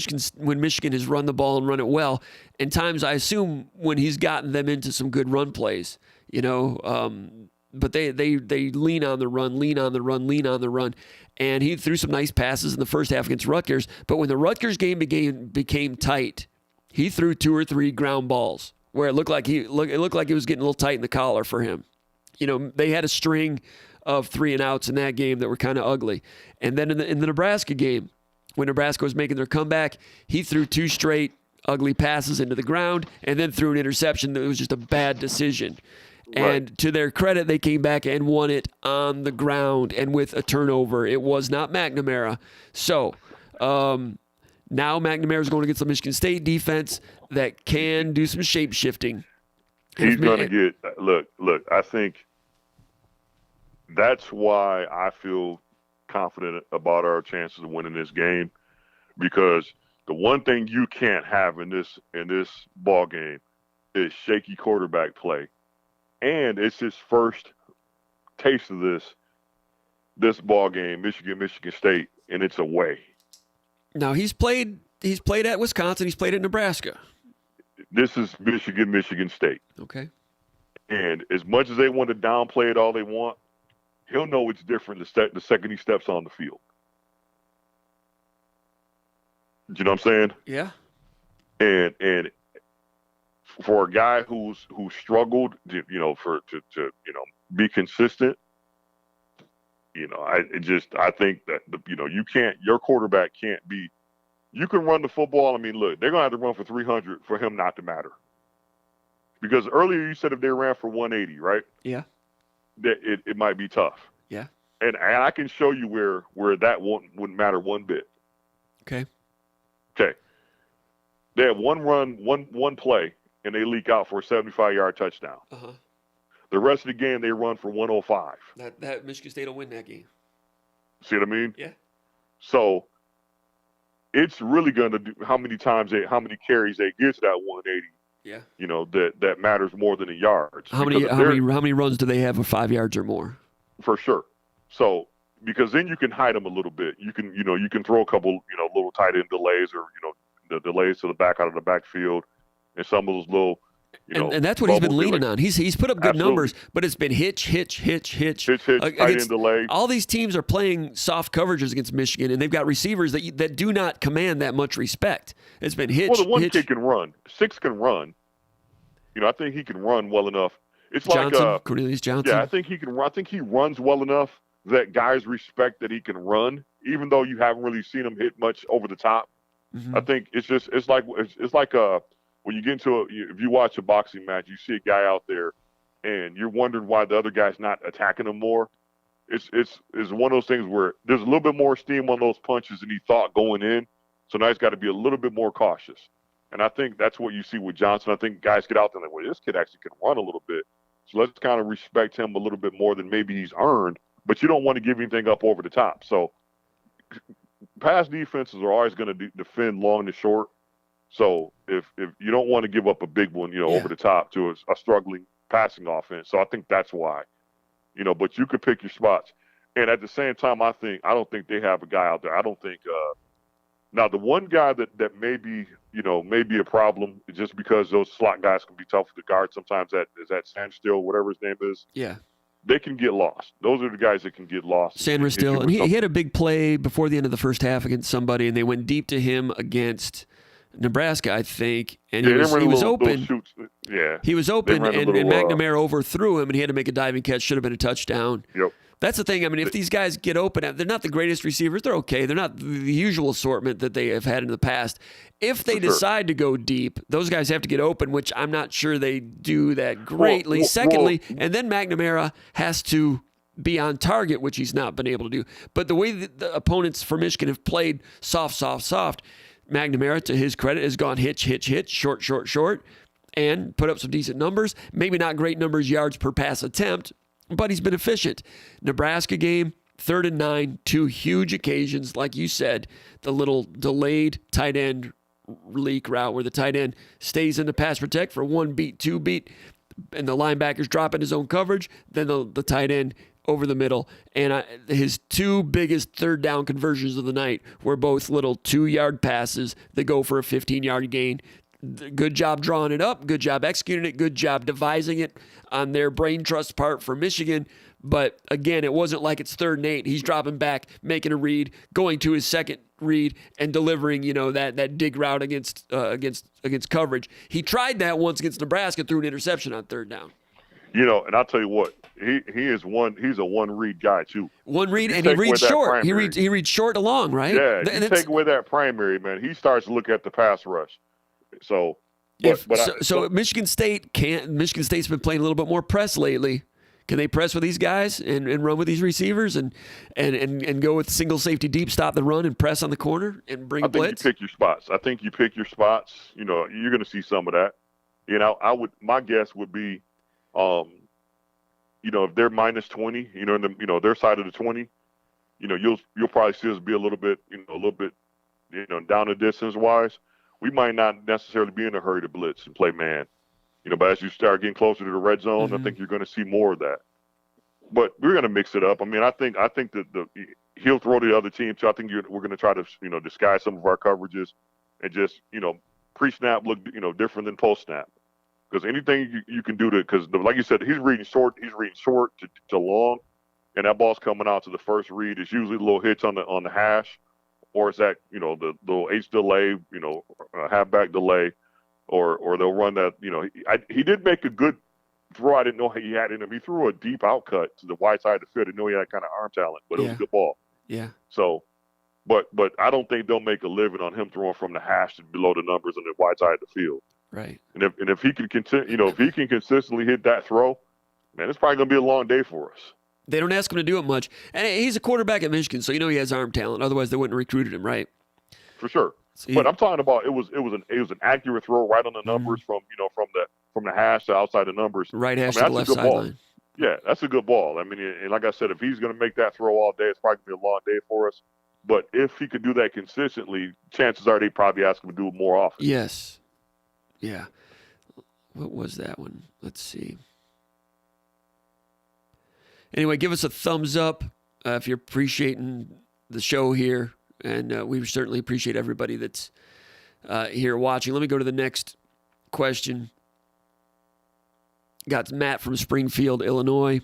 S1: Michigan has run the ball and run it well, and times I assume when he's gotten them into some good run plays. But they lean on the run, and he threw some nice passes in the first half against Rutgers. But when the Rutgers game became tight, he threw 2 or 3 ground balls where it looked like it was getting a little tight in the collar for him. They had a string of 3 and outs in that game that were kind of ugly, and then in the Nebraska game, when Nebraska was making their comeback, he threw 2 straight ugly passes into the ground, and then threw an interception that was just a bad decision. And to their credit, they came back and won it on the ground and with a turnover. It was not McNamara. So now McNamara is going against the Michigan State defense that can do some shape shifting.
S2: He's going to get look. I think that's why I feel confident about our chances of winning this game, because the one thing you can't have in this ball game is shaky quarterback play. And it's his first taste of this ball game, Michigan State, and it's away.
S1: Now he's played at Wisconsin, he's played at Nebraska.
S2: This is Michigan State.
S1: Okay.
S2: And as much as they want to downplay it all they want, he'll know it's different the second he steps on the field. Do you know what I'm saying?
S1: Yeah.
S2: And for a guy who's struggled, to be consistent, I think that your quarterback can't be. You can run the football. I mean, look, they're gonna have to run for 300 for him not to matter. Because earlier you said if they ran for 180, right?
S1: Yeah.
S2: That it might be tough.
S1: Yeah.
S2: And I can show you where that wouldn't matter one bit.
S1: Okay.
S2: They have one run, one play, and they leak out for a 75-yard touchdown.
S1: Uh-huh.
S2: The rest of the game, they run for 105.
S1: That Michigan State will win that game.
S2: See what I mean?
S1: Yeah.
S2: So it's really going to do how many carries they get to that 180.
S1: Yeah.
S2: That matters more than the yards.
S1: How many runs do they have of 5 yards or more?
S2: For sure. So because then you can hide them a little bit. You can throw a couple little tight end delays or the delays to the back out of the backfield, and some of those little.
S1: And that's what he's been leaning on. He's put up good numbers, but it's been hitch.
S2: Tight end delay.
S1: All these teams are playing soft coverages against Michigan, and they've got receivers that do not command that much respect. It's been hitch.
S2: Well, the one kid can run. 6 can run. I think he can run well enough. It's like
S1: Cornelius Johnson.
S2: Yeah, I think he can run. I think he runs well enough that guys respect that he can run, even though you haven't really seen him hit much over the top. Mm-hmm. I think it's like when you get into if you watch a boxing match, you see a guy out there, and you're wondering why the other guy's not attacking him more. It's one of those things where there's a little bit more steam on those punches than he thought going in, so now he's got to be a little bit more cautious. And I think that's what you see with Johnson. I think guys get out there and like, well, this kid actually can run a little bit. So let's kind of respect him a little bit more than maybe he's earned. But you don't want to give anything up over the top. So pass defenses are always going to defend long to short. So if you don't want to give up a big one, over the top to a struggling passing offense. So I think that's why, but you could pick your spots. And at the same time, I don't think they have a guy out there. I don't think now the one guy that may be a problem just because those slot guys can be tough to guard sometimes is that Sandstill, whatever his name is.
S1: Yeah.
S2: They can get lost. Those are the guys that can get lost.
S1: Sandra Still. And he had a big play before the end of the first half against somebody, and they went deep to him against Nebraska, I think. And he was open.
S2: Yeah.
S1: He was open, and McNamara overthrew him, and he had to make a diving catch. Should have been a touchdown.
S2: Yep.
S1: That's the thing. I mean, if these guys get open, they're not the greatest receivers. They're okay. They're not the usual assortment that they have had in the past. If they decide to go deep, those guys have to get open, which I'm not sure they do that greatly. Secondly, and then McNamara has to be on target, which he's not been able to do. But the way that the opponents for Michigan have played soft, McNamara, to his credit, has gone hitch, short, and put up some decent numbers. Maybe not great numbers, yards per pass attempt, but he's been efficient. Nebraska game, 3rd and 9, 2 huge occasions. Like you said, the little delayed tight end leak route where the tight end stays in the pass protect for 1 beat, 2 beat, and the linebacker's dropping his own coverage. Then the tight end over the middle. And his 2 biggest 3rd down conversions of the night were both little 2-yard passes that go for a 15-yard gain. Good job drawing it up. Good job executing it. Good job devising it on their brain trust part for Michigan. But again, it wasn't like it's 3rd and 8. He's dropping back, making a read, going to his second read, and delivering, that dig route against coverage. He tried that once against Nebraska, threw an interception on 3rd down.
S2: And I'll tell you what, he's a one-read guy too.
S1: One read, and he reads short. He reads short and long, right?
S2: Yeah, you take away that primary, man, he starts to look at the pass rush. So, Michigan State's been playing a little bit more press lately. Can they press with these guys and run with these receivers and go with single safety deep, stop the run and press on the corner and bring a blitz? I think you pick your spots. You're going to see some of that. My guess would be, if they're minus 20, their side of the 20, you'll probably see us be a little bit down the distance wise. We might not necessarily be in a hurry to blitz and play man, but as you start getting closer to the red zone, I think you're going to see more of that. But we're going to mix it up. I mean, I think that he'll throw the other team too. I think we're going to try to, disguise some of our coverages and just, pre-snap look, different than post-snap. Because anything you can do because like you said, he's reading short to long, and that ball's coming out to the first read. It's usually a little hitch on the hash. Or is that, the little H delay, halfback delay, or they'll run that, he did make a good throw. I didn't know he had in him. He threw a deep outcut to the wide side of the field. I didn't know he had kind of arm talent, but it was a good ball.
S1: Yeah.
S2: So, but I don't think they'll make a living on him throwing from the hash to below the numbers on the wide side of the field.
S1: Right.
S2: And if he can continue, if he can consistently hit that throw, man, it's probably going to be a long day for us.
S1: They don't ask him to do it much. And he's a quarterback at Michigan, so he has arm talent. Otherwise, they wouldn't have recruited him, right?
S2: For sure. But I'm talking about it was an accurate throw right on the numbers from the hash to outside the numbers.
S1: Right hash to the left sideline.
S2: Yeah, that's a good ball. I mean, and like I said, if he's going to make that throw all day, it's probably going to be a long day for us. But if he could do that consistently, chances are they probably ask him to do it more often.
S1: Yes. Yeah. What was that one? Let's see. Anyway, give us a thumbs up if you're appreciating the show here. And we certainly appreciate everybody that's here watching. Let me go to the next question. Got Matt from Springfield, Illinois.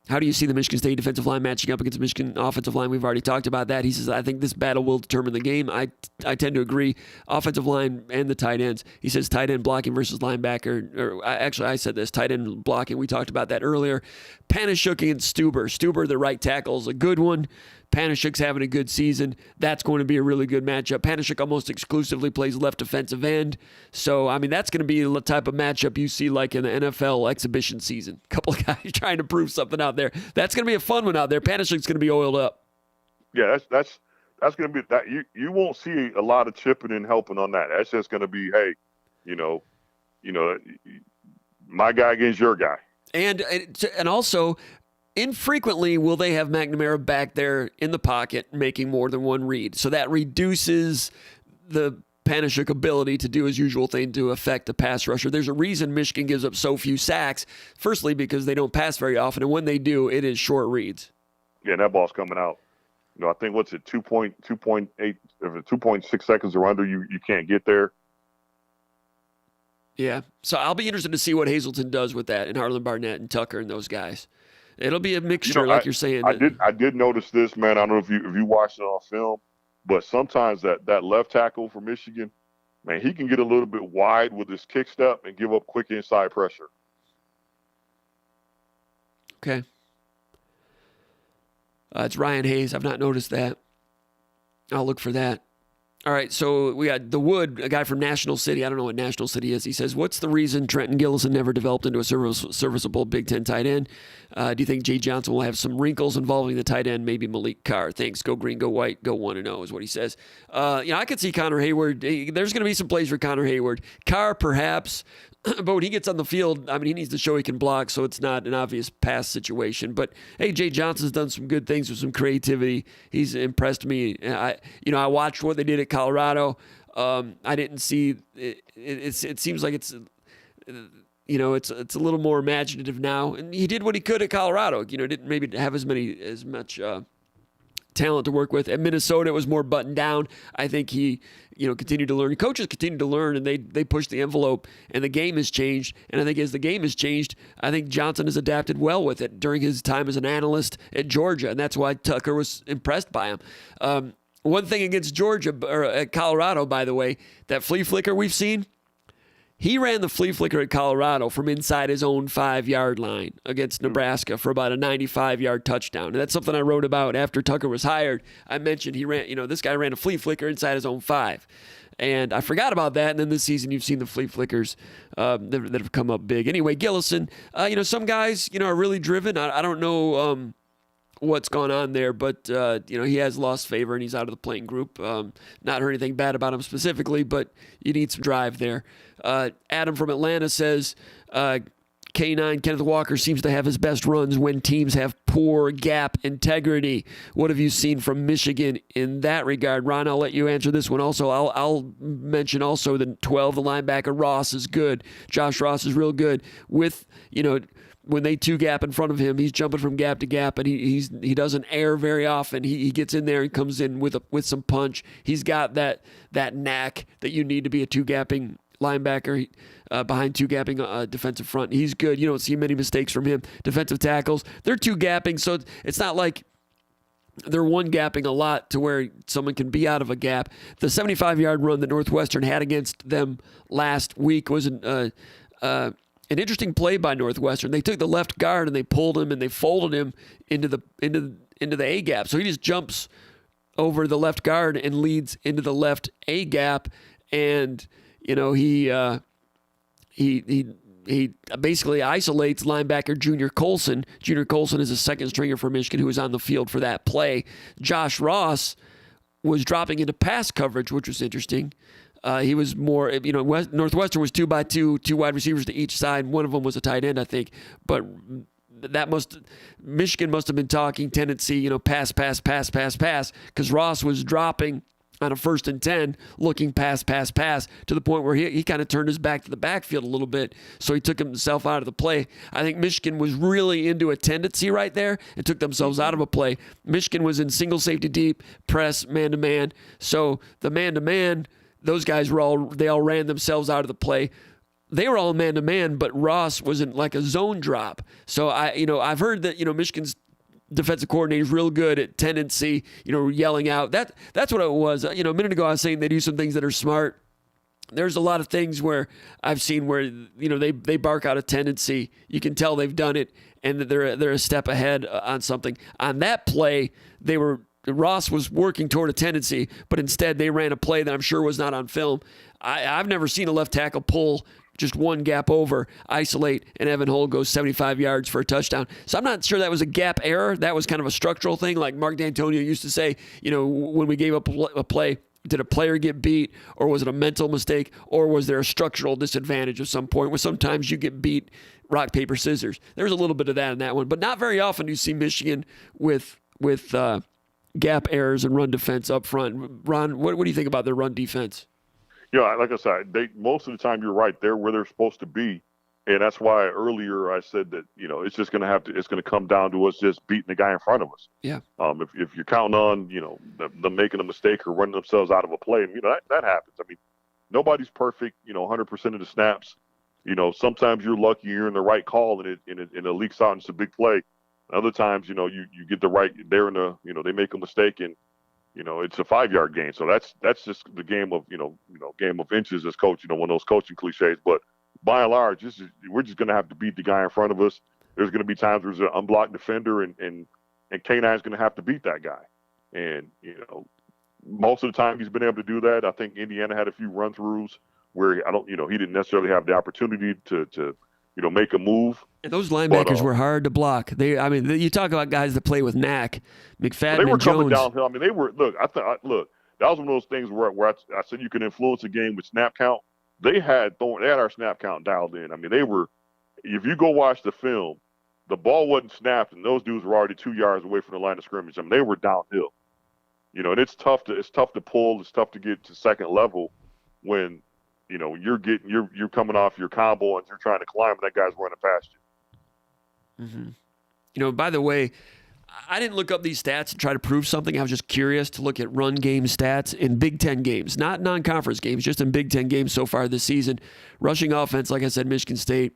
S1: How do you see the Michigan State defensive line matching up against the Michigan offensive line? We've already talked about that. He says, I think this battle will determine the game. I tend to agree. Offensive line and the tight ends. He says tight end blocking versus linebacker. I said this, tight end blocking. We talked about that earlier. Panashuk against Stuber. Stuber, the right tackle, is a good one. Panashuk's having a good season. That's going to be a really good matchup. Panashuk almost exclusively plays left defensive end. So, I mean, that's going to be the type of matchup you see like in the NFL exhibition season. A couple of guys trying to prove something out there. That's going to be a fun one out there. Panashuk's going to be oiled up.
S2: Yeah, that's that's going to be that you won't see a lot of chipping and helping on that. That's just going to be, hey, you know, my guy against your guy.
S1: And also, infrequently will they have McNamara back there in the pocket making more than one read. So that reduces the Panasiuk ability to do his usual thing to affect the pass rusher. There's a reason Michigan gives up so few sacks. Firstly, because they don't pass very often, and when they do, it is short reads.
S2: Yeah, that ball's coming out. You know, I think 2.8, if it's 2.6 seconds or under, you can't get there.
S1: Yeah, so I'll be interested to see what Hazleton does with that, and Harlan Barnett and Tucker and those guys. It'll be a mixture, like you're saying.
S2: I did notice this, man. I don't know if you watched it on film, but sometimes that left tackle for Michigan, man, he can get a little bit wide with his kick step and give up quick inside pressure.
S1: Okay. It's Ryan Hayes. I've not noticed that. I'll look for that. All right, so we got the Wood, a guy from National City. I don't know what National City is. He says, what's the reason Trenton Gillison never developed into a serviceable Big Ten tight end? Do you think Jay Johnson will have some wrinkles involving the tight end, maybe Malik Carr? Thanks. Go green, go white, go 1-0 is what he says. I could see Connor Hayward. There's going to be some plays for Connor Hayward. Carr, perhaps. But when he gets on the field, I mean, he needs to show he can block, so it's not an obvious pass situation. But, hey, Jay Johnson's done some good things with some creativity. He's impressed me. I watched what they did at Colorado. I didn't see it. It seems like it's a little more imaginative now. And he did what he could at Colorado. Didn't maybe have as much talent to work with. At Minnesota, it was more buttoned down. I think he, continued to learn. Coaches continue to learn, and they push the envelope, and the game has changed. And I think as the game has changed, I think Johnson has adapted well with it during his time as an analyst at Georgia, and that's why Tucker was impressed by him. One thing against Georgia, or at Colorado, by the way, that flea flicker we've seen, he ran the flea flicker at Colorado from inside his own 5-yard line against Nebraska for about a 95-yard touchdown. And that's something I wrote about after Tucker was hired. I mentioned this guy ran a flea flicker inside his own 5. And I forgot about that. And then this season, you've seen the flea flickers that have come up big. Anyway, Gillison, some guys, are really driven. I don't know what's gone on there, but he has lost favor and he's out of the playing group. Not heard anything bad about him specifically, but you need some drive there. Adam from Atlanta says K9 Kenneth Walker seems to have his best runs when teams have poor gap integrity. What have you seen from Michigan in that regard? Ron, I'll let you answer this one also. I'll mention also that 12, the linebacker Ross is good. Josh Ross is real good with, when they two gap in front of him, he's jumping from gap to gap, and he doesn't err very often. He gets in there and comes in with some punch. He's got that knack that you need to be a two gapping linebacker behind two gapping defensive front. He's good. You don't see many mistakes from him. Defensive tackles, they're two gapping, so it's not like they're one gapping a lot to where someone can be out of a gap. The 75-yard run that Northwestern had against them last week was an interesting play by Northwestern. They took the left guard and they pulled him and they folded him into the A gap. So he just jumps over the left guard and leads into the left A gap, and he basically isolates linebacker Junior Colson. Junior Colson is a second stringer for Michigan who was on the field for that play. Josh Ross was dropping into pass coverage, which was interesting. He was more, Northwestern was 2x2, two wide receivers to each side. One of them was a tight end, I think. But Michigan must have been talking tendency, pass, because Ross was dropping on a 1st and 10, looking pass, to the point where he kind of turned his back to the backfield a little bit, so he took himself out of the play. I think Michigan was really into a tendency right there and took themselves out of a play. Michigan was in single safety deep, press, man-to-man. So the man-to-man, those guys they all ran themselves out of the play. They were all man-to-man, but Ross was in like a zone drop. So I've heard that, Michigan's defensive coordinator is real good at tendency, yelling out. That's what it was. A minute ago I was saying they do some things that are smart. There's a lot of things where I've seen where, they bark out a tendency. You can tell they've done it and that they're a step ahead on something. On that play, Ross was working toward a tendency, but instead they ran a play that I'm sure was not on film. I've never seen a left tackle pull just one gap over, isolate, and Evan Hull goes 75 yards for a touchdown. So I'm not sure that was a gap error. That was kind of a structural thing. Like Mark D'Antonio used to say, when we gave up a play, did a player get beat, or was it a mental mistake, or was there a structural disadvantage at some point where sometimes you get beat rock, paper, scissors? There was a little bit of that in that one, but not very often do you see Michigan with gap errors and run defense up front. Ron, what do you think about their run defense?
S2: Like I said, most of the time you're right. They're where they're supposed to be, and that's why earlier I said that it's just going to come down to us just beating the guy in front of us.
S1: Yeah.
S2: If you're counting on them making a mistake or running themselves out of a play, and that happens. I mean, nobody's perfect. 100% of the snaps. Sometimes you're lucky you're in the right call and it leaks out and it's a big play. Other times, you get the right. They're in the they make a mistake and. It's a 5-yard gain. So that's just the game of, game of inches as coach, one of those coaching cliches. But by and large, we're just going to have to beat the guy in front of us. There's going to be times where there's an unblocked defender and K9's going to have to beat that guy. And, most of the time he's been able to do that. I think Indiana had a few run throughs where he didn't necessarily have the opportunity to make a move.
S1: And those linebackers were hard to block. You talk about guys that play with knack, McFadden,
S2: they were
S1: and
S2: coming
S1: Jones.
S2: downhill. I mean, they were. Look, that was one of those things where I said you can influence a game with snap count. They had our snap count dialed in. I mean, they were. If you go watch the film, the ball wasn't snapped, and those dudes were already 2 yards away from the line of scrimmage. I mean, they were downhill. And it's tough to pull. It's tough to get to second level when you're coming off your combo and you're trying to climb, and that guy's running past you.
S1: Mm-hmm. By the way, I didn't look up these stats to try to prove something. I was just curious to look at run game stats in Big Ten games, not non-conference games, just in Big Ten games so far this season. Rushing offense, like I said, Michigan State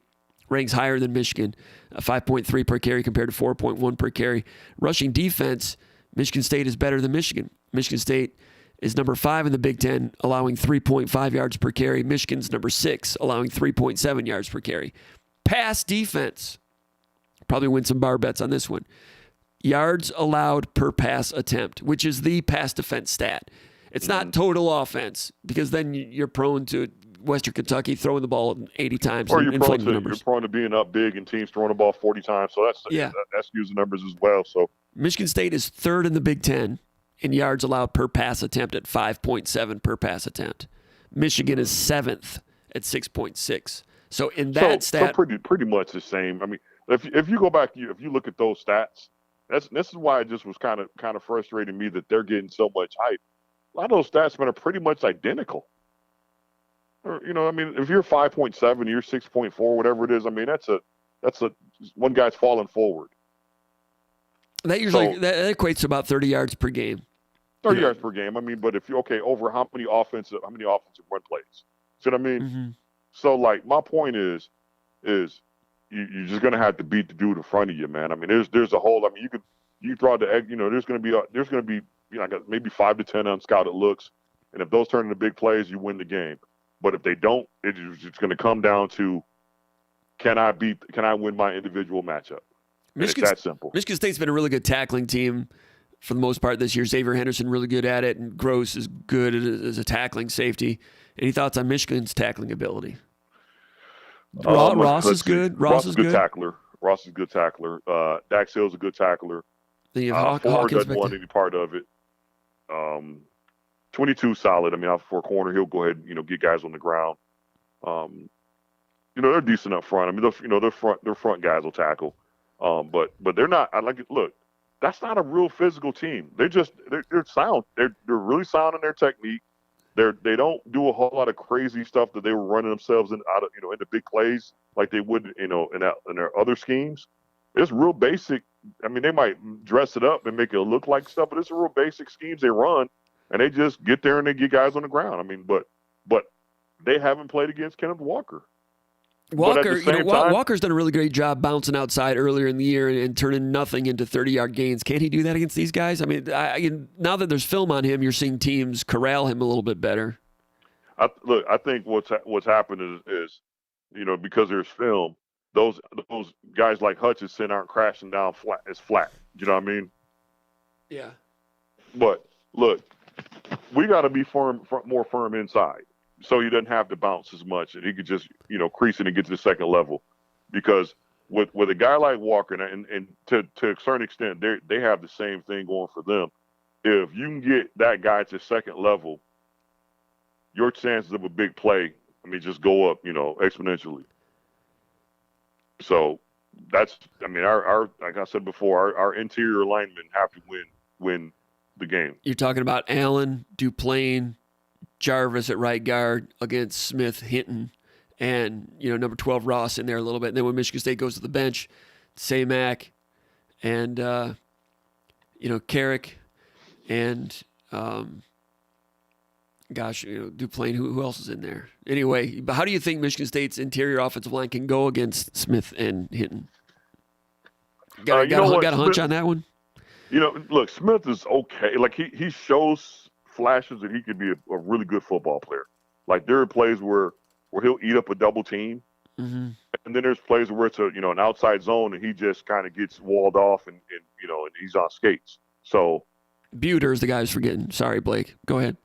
S1: ranks higher than Michigan, 5.3 per carry compared to 4.1 per carry. Rushing defense, Michigan State is better than Michigan. Michigan State is number 5 in the Big Ten, allowing 3.5 yards per carry. Michigan's number 6, allowing 3.7 yards per carry. Pass defense. Probably win some bar bets on this one. Yards allowed per pass attempt, which is the pass defense stat. It's not total offense, because then you're prone to Western Kentucky throwing the ball 80 times
S2: or
S1: and inflating the numbers.
S2: You're prone to being up big and teams throwing the ball 40 times. So that skews the numbers as well. So
S1: Michigan State is 3rd in the Big Ten in yards allowed per pass attempt at 5.7 per pass attempt. Michigan is 7th at 6.6. So in that stat,
S2: so pretty much the same. I mean, if you go back, if you look at those stats, this is why it just was kind of frustrating me that they're getting so much hype. A lot of those stats are pretty much identical. Or, I mean, if you're 5.7, you're 6.4, whatever it is. I mean, that's a one guy's falling forward.
S1: That usually that equates to about 30 yards per game.
S2: 30 yards per game. I mean, but if you over how many offensive run plays? See what I mean?
S1: Mm-hmm.
S2: So my point is you're just gonna have to beat the dude in front of you, man. I mean, there's a whole. I mean, you throw the egg. There's gonna be maybe 5 to 10 unscouted looks, and if those turn into big plays, you win the game. But if they don't, it's gonna come down to can I win my individual matchup? It's that simple.
S1: Michigan State's been a really good tackling team for the most part this year. Xavier Henderson really good at it, and Gross is good as a tackling safety. Any thoughts on Michigan's tackling ability? Ross is good.
S2: Ross is a good tackler. Ross is a good tackler. Dax Hill's a good tackler.
S1: Then you have
S2: Ford doesn't want any part of it. 22 solid. I mean, out for a corner, he'll go ahead and get guys on the ground. They're decent up front. I mean, their front guys will tackle. But they're not. Look, that's not a real physical team. They're sound. They're really sound in their technique. They don't do a whole lot of crazy stuff that they were running themselves into big plays like they would in their other schemes. It's real basic. I mean, they might dress it up and make it look like stuff, but it's a real basic schemes they run, and they just get there and they get guys on the ground. I mean, but they haven't played against Kenneth Walker.
S1: Walker's done a really great job bouncing outside earlier in the year and turning nothing into 30-yard gains. Can't he do that against these guys? I mean, now that there's film on him, you're seeing teams corral him a little bit better.
S2: I think what's happened is because there's film, those guys like Hutchinson aren't crashing down flat. It's flat. You know what I mean?
S1: Yeah.
S2: But look, we got to be more firm inside. so he doesn't have to bounce as much, and he could just crease it and get to the second level. Because with a guy like Walker, and to a certain extent, they have the same thing going for them. If you can get that guy to second level, your chances of a big play, just go up, exponentially. So that's, our like I said before, our interior linemen have to win the game.
S1: You're talking about Allen, Duplain, Jarvis at right guard against Smith, Hinton, and number 12 Ross in there a little bit. And then when Michigan State goes to the bench, Mac and Carrick and Duplain. Who else is in there? Anyway, but how do you think Michigan State's interior offensive line can go against Smith and Hinton? Got a hunch on that one?
S2: Look, Smith is okay. Like he shows flashes that he could be a really good football player. Like there are plays where he'll eat up a double team, and then there's plays where it's an outside zone and he just kind of gets walled off and he's on skates. So
S1: Buter is the guy who's forgetting. Sorry, Blake. Go ahead.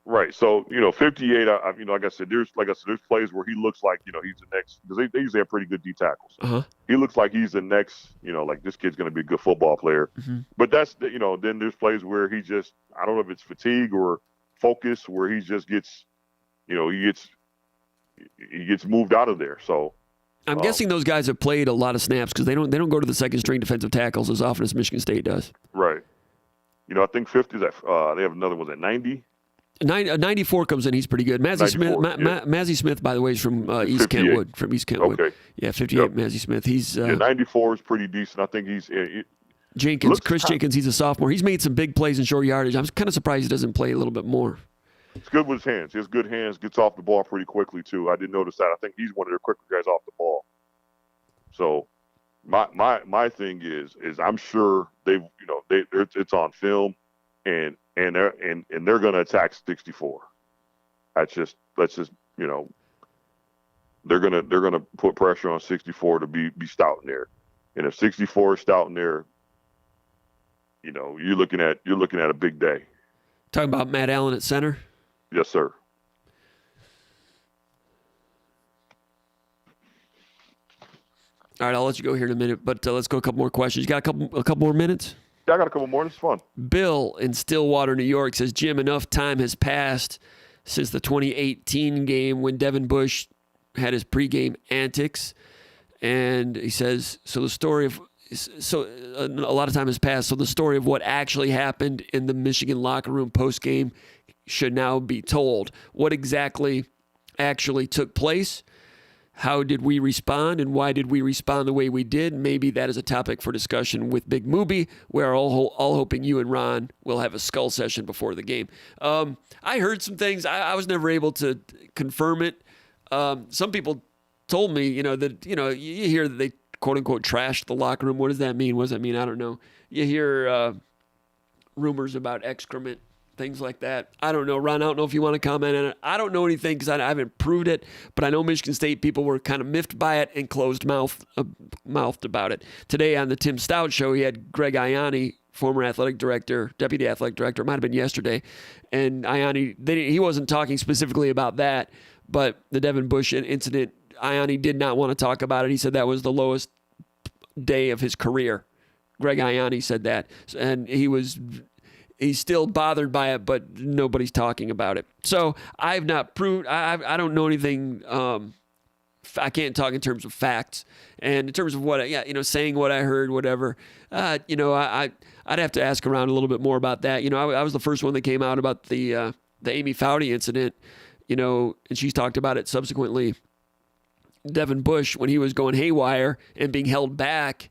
S2: Right. So 58. Like I said, there's plays where he looks like he's the next, because they usually have pretty good D tackles.
S1: Uh-huh.
S2: He looks like he's the next. Like this kid's going to be a good football player.
S1: Mm-hmm.
S2: But that's then there's plays where he just, I don't know if it's fatigue or focus, where he just gets he gets moved out of there. So
S1: I'm guessing those guys have played a lot of snaps because they don't go to the second string defensive tackles as often as Michigan State does.
S2: Right. I think 50 is at, they have another one at 90.
S1: 94 comes in. He's pretty good. Mazzie Smith. Mazzie Smith, by the way, is from East Kentwood. From East Kentwood.
S2: Okay.
S1: Yeah, 58. Yep. Mazzie Smith. He's
S2: 94 is pretty decent. I think he's
S1: Jenkins. Chris Jenkins. He's a sophomore. He's made some big plays in short yardage. I'm kind of surprised he doesn't play a little bit more.
S2: He's good with his hands. He has good hands. Gets off the ball pretty quickly too. I didn't notice that. I think he's one of their quicker guys off the ball. So my thing is I'm sure it's on film, and they're going to attack 64. That's just they're gonna put pressure on 64 to be stout in there, and if 64 is stout in there, you're looking at a big day.
S1: Talking about Matt Allen at center.
S2: Yes, sir.
S1: All right, I'll let you go here in a minute, but let's go a couple more questions. You got a couple more minutes?
S2: Yeah, I got a couple more. It's fun.
S1: Bill in Stillwater, New York says, Jim, enough time has passed since the 2018 game when Devin Bush had his pregame antics. And he says, a lot of time has passed. So the story of what actually happened in the Michigan locker room postgame should now be told. What exactly actually took place? How did we respond, and why did we respond the way we did? Maybe that is a topic for discussion with Big Mooby. We're all hoping you and Ron will have a skull session before the game. I heard some things. I was never able to confirm it. Some people told me, that, you hear that they, quote unquote, trashed the locker room. What does that mean? What does that mean? I don't know. You hear rumors about excrement, things like that. I don't know. Ron, I don't know if you want to comment on it. I don't know anything because I haven't proved it, but I know Michigan State people were kind of miffed by it and closed-mouthed about it. Today on the Tim Stout Show, he had Greg Ianni, former deputy athletic director, it might have been yesterday, and Ianni, he wasn't talking specifically about that, but the Devin Bush incident, Ianni did not want to talk about it. He said that was the lowest day of his career. Greg Ianni said that, and he's still bothered by it, but nobody's talking about it. So I've not proved, I don't know anything. I can't talk in terms of facts, and in terms of what, saying what I heard, whatever, I'd have to ask around a little bit more about that. I was the first one that came out about the Amy Foudy incident, and she's talked about it subsequently. Devin Bush, when he was going haywire and being held back,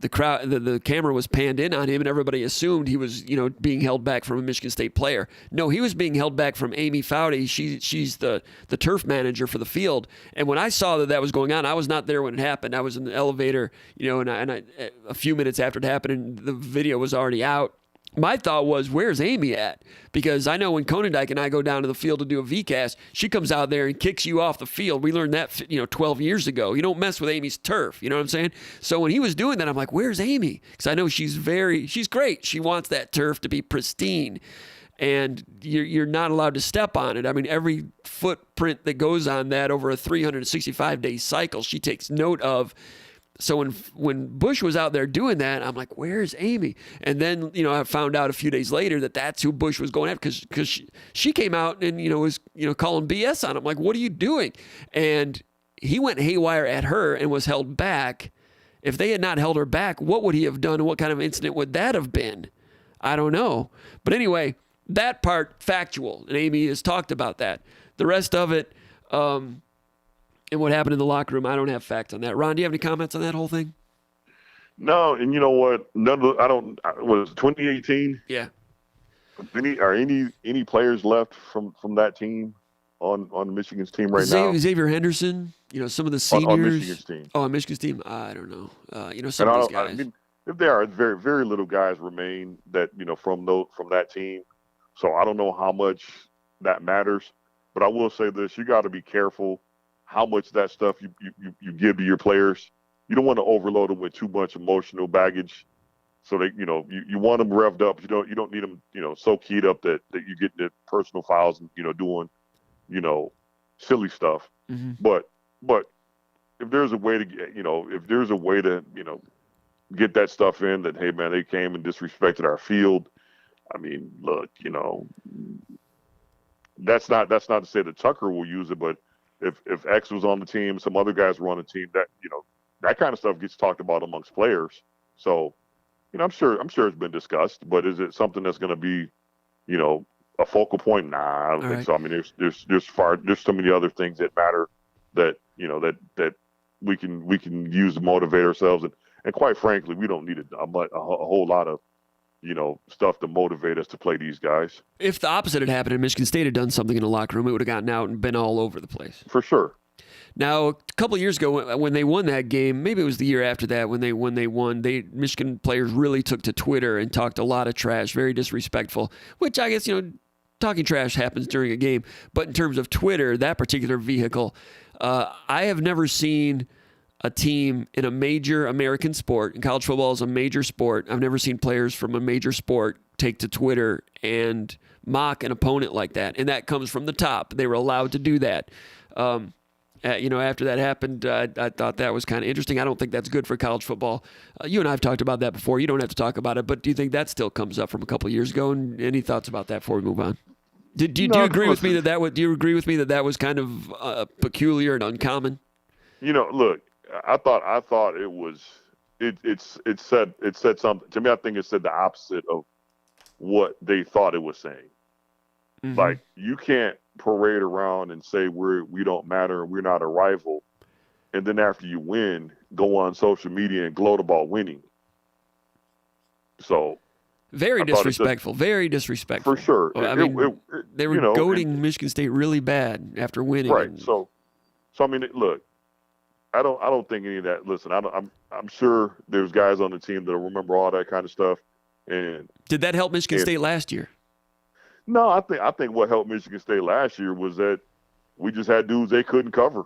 S1: the camera was panned in on him, and everybody assumed he was, being held back from a Michigan State player. No, he was being held back from Amy Foudy. She's the turf manager for the field. And when I saw that was going on, I was not there when it happened. I was in the elevator, and I a few minutes after it happened, and the video was already out. My thought was, where's Amy at? Because I know when Konendijk and I go down to the field to do a VCast, she comes out there and kicks you off the field. We learned that, 12 years ago. You don't mess with Amy's turf. You know what I'm saying? So when he was doing that, I'm like, where's Amy? Because I know she's great. She wants that turf to be pristine. and you're not allowed to step on it. I mean, every footprint that goes on that over a 365-day cycle, she takes note of. So when Bush was out there doing that, I'm like, where's Amy? And then, I found out a few days later that that's who Bush was going after, because she came out and, was, calling BS on him. Like, what are you doing? And he went haywire at her and was held back. If they had not held her back, what would he have done? And what kind of incident would that have been? I don't know. But anyway, that part, factual. And Amy has talked about that. The rest of it, and what happened in the locker room, I don't have facts on that. Ron, do you have any comments on that whole thing?
S2: No, and you know what? Was it 2018?
S1: Yeah.
S2: Any players left from that team on Michigan's team right now?
S1: Xavier Henderson, some of the seniors.
S2: On Michigan's team.
S1: Oh, on Michigan's team? I don't know. Some of these guys.
S2: I mean, if there are very, very little guys remain that, from that team. So I don't know how much that matters. But I will say this, you got to be careful how much of that stuff you give to your players. You don't want to overload them with too much emotional baggage. So they, you want them revved up. You don't need them, so keyed up that you get into personal files and, doing, silly stuff.
S1: Mm-hmm.
S2: But if there's a way to get, get that stuff in that, hey man, they came and disrespected our field. I mean, look, that's not to say that Tucker will use it, but if X was on the team, some other guys were on the team, that that kind of stuff gets talked about amongst players. So, I'm sure it's been discussed, but is it something that's going to be, a focal point? Nah, I don't think so. I mean, there's so many other things that matter that that we can use to motivate ourselves, and quite frankly, we don't need a whole lot of stuff to motivate us to play these guys.
S1: If the opposite had happened and Michigan State had done something in the locker room, it would have gotten out and been all over the place.
S2: For sure.
S1: Now, a couple of years ago, when they won that game, maybe it was the year after that, when they won, Michigan players really took to Twitter and talked a lot of trash, very disrespectful, which I guess, talking trash happens during a game. But in terms of Twitter, that particular vehicle, I have never seen a team in a major American sport, and college football is a major sport. I've never seen players from a major sport take to Twitter and mock an opponent like that. And that comes from the top. They were allowed to do that. After that happened, I thought that was kind of interesting. I don't think that's good for college football. You and I have talked about that before. You don't have to talk about it, but do you think that still comes up from a couple of years ago? And any thoughts about that before we move on? Do you agree with me do you agree with me that was kind of peculiar and uncommon?
S2: Look, I thought it was it said something to me. I think it said the opposite of what they thought it was saying.
S1: Mm-hmm.
S2: Like, you can't parade around and say we don't matter and we're not a rival, and then after you win, go on social media and gloat about winning. So
S1: very disrespectful. Very disrespectful.
S2: For sure.
S1: They were goading Michigan State really bad after winning.
S2: Right. So I mean, look, I don't think any of that. Listen, I'm sure there's guys on the team that'll remember all that kind of stuff. And
S1: did that help Michigan State last year?
S2: No, I think what helped Michigan State last year was that we just had dudes they couldn't cover.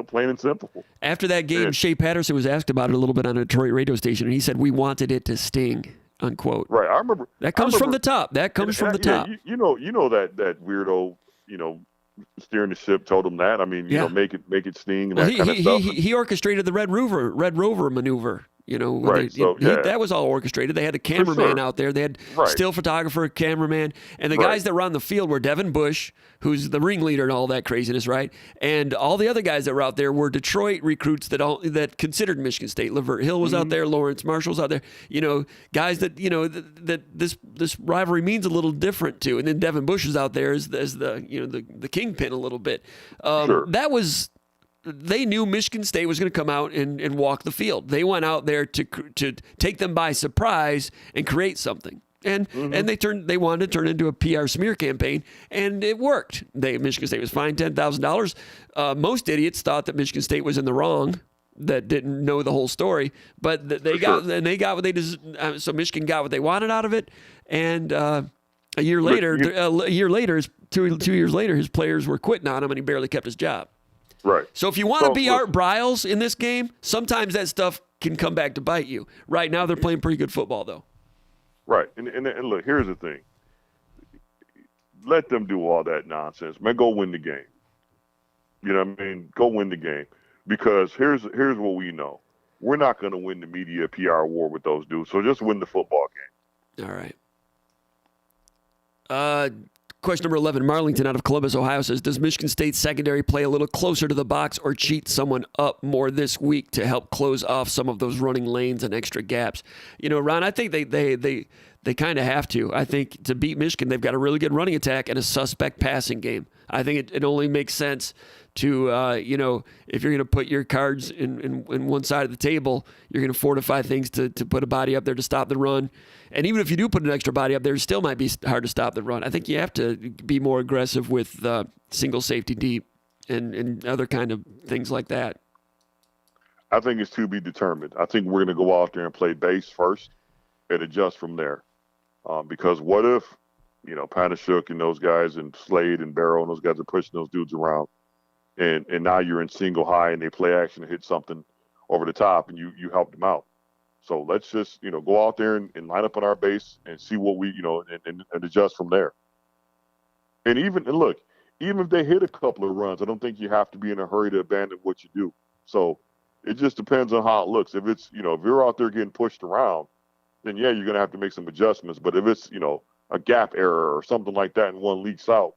S2: Plain and simple.
S1: After that game, Shea Patterson was asked about it a little bit on a Detroit radio station, and he said, "We wanted it to sting." Unquote.
S2: Right. I remember.
S1: That comes from the top. That comes from the top.
S2: You know that weirdo, steering the ship told him that. I mean, make it sting and that kind of stuff.
S1: He orchestrated the Red Rover maneuver.
S2: Right.
S1: That was all orchestrated. They had a cameraman out there. They had still photographer, cameraman, and the guys that were on the field were Devin Bush, who's the ringleader and all that craziness, right? And all the other guys that were out there were Detroit recruits that considered Michigan State. Lavert Hill was out there. Lawrence Marshall was out there. Guys that that this rivalry means a little different to. And then Devin Bush was out there as the kingpin a little bit. That was. They knew Michigan State was going to come out and walk the field. They went out there to take them by surprise and create something. And they wanted to turn it into a PR smear campaign, and it worked. Michigan State was fined $10,000. Most idiots thought that Michigan State was in the wrong, that didn't know the whole story, but they got what they deserved. So Michigan got what they wanted out of it, and a year later, 2 years later, his players were quitting on him, and he barely kept his job.
S2: Right.
S1: So if you want to be Art Briles in this game, sometimes that stuff can come back to bite you. Right now, they're playing pretty good football, though.
S2: Right. And look, here's the thing. let them do all that nonsense, man. Go win the game. You know what I mean? Go win the game. Because here's what we know. We're not going to win the media PR war with those dudes. So just win the football game.
S1: All right. Question number 11, Marlington out of Columbus, Ohio says, does Michigan State's secondary play a little closer to the box or cheat someone up more this week to help close off some of those running lanes and extra gaps? You know, Ron, I think they kind of have to. I think to beat Michigan, they've got a really good running attack and a suspect passing game. I think it only makes sense to, you know, if you're going to put your cards in one side of the table, you're going to fortify things to put a body up there to stop the run. And even if you do put an extra body up there, it still might be hard to stop the run. I think you have to be more aggressive with single safety deep and other kind of things like that.
S2: I think it's to be determined. I think we're going to go out there and play base first and adjust from there. Because what if, you know, Panashuk and those guys and Slade and Barrow and those guys are pushing those dudes around and now you're in single high and they play action and hit something over the top and you help them out. So let's just, you know, go out there and line up on our base and see what we, you know, and adjust from there. And look, even if they hit a couple of runs, I don't think you have to be in a hurry to abandon what you do. So it just depends on how it looks. If it's, you know, if you're out there getting pushed around, then yeah, you're going to have to make some adjustments. But if it's, you know, a gap error or something like that and one leaks out,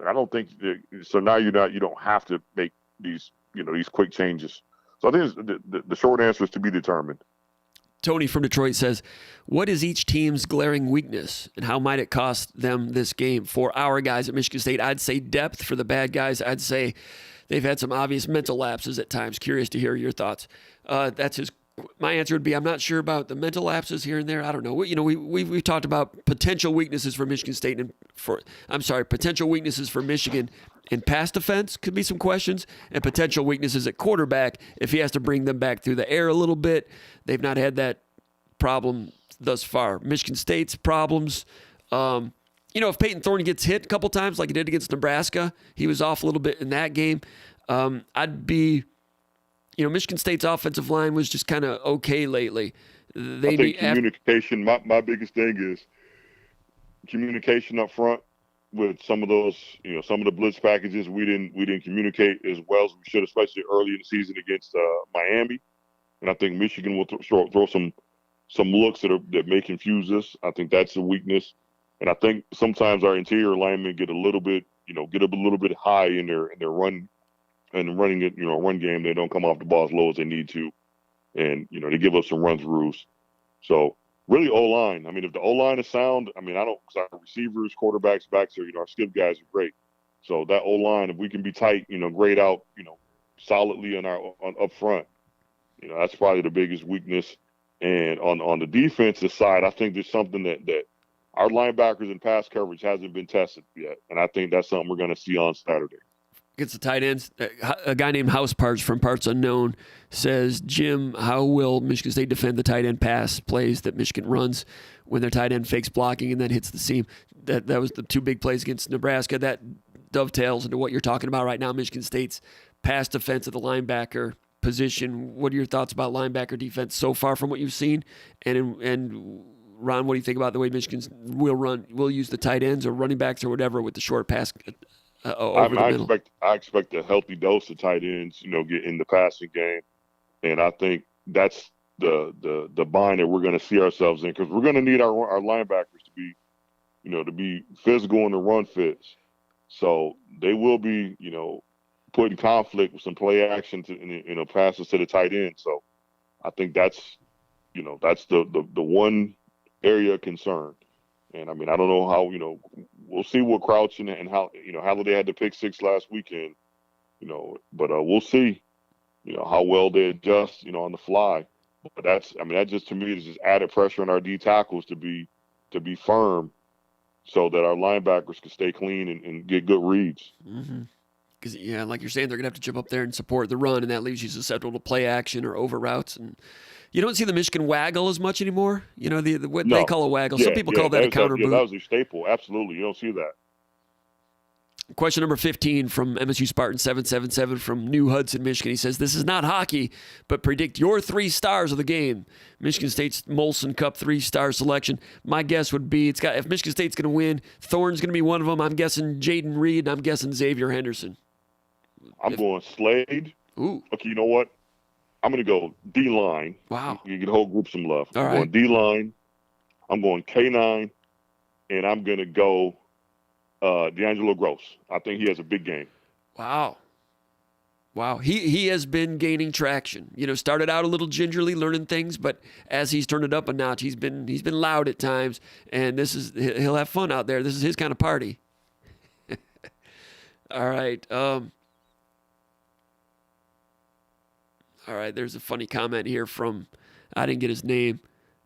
S2: I don't think so. Now you don't have to make these, you know, these quick changes. So I think the short answer is to be determined.
S1: Tony from Detroit says, what is each team's glaring weakness and how might it cost them this game? For our guys at Michigan State, I'd say depth. For the bad guys, I'd say they've had some obvious mental lapses at times. Curious to hear your thoughts. My answer would be, I'm not sure about the mental lapses here and there. I don't know. You know, we've talked about potential weaknesses for Michigan State potential weaknesses for Michigan in pass defense could be some questions, and potential weaknesses at quarterback if he has to bring them back through the air a little bit. They've not had that problem thus far. Michigan State's problems, you know, if Peyton Thorne gets hit a couple times like he did against Nebraska, he was off a little bit in that game. I'd be, you know, Michigan State's offensive line was just kind of okay lately.
S2: I think communication, my biggest thing is communication up front with some of those, you know, some of the blitz packages. We didn't communicate as well as we should, especially early in the season against Miami. And I think Michigan will throw some looks that may confuse us. I think that's a weakness. And I think sometimes our interior linemen get a little bit high in their run and running it, you know, run game. They don't come off the ball as low as they need to. And, you know, they give up some run throughs. So really O-line. I mean, if the O-line is sound, I mean, because our receivers, quarterbacks, backs are, you know, our skip guys are great. So that O-line, if we can be tight, you know, grade out, you know, solidly on up front, you know, that's probably the biggest weakness. And on the defensive side, I think there's something that our linebackers and pass coverage hasn't been tested yet. And I think that's something we're going to see on Saturday.
S1: Against the tight ends, a guy named House Parts from Parts Unknown says, Jim, how will Michigan State defend the tight end pass plays that Michigan runs when their tight end fakes blocking and then hits the seam? That was the two big plays against Nebraska. That dovetails into what you're talking about right now, Michigan State's pass defense at the linebacker position. What are your thoughts about linebacker defense so far from what you've seen? And Ron, what do you think about the way Michigan will use the tight ends or running backs or whatever with the short pass over the middle?
S2: I expect a healthy dose of tight ends, you know, get in the passing game, and I think that's the bind that we're going to see ourselves in, because we're going to need our linebackers to be, you know, to be physical in the run fits. So they will be, you know, put in conflict with some play action to, you know, passes to the tight end. So I think that's, you know, that's the one area of concern. And I mean, I don't know how, you know, we'll see what Crouch and how, you know, Halliday had the pick six last weekend, you know, but we'll see, you know, how well they adjust, you know, on the fly. But that just to me is just added pressure on our D tackles to be firm, so that our linebackers can stay clean and get good reads.
S1: Mm-hmm. Because, yeah, like you're saying, they're going to have to jump up there and support the run, and that leaves you susceptible to play action or over routes. And you don't see the Michigan waggle as much anymore. You know, what they call a waggle. Some people call that a counter boot.
S2: That was a staple. Absolutely. You don't see that.
S1: Question number 15 from MSU Spartan 777 from New Hudson, Michigan. He says, this is not hockey, but predict your 3 stars of the game. Michigan State's Molson Cup 3-star selection. My guess would be if Michigan State's going to win, Thorne's going to be one of them. I'm guessing Jaden Reed, and I'm guessing Xavier Henderson.
S2: I'm going Slade.
S1: Ooh.
S2: Okay, you know what? I'm going to go D-line.
S1: Wow.
S2: You get the whole group some love.
S1: All
S2: I'm
S1: right.
S2: going D-line. I'm going K9. And I'm going to go D'Angelo Gross. I think he has a big game.
S1: Wow. He has been gaining traction. Started out a little gingerly, learning things, but as he's turned it up a notch, he's been loud at times, and he'll have fun out there. This is his kind of party. All right. All right. There's a funny comment here from I didn't get his name.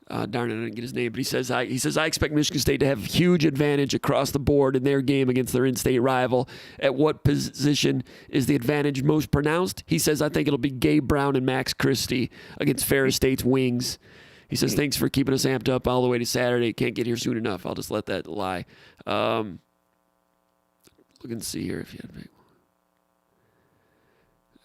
S1: Darn it, I didn't get his name, but he says I expect Michigan State to have huge advantage across the board in their game against their in-state rival. At what position is the advantage most pronounced? He says I think it'll be Gabe Brown and Max Christie against Ferris State's wings. He says thanks for keeping us amped up all the way to Saturday. Can't get here soon enough. I'll just let that lie. Look and see here if you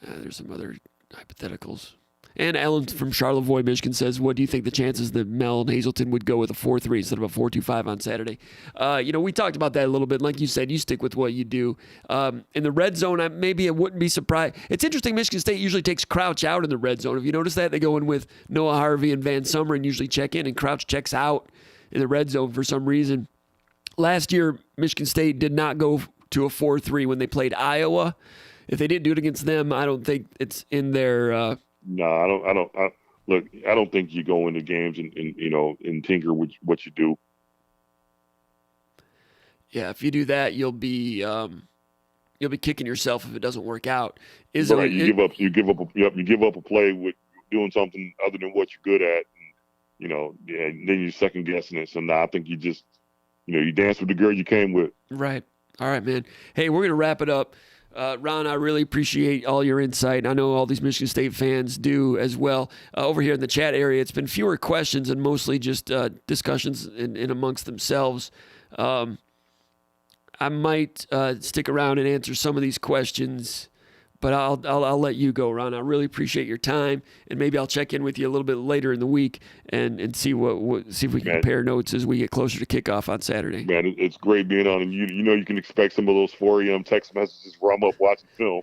S1: had there's some other hypotheticals. And Ellen from Charlevoix, Michigan says, what do you think the chances that Mel and Hazleton would go with a 4-3 instead of a 4-2-5 on Saturday? We talked about that a little bit. Like you said, you stick with what you do. In the red zone, maybe it wouldn't be surprised. It's interesting, Michigan State usually takes Crouch out in the red zone. Have you noticed that? They go in with Noah Harvey and Van Summer and usually check in, and Crouch checks out in the red zone for some reason. Last year, Michigan State did not go to a 4-3 when they played Iowa. If they didn't do it against them, I don't think it's in their
S2: No, I don't think you go into games and tinker with what you do.
S1: Yeah, if you do that, you'll be kicking yourself if it doesn't work out.
S2: You give up a play with doing something other than what you're good at, and then you're second guessing it. So now I think you just you dance with the girl you came with.
S1: Right. All right, man. Hey, we're gonna wrap it up. Ron, I really appreciate all your insight. I know all these Michigan State fans do as well. Over here in the chat area, it's been fewer questions and mostly just discussions in amongst themselves. I might stick around and answer some of these questions, but I'll let you go, Ron. I really appreciate your time, and maybe I'll check in with you a little bit later in the week and see see if we can compare notes as we get closer to kickoff on Saturday.
S2: Man, it's great being on, and you can expect some of those 4 a.m. text messages where I'm up watching film.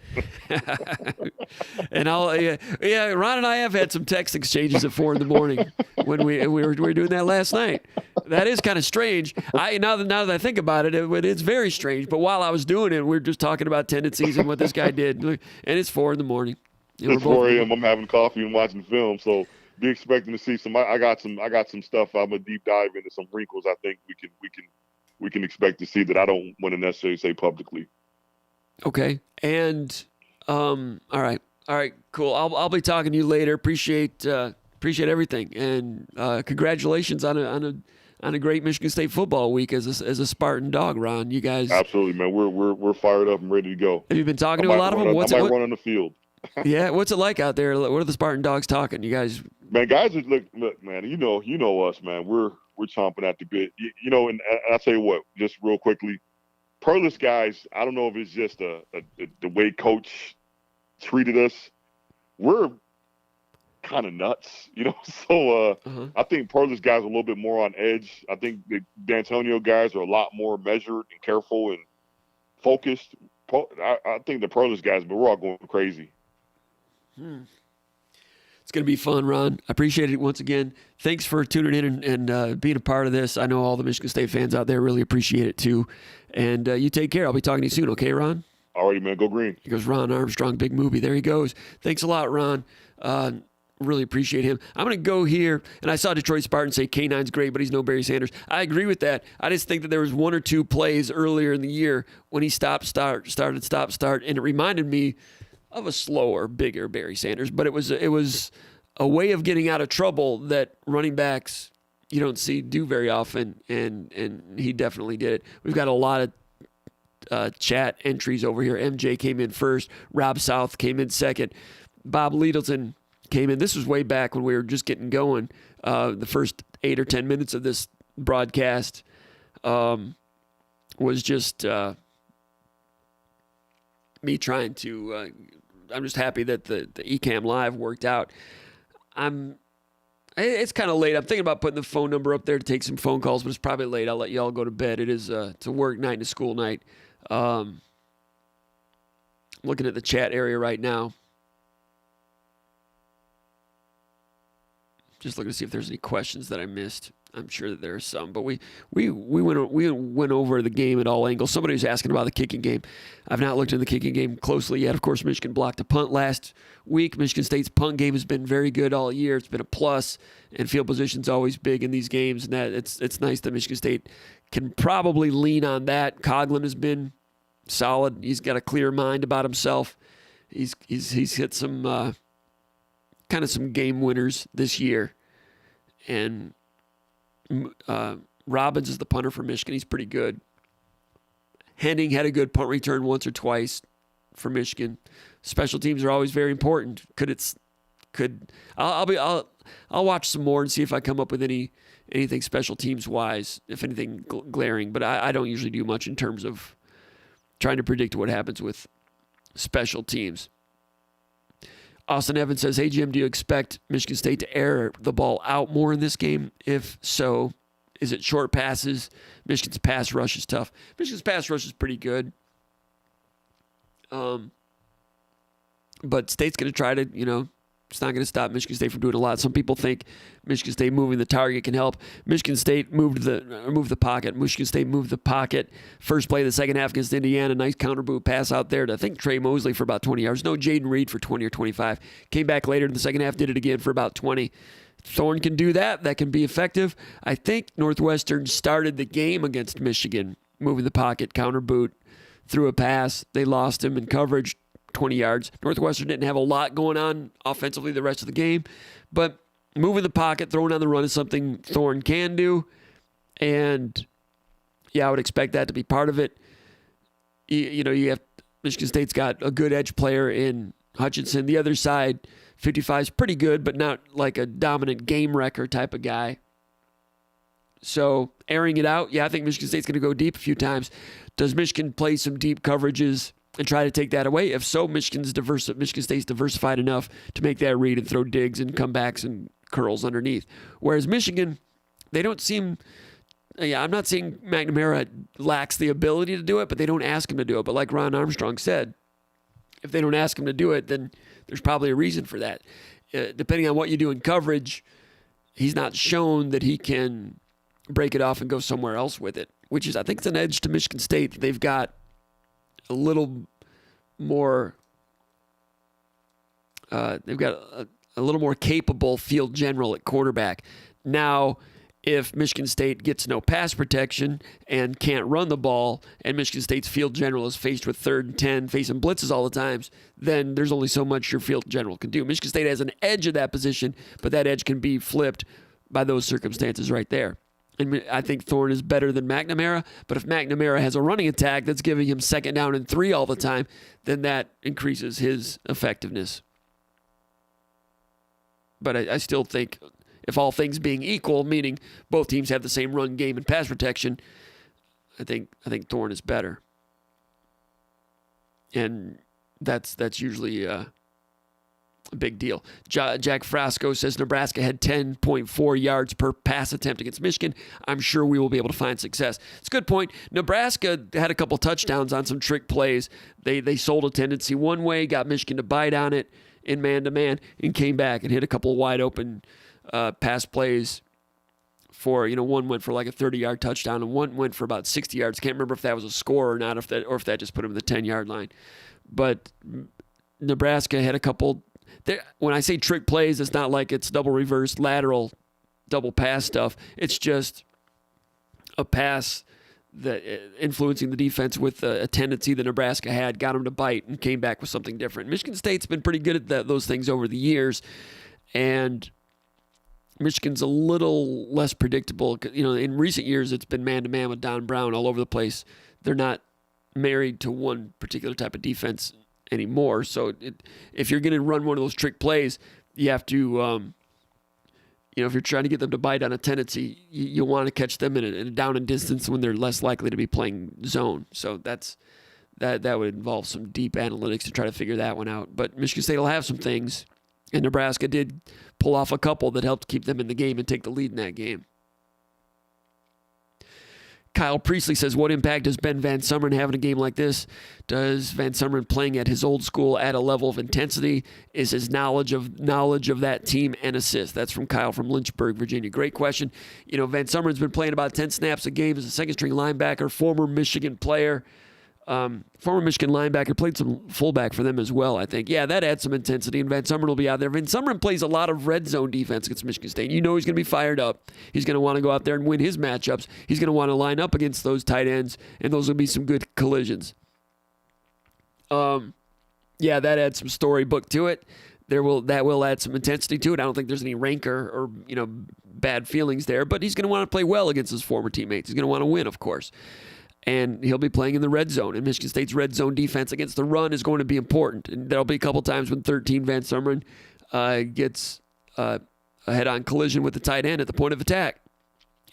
S1: And Ron and I have had some text exchanges at 4 a.m. when we were doing that last night. That is kind of strange. Now that I think about it, it's very strange. But while I was doing it, we were just talking about tendencies and what this guy did. And it's 4 a.m.
S2: It's 4 a.m. I'm having coffee and watching film, so be expecting to see some. I got some stuff. I'm a deep dive into some wrinkles. I think we can expect to see that I don't want to necessarily say publicly.
S1: Okay, and all right, cool. I'll be talking to you later. Appreciate everything, and congratulations on a great Michigan State football week as a Spartan dog, Ron. You guys
S2: absolutely, man. We're fired up and ready to go.
S1: Have you been talking to a lot of them?
S2: I might run on the field.
S1: Yeah, what's it like out there? What are the Spartan dogs talking? You guys,
S2: man, guys, look, man. You know us, man. We're chomping at the bit. And I'll tell you what, just real quickly, Perlis guys. I don't know if it's just the way Coach treated us. We're kind of nuts, So I think Perlis guys are a little bit more on edge. I think the D'Antonio guys are a lot more measured and careful and focused. I think the Perlis guys, but we're all going crazy.
S1: It's going to be fun, Ron. I appreciate it once again. Thanks for tuning in and being a part of this. I know all the Michigan State fans out there really appreciate it too. And you take care. I'll be talking to you soon, okay, Ron?
S2: All righty, man. Go green.
S1: He goes, Ron Armstrong, big movie. There he goes. Thanks a lot, Ron. Really appreciate him. I'm going to go here, and I saw Detroit Spartan say K9's great, but he's no Barry Sanders. I agree with that. I just think that there was 1 or 2 plays earlier in the year when he started, stop, start, and it reminded me of a slower, bigger Barry Sanders. But it was a way of getting out of trouble that running backs you don't see do very often, and he definitely did it. We've got a lot of chat entries over here. MJ came in first. Rob South came in second. Bob Littleton came in. This was way back when we were just getting going. The first 8 or 10 minutes of this broadcast was just me trying to. I'm just happy that the Ecamm Live worked out. It's kind of late. I'm thinking about putting the phone number up there to take some phone calls, but it's probably late. I'll let you all go to bed. It's a work night and a school night. Looking at the chat area right now. Just looking to see if there's any questions that I missed. I'm sure that there are some, but we went over the game at all angles. Somebody was asking about the kicking game. I've not looked at the kicking game closely yet. Of course, Michigan blocked a punt last week. Michigan State's punt game has been very good all year. It's been a plus, and field position's always big in these games. And that it's nice that Michigan State can probably lean on that. Coughlin has been solid. He's got a clear mind about himself. He's hit some kind of some game winners this year, and Robbins is the punter for Michigan. He's pretty good. Henning had a good punt return once or twice for Michigan. Special teams are always very important. I'll watch some more and see if I come up with anything special teams wise, if anything glaring. But I don't usually do much in terms of trying to predict what happens with special teams. Austin Evans says, hey, Jim, do you expect Michigan State to air the ball out more in this game? If so, is it short passes? Michigan's pass rush is tough. Michigan's pass rush is pretty good. But State's going to try to, it's not going to stop Michigan State from doing a lot. Some people think Michigan State moving the target can help. Michigan State moved the pocket. Michigan State moved the pocket. First play of the second half against Indiana. Nice counter boot pass out there to, I think, Trey Mosley for about 20 yards. No, Jaden Reed for 20 or 25. Came back later in the second half, did it again for about 20. Thorne can do that. That can be effective. I think Northwestern started the game against Michigan, moving the pocket, counter boot, threw a pass. They lost him in coverage. 20 yards. Northwestern didn't have a lot going on offensively the rest of the game, but moving the pocket, throwing on the run is something Thorne can do, and I would expect that to be part of it. You have Michigan State's got a good edge player in Hutchinson. The other side, 55 is pretty good, but not like a dominant game wrecker type of guy. So airing it out, I think Michigan State's going to go deep a few times. Does Michigan play some deep coverages and try to take that away? If so, Michigan State's diversified enough to make that read and throw digs and comebacks and curls underneath. Whereas Michigan, they don't seem. I'm not saying McNamara lacks the ability to do it, but they don't ask him to do it. But like Ron Armstrong said, if they don't ask him to do it, then there's probably a reason for that. Depending on what you do in coverage, he's not shown that he can break it off and go somewhere else with it, which is, I think, it's an edge to Michigan State. They've got a little more. They've got a little more capable field general at quarterback. Now, if Michigan State gets no pass protection and can't run the ball, and Michigan State's field general is faced with 3rd and 10, facing blitzes all the times, then there's only so much your field general can do. Michigan State has an edge at that position, but that edge can be flipped by those circumstances right there. And I think Thorne is better than McNamara, but if McNamara has a running attack that's giving him 2nd down and 3 all the time, then that increases his effectiveness. But I still think, if all things being equal, meaning both teams have the same run game and pass protection, I think Thorne is better. And that's usually a big deal. Jack Frasco says Nebraska had 10.4 yards per pass attempt against Michigan. I'm sure we will be able to find success. It's a good point. Nebraska had a couple touchdowns on some trick plays. They sold a tendency one way, got Michigan to bite on it in man-to-man, and came back and hit a couple of wide-open pass plays for, one went for like a 30-yard touchdown and one went for about 60 yards. Can't remember if that was a score or not, if that just put him in the 10-yard line. But Nebraska had a couple. When I say trick plays, it's not like it's double reverse, lateral, double pass stuff. It's just a pass that influencing the defense with a tendency that Nebraska had, got them to bite and came back with something different. Michigan State's been pretty good at those things over the years, and Michigan's a little less predictable. In recent years, it's been man-to-man with Don Brown all over the place. They're not married to one particular type of defense anymore. So if you're going to run one of those trick plays, you have to, if you're trying to get them to bite on a tendency, you want to catch them in a down and distance when they're less likely to be playing zone. So that's That would involve some deep analytics to try to figure that one out. But Michigan State will have some things, and Nebraska did pull off a couple that helped keep them in the game and take the lead in that game. Kyle Priestley says, what impact does Ben Van Sumeren have in a game like this? Does Van Sumeren playing at his old school add a level of intensity? Is his knowledge of that team an assist? That's from Kyle from Lynchburg, Virginia. Great question. Van Sumeren's been playing about 10 snaps a game as a second-string linebacker, former Michigan player. Former Michigan linebacker, played some fullback for them as well, I think. Yeah, that adds some intensity, and Van Sumeren will be out there. Van Sumeren plays a lot of red zone defense against Michigan State. He's going to be fired up. He's going to want to go out there and win his matchups. He's going to want to line up against those tight ends, and those will be some good collisions. Yeah, that adds some storybook to it. That will add some intensity to it. I don't think there's any rancor or bad feelings there, but he's going to want to play well against his former teammates. He's going to want to win, of course. And he'll be playing in the red zone. And Michigan State's red zone defense against the run is going to be important. And there'll be a couple times when 13 Van Sumeren gets a head-on collision with the tight end at the point of attack.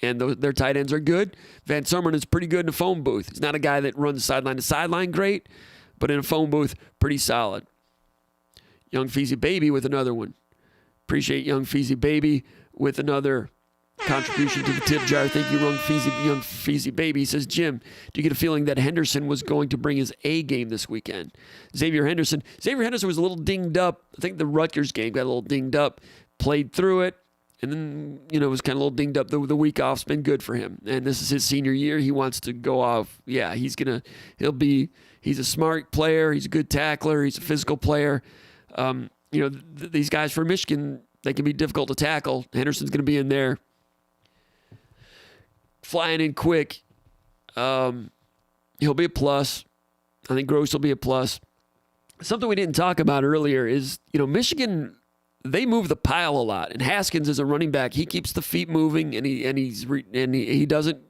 S1: And their tight ends are good. Van Sumeren is pretty good in a phone booth. He's not a guy that runs sideline to sideline great, but in a phone booth, pretty solid. Young Feezy Baby with another one. Appreciate Young Feezy Baby with another contribution to the tip jar. Thank you, Young Feezy Baby. He says, Jim, do you get a feeling that Henderson was going to bring his A game this weekend? Xavier Henderson was a little dinged up. I think the Rutgers game got a little dinged up, played through it, and then, was kind of a little dinged up. The week off's been good for him. And this is his senior year. He wants to go off. Yeah, he's a smart player. He's a good tackler. He's a physical player. These guys from Michigan, they can be difficult to tackle. Henderson's going to be in there, flying in quick. He'll be a plus. I think Gross will be a plus. Something we didn't talk about earlier is, Michigan, they move the pile a lot. And Haskins is a running back. He keeps the feet moving, and he doesn't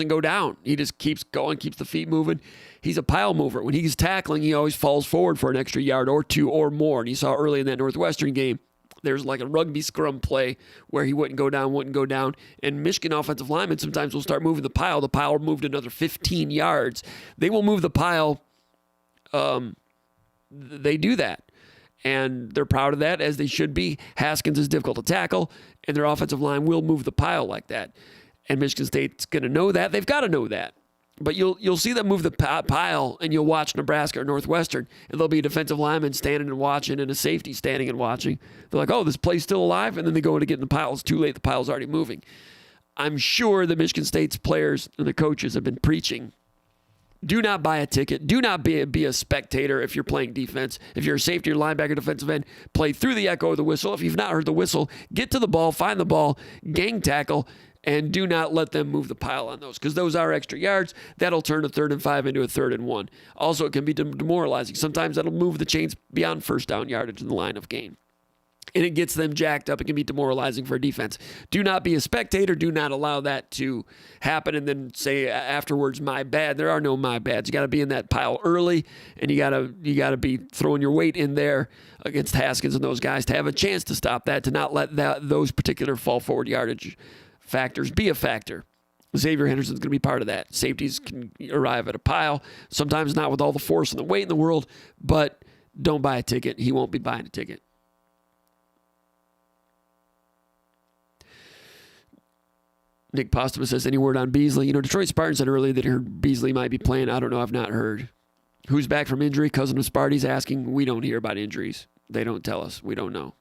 S1: go down. He just keeps going, keeps the feet moving. He's a pile mover. When he's tackling, he always falls forward for an extra yard or two or more. And you saw early in that Northwestern game, there's like a rugby scrum play where he wouldn't go down. And Michigan offensive linemen sometimes will start moving the pile. The pile moved another 15 yards. They will move the pile. They do that. And they're proud of that, as they should be. Haskins is difficult to tackle, and their offensive line will move the pile like that. And Michigan State's going to know that. They've got to know that. But you'll see them move the pile, and you'll watch Nebraska or Northwestern, and there'll be a defensive lineman standing and watching and a safety standing and watching. They're like, oh, this play's still alive, and then they go in to get in the pile. It's too late. The pile's already moving. I'm sure the Michigan State's players and the coaches have been preaching, do not buy a ticket. Do not be a spectator if you're playing defense. If you're a safety or linebacker, defensive end, play through the echo of the whistle. If you've not heard the whistle, get to the ball, find the ball, gang tackle, and do not let them move the pile on those, because those are extra yards. That'll turn a 3rd and 5 into a 3rd and 1. Also, it can be demoralizing. Sometimes that'll move the chains beyond first down yardage in the line of game. And it gets them jacked up. It can be demoralizing for a defense. Do not be a spectator. Do not allow that to happen and then say afterwards, my bad. There are no my bads. You got to be in that pile early, and you got to be throwing your weight in there against Haskins and those guys to have a chance to stop that, to not let those particular fall forward yardage factors be a factor. Xavier Henderson's going to be part of that. Safeties can arrive at a pile, sometimes not with all the force and the weight in the world, but don't buy a ticket. He won't be buying a ticket. Nick Postuma says, any word on Beasley? Detroit Spartans said earlier that he heard Beasley might be playing. I don't know. I've not heard. Who's back from injury? Cousin of Sparty's asking. We don't hear about injuries. They don't tell us. We don't know.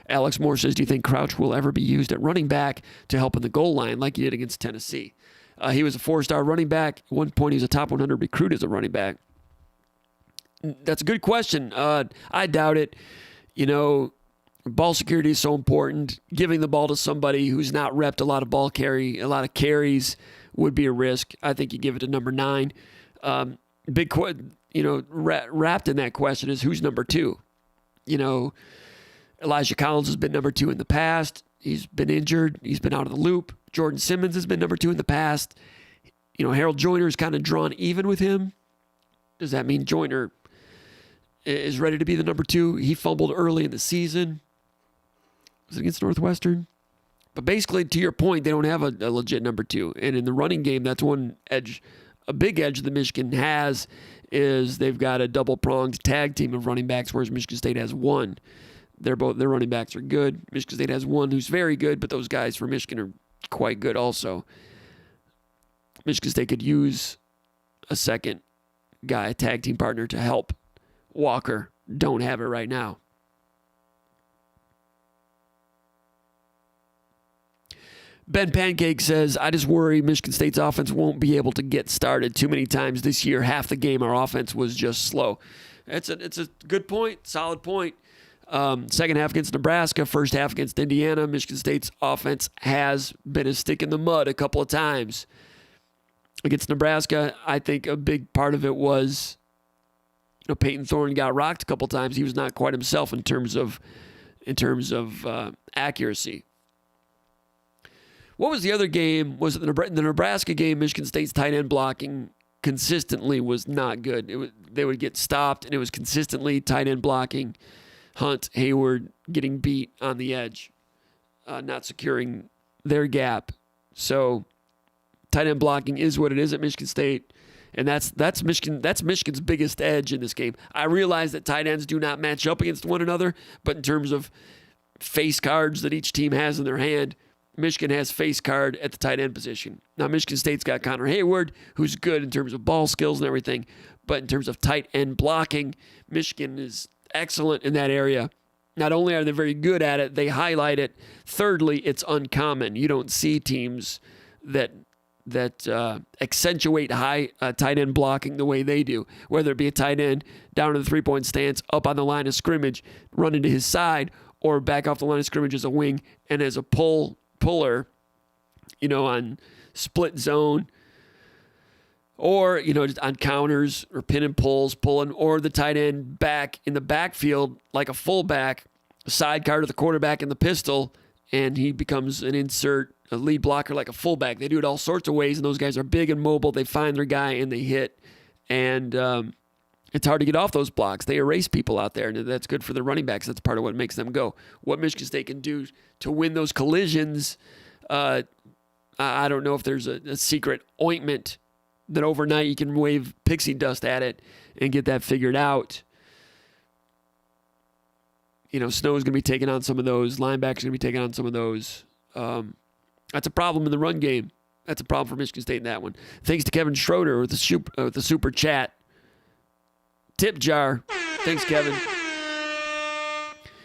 S1: Alex Moore says, do you think Crouch will ever be used at running back to help in the goal line like he did against Tennessee? He was a 4-star running back. At one point, he was a top 100 recruit as a running back. That's a good question. I doubt it. Ball security is so important. Giving the ball to somebody who's not repped a lot of carries would be a risk. I think you give it to number 9. Wrapped in that question is who's number 2. Elijah Collins has been number 2 in the past. He's been injured. He's been out of the loop. Jordan Simmons has been number 2 in the past. Harold Joyner's kind of drawn even with him. Does that mean Joyner is ready to be the number 2? He fumbled early in the season. Was it against Northwestern? But basically, to your point, they don't have a legit number 2. And in the running game, that's one edge, a big edge that Michigan has, is they've got a double-pronged tag team of running backs, whereas Michigan State has one. Their running backs are good. Michigan State has one who's very good, but those guys for Michigan are quite good also. Michigan State could use a second guy, a tag team partner, to help Walker. Don't have it right now. Ben Pancake says, I just worry Michigan State's offense won't be able to get started too many times this year. Half the game, our offense was just slow. It's a good point, solid point. Second half against Nebraska, first half against Indiana. Michigan State's offense has been a stick in the mud a couple of times. Against Nebraska, I think a big part of it was, Peyton Thorne got rocked a couple of times. He was not quite himself in terms of accuracy. What was the other game? Was it the Nebraska game? Michigan State's tight end blocking consistently was not good. They would get stopped, and it was consistently tight end blocking. Hunt, Hayward getting beat on the edge, not securing their gap. So tight end blocking is what it is at Michigan State, and that's Michigan's biggest edge in this game. I realize that tight ends do not match up against one another, but in terms of face cards that each team has in their hand, Michigan has face card at the tight end position. Now, Michigan State's got Connor Hayward, who's good in terms of ball skills and everything, but in terms of tight end blocking, Michigan is excellent in that area. Not only are they very good at it, they highlight it. Thirdly, it's uncommon. You don't see teams that accentuate high tight end blocking the way they do, whether it be a tight end down to the three-point stance, up on the line of scrimmage, run into his side, or back off the line of scrimmage as a wing and as a puller, on split zone, or, just on counters or pin and pulls, pulling, or the tight end back in the backfield like a fullback, sidecar to the quarterback in the pistol, and he becomes an insert, a lead blocker like a fullback. They do it all sorts of ways, and those guys are big and mobile. They find their guy, and they hit, and it's hard to get off those blocks. They erase people out there, and that's good for the running backs. That's part of what makes them go. What Michigan State can do to win those collisions, I don't know if there's a secret ointment that overnight you can wave pixie dust at it and get that figured out. Snow's going to be taking on some of those. Linebackers going to be taking on some of those. That's a problem in the run game. That's a problem for Michigan State in that one. Thanks to Kevin Schroeder with the super chat. Tip jar. Thanks, Kevin.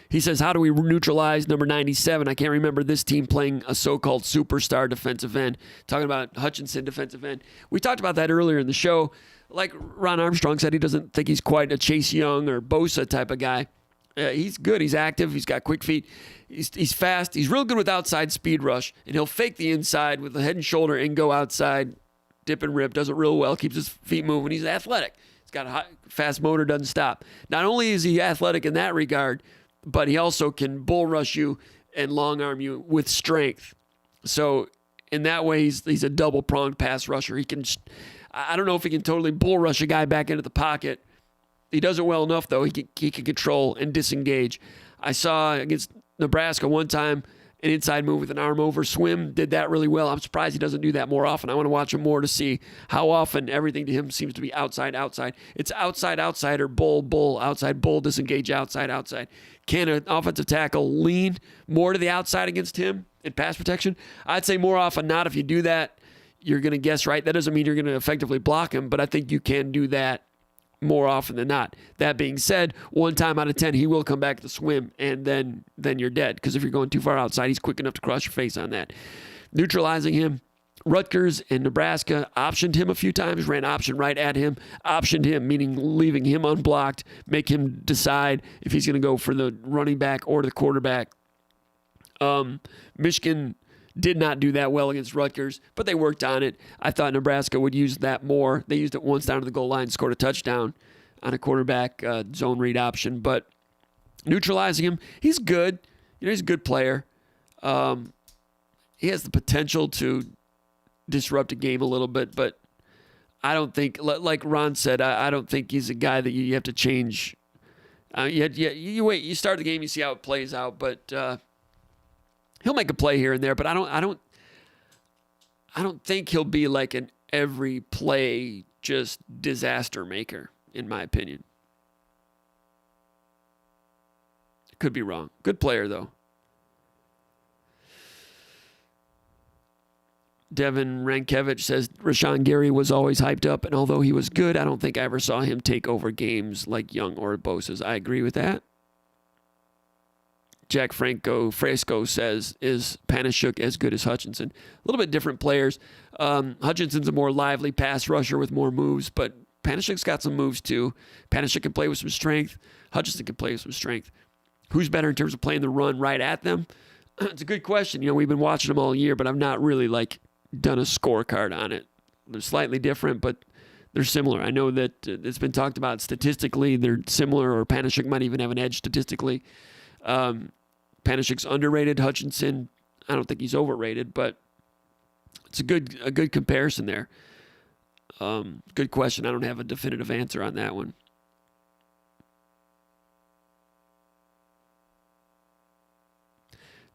S1: He says, how do we neutralize number 97? I can't remember this team playing a so-called superstar defensive end. Talking about Hutchinson defensive end. We talked about that earlier in the show. Like Ron Armstrong said, he doesn't think he's quite a Chase Young or Bosa type of guy. He's good. He's active. He's got quick feet. He's fast. He's real good with outside speed rush, and he'll fake the inside with the head and shoulder and go outside, dip and rip. Does it real well. Keeps his feet moving. He's athletic. He's got a fast motor. Doesn't stop. Not only is he athletic in that regard, but he also can bull rush you and long arm you with strength. So in that way, he's a double pronged pass rusher. He can. I don't know if he can totally bull rush a guy back into the pocket. He does it well enough, though. He can control and disengage. I saw against Nebraska one time an inside move with an arm over swim. Did that really well. I'm surprised he doesn't do that more often. I want to watch him more to see how often everything to him seems to be outside. It's outside, or bull, outside, bull, disengage, outside. Can an offensive tackle lean more to the outside against him in pass protection? I'd say more often not. If you do that, you're going to guess right. That doesn't mean you're going to effectively block him, but I think you can do that more often than not. That being said, 1 time out of 10, he will come back to swim, and then you're dead. Because if you're going too far outside, he's quick enough to cross your face on that. Neutralizing him. Rutgers and Nebraska optioned him a few times, ran option right at him. Optioned him, meaning leaving him unblocked, make him decide if he's going to go for the running back or the quarterback. Michigan did not do that well against Rutgers, but they worked on it. I thought Nebraska would use that more. They used it once down to the goal line, scored a touchdown on a quarterback zone read option. But neutralizing him, he's good. He's a good player. He has the potential to disrupt a game a little bit, but I don't think, like Ron said, I don't think he's a guy that you have to change. You wait, you start the game, you see how it plays out, but He'll make a play here and there, but I don't think he'll be like an every play just disaster maker, in my opinion. Could be wrong. Good player, though. Devin Rankevich says Rashawn Gary was always hyped up, and although he was good, I don't think I ever saw him take over games like Young or Bosa's. I agree with that. Jack Fresco says, is Panasiuk as good as Hutchinson? A little bit different players. Hutchinson's a more lively pass rusher with more moves, but Panasiuk's got some moves too. Panasiuk can play with some strength. Hutchinson can play with some strength. Who's better in terms of playing the run right at them? It's a good question. We've been watching them all year, but I've not really done a scorecard on it. They're slightly different, but they're similar. I know that it's been talked about statistically. They're similar, or Panasiuk might even have an edge statistically. Panasiuk's underrated. Hutchinson, I don't think he's overrated, but it's a good comparison there. Good question. I don't have a definitive answer on that one.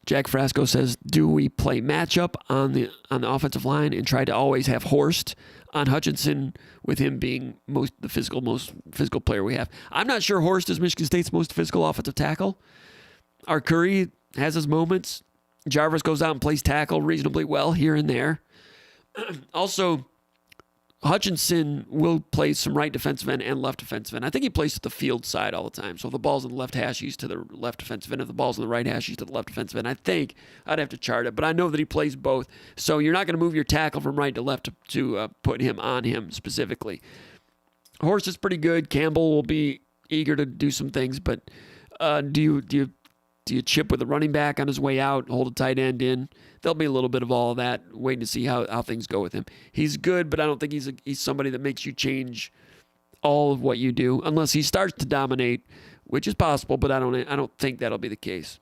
S1: Jack Frasco says, do we play matchup on the offensive line and try to always have Horst on Hutchinson, with him being most physical player we have? I'm not sure Horst is Michigan State's most physical offensive tackle. Arcuri has his moments. Jarvis goes out and plays tackle reasonably well here and there. Also, Hutchinson will play some right defensive end and left defensive end. I think he plays to the field side all the time. So if the ball's on the left hash, he's to the left defensive end. If the ball's on the right hash, he's to the left defensive end. I think I'd have to chart it, but I know that he plays both. So you're not going to move your tackle from right to left to put him on him specifically. Horst is pretty good. Campbell will be eager to do some things, but do you chip with a running back on his way out, hold a tight end in? There'll be a little bit of all of that, waiting to see how things go with him. He's good, but I don't think he's somebody that makes you change all of what you do, unless he starts to dominate, which is possible, but I don't think that'll be the case.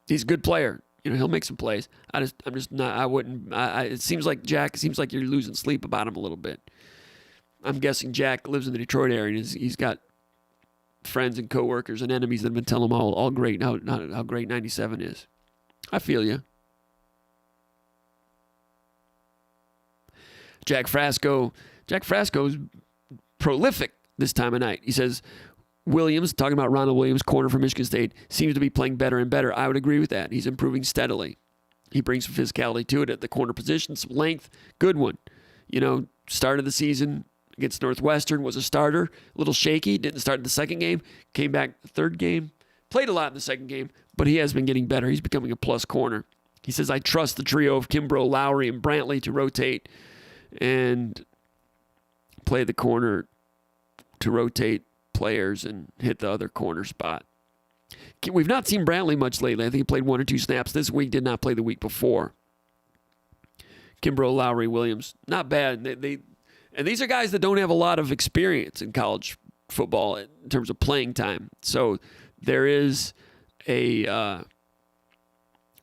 S1: He's a good player. He'll make some plays. I'm just not. I wouldn't. It seems like Jack. It seems like you're losing sleep about him a little bit. I'm guessing Jack lives in the Detroit area, and he's got friends and coworkers and enemies that have been telling him all great how great 97 is. I feel you. Jack Frasco's prolific this time of night. He says, Williams, talking about Ronald Williams, corner from Michigan State, seems to be playing better and better. I would agree with that. He's improving steadily. He brings some physicality to it at the corner position, some length. Good one. Start of the season against Northwestern, was a starter, a little shaky, didn't start in the second game, came back the third game, played a lot in the second game, but he has been getting better. He's becoming a plus corner. He says, I trust the trio of Kimbrough, Lowry, and Brantley to rotate and play the corner to rotate players and hit the other corner spot. We've not seen Brantley much lately. I think he played 1 or 2 snaps this week, did not play the week before. Kimbrough, Lowry, Williams, not bad. And these are guys that don't have a lot of experience in college football in terms of playing time. So there is a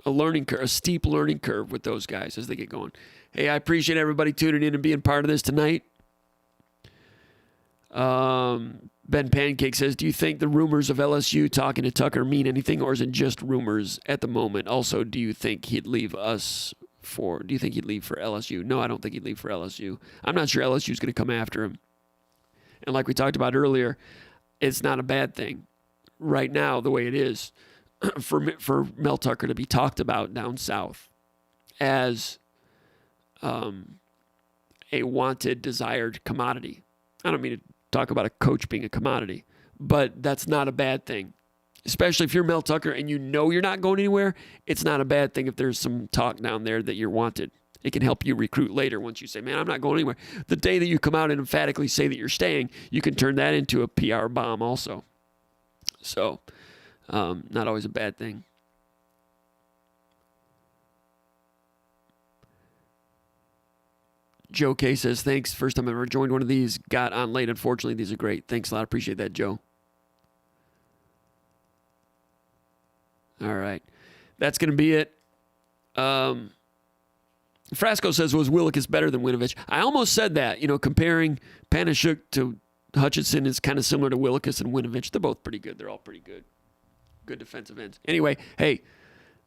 S1: learning curve, a steep learning curve with those guys as they get going. Hey, I appreciate everybody tuning in and being part of this tonight. Ben Pancake says, do you think the rumors of LSU talking to Tucker mean anything, or is it just rumors at the moment? Also, do you think he'd leave for LSU? No, I don't think he'd leave for LSU. I'm not sure LSU is going to come after him. And like we talked about earlier, it's not a bad thing right now the way it is for Mel Tucker to be talked about down south as a wanted, desired commodity. I don't mean to talk about a coach being a commodity, but that's not a bad thing. Especially if you're Mel Tucker and you're not going anywhere, it's not a bad thing if there's some talk down there that you're wanted. It can help you recruit later once you say, man, I'm not going anywhere. The day that you come out and emphatically say that you're staying, you can turn that into a PR bomb also. So, not always a bad thing. Joe K says, thanks. First time I ever joined one of these. Got on late. Unfortunately, these are great. Thanks a lot. Appreciate that, Joe. All right. That's going to be it. Frasco says, was Willikis better than Winovich? I almost said that. Comparing Panasiuk to Hutchinson is kind of similar to Willikis and Winovich. They're both pretty good. They're all pretty good. Good defensive ends. Anyway, hey,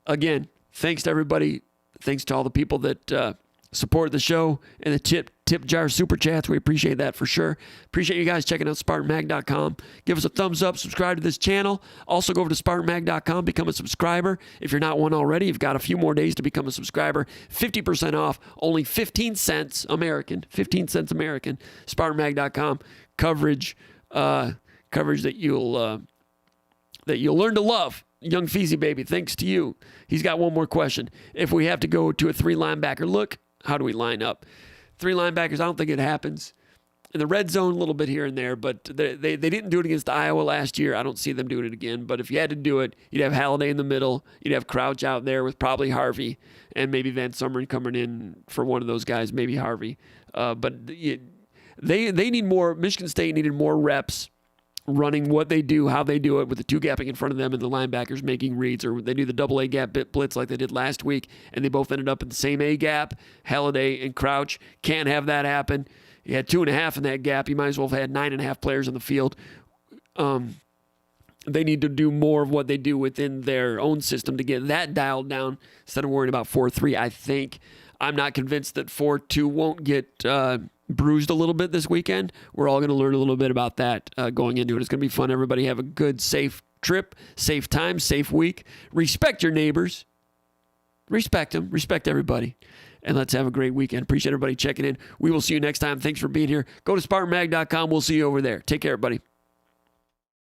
S1: again, thanks to everybody. Thanks to all the people that support the show and the tip jar super chats. We appreciate that for sure. Appreciate you guys checking out SpartanMag.com. Give us a thumbs up. Subscribe to this channel. Also go over to SpartanMag.com. Become a subscriber. If you're not one already, you've got a few more days to become a subscriber. 50% off. Only 15 cents American. 15 cents American. SpartanMag.com. Coverage that you'll learn to love. Young Feezy baby, thanks to you. He's got one more question. If we have to go to a 3 linebacker look, how do we line up? 3 linebackers, I don't think it happens. In the red zone, a little bit here and there, but they didn't do it against Iowa last year. I don't see them doing it again. But if you had to do it, you'd have Halliday in the middle. You'd have Crouch out there with probably Harvey and maybe Van Sumeren coming in for one of those guys, maybe Harvey. But they need more. Michigan State needed more reps running what they do, how they do it, with the 2 gapping in front of them and the linebackers making reads, or they do the double A gap blitz like they did last week, and they both ended up in the same A gap. Halliday and Crouch can't have that happen. You had 2.5 in that gap. You might as well have had 9.5 players on the field. They need to do more of what they do within their own system to get that dialed down instead of worrying about 4-3. I think I'm not convinced that 4-2 won't get bruised a little bit this weekend. We're all going to learn a little bit about that going into it. It's going to be fun. Everybody have a good, safe trip, safe time, safe week. Respect your neighbors. Respect them. Respect everybody. And let's have a great weekend. Appreciate everybody checking in. We will see you next time. Thanks for being here. Go to SpartanMag.com. We'll see you over there. Take care, everybody.